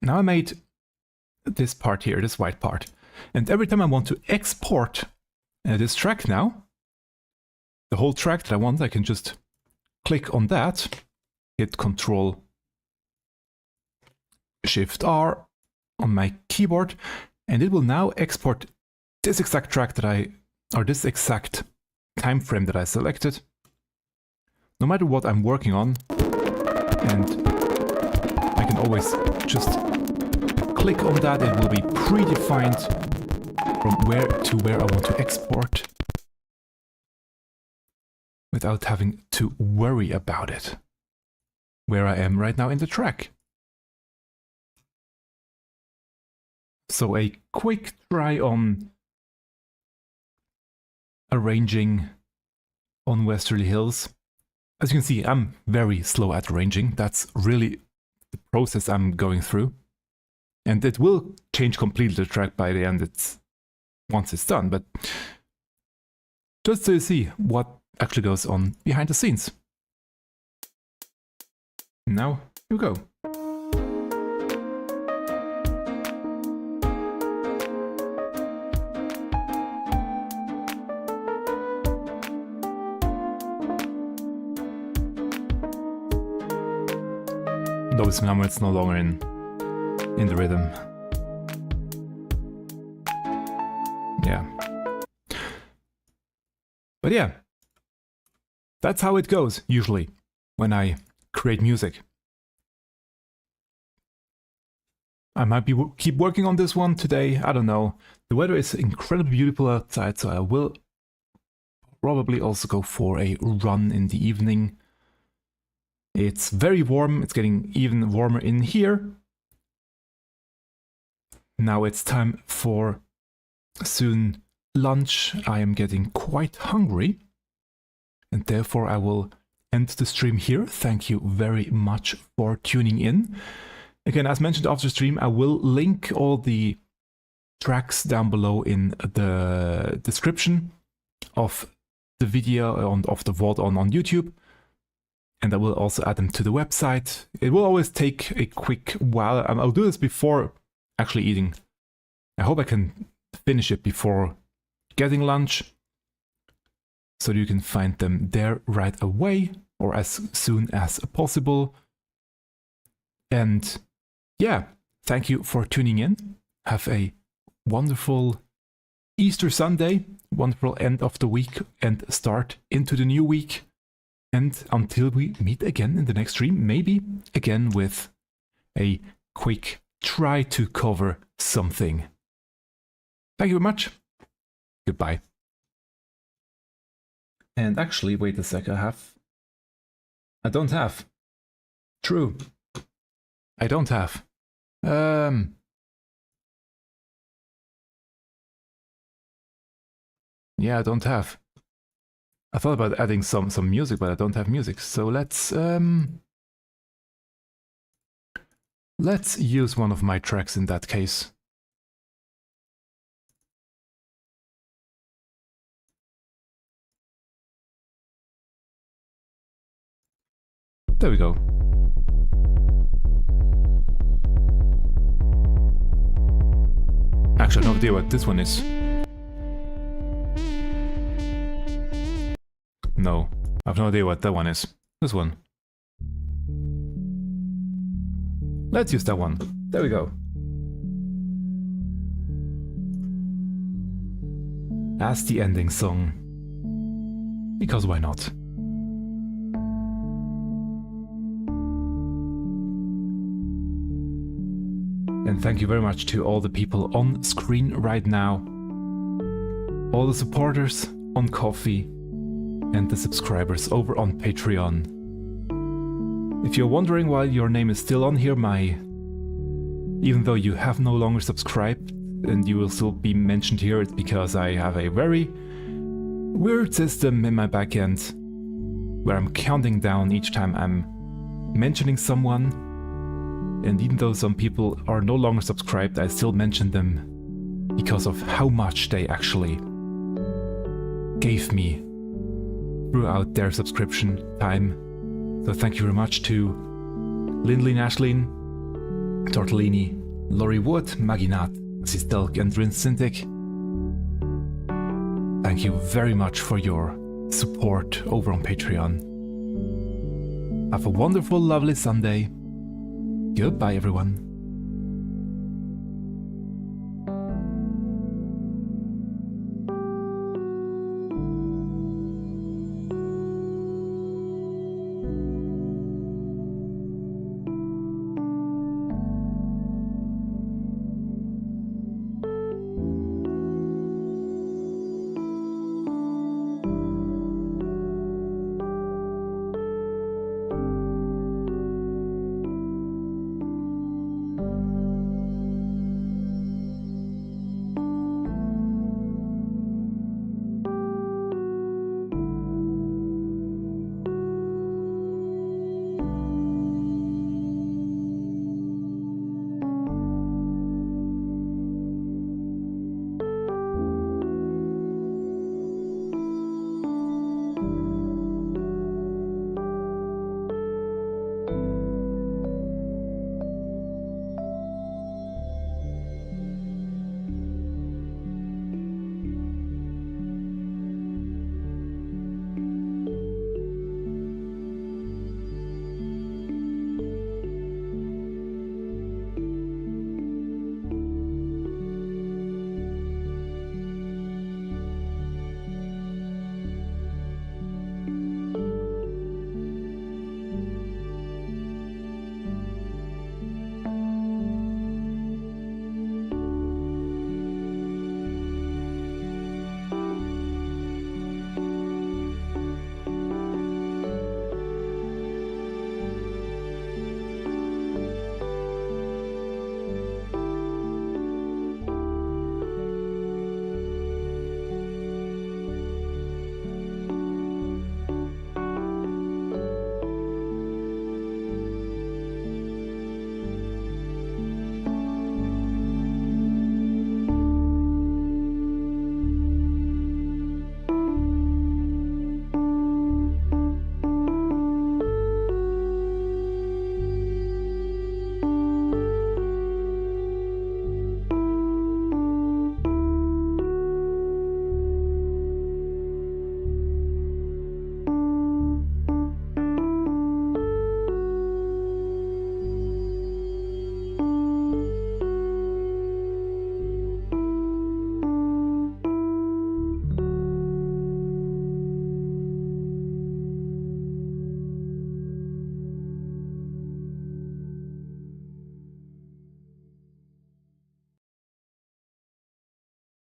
Now I made this part here, this white part. And every time I want to export this track now, the whole track that I want, I can just click on that, hit Ctrl Shift R on my keyboard, and it will now export this exact track that or this exact time frame that I selected, no matter what I'm working on. And I can always just click on that, it will be predefined from where to where I want to export without having to worry about it, where I am right now in the track. So a quick try on arranging on Westerly Hills. As you can see, I'm very slow at arranging. That's really the process I'm going through. And it will change completely the track by the end once it's done, but just so you see what actually goes on behind the scenes. Now, here we go. Notice now it's no longer in the rhythm. Yeah. But yeah, that's how it goes usually when I create music. I might keep working on this one today, I don't know. The weather is incredibly beautiful outside, so I will probably also go for a run in the evening. It's very warm, it's getting even warmer in here. Now it's time for soon lunch. I am getting quite hungry, and therefore I will end the stream here. Thank you very much for tuning in. Again, as mentioned after the stream, I will link all the tracks down below in the description of the video of the VOD on YouTube. And I will also add them to the website. It will always take a quick while. I'll do this before actually eating. I hope I can finish it before getting lunch, so you can find them there right away or as soon as possible. And yeah, thank you for tuning in. Have a wonderful Easter Sunday, wonderful end of the week and start into the new week. And until we meet again in the next stream, maybe again with a quick try to cover something. Thank you very much. Goodbye. And actually, wait a sec, I don't have. True. I don't have. Yeah, I don't have. I thought about adding some music, but I don't have music. So let's use one of my tracks in that case. There we go. Actually, I have no idea what this one is. No, I have no idea what that one is. This one. Let's use that one. There we go. As the ending song. Because why not? And thank you very much to all the people on screen right now. All the supporters on Ko-fi. And the subscribers over on Patreon. If you're wondering why your name is still on here, even though you have no longer subscribed and you will still be mentioned here, it's because I have a very weird system in my backend where I'm counting down each time I'm mentioning someone. And even though some people are no longer subscribed, I still mention them because of how much they actually gave me throughout their subscription time. So thank you very much to Lindley Ashleen, Tortellini, Laurie Wood, Maginat, Sistelk and Rin Sintik. Thank you very much for your support over on Patreon. Have a wonderful, lovely Sunday. Goodbye everyone.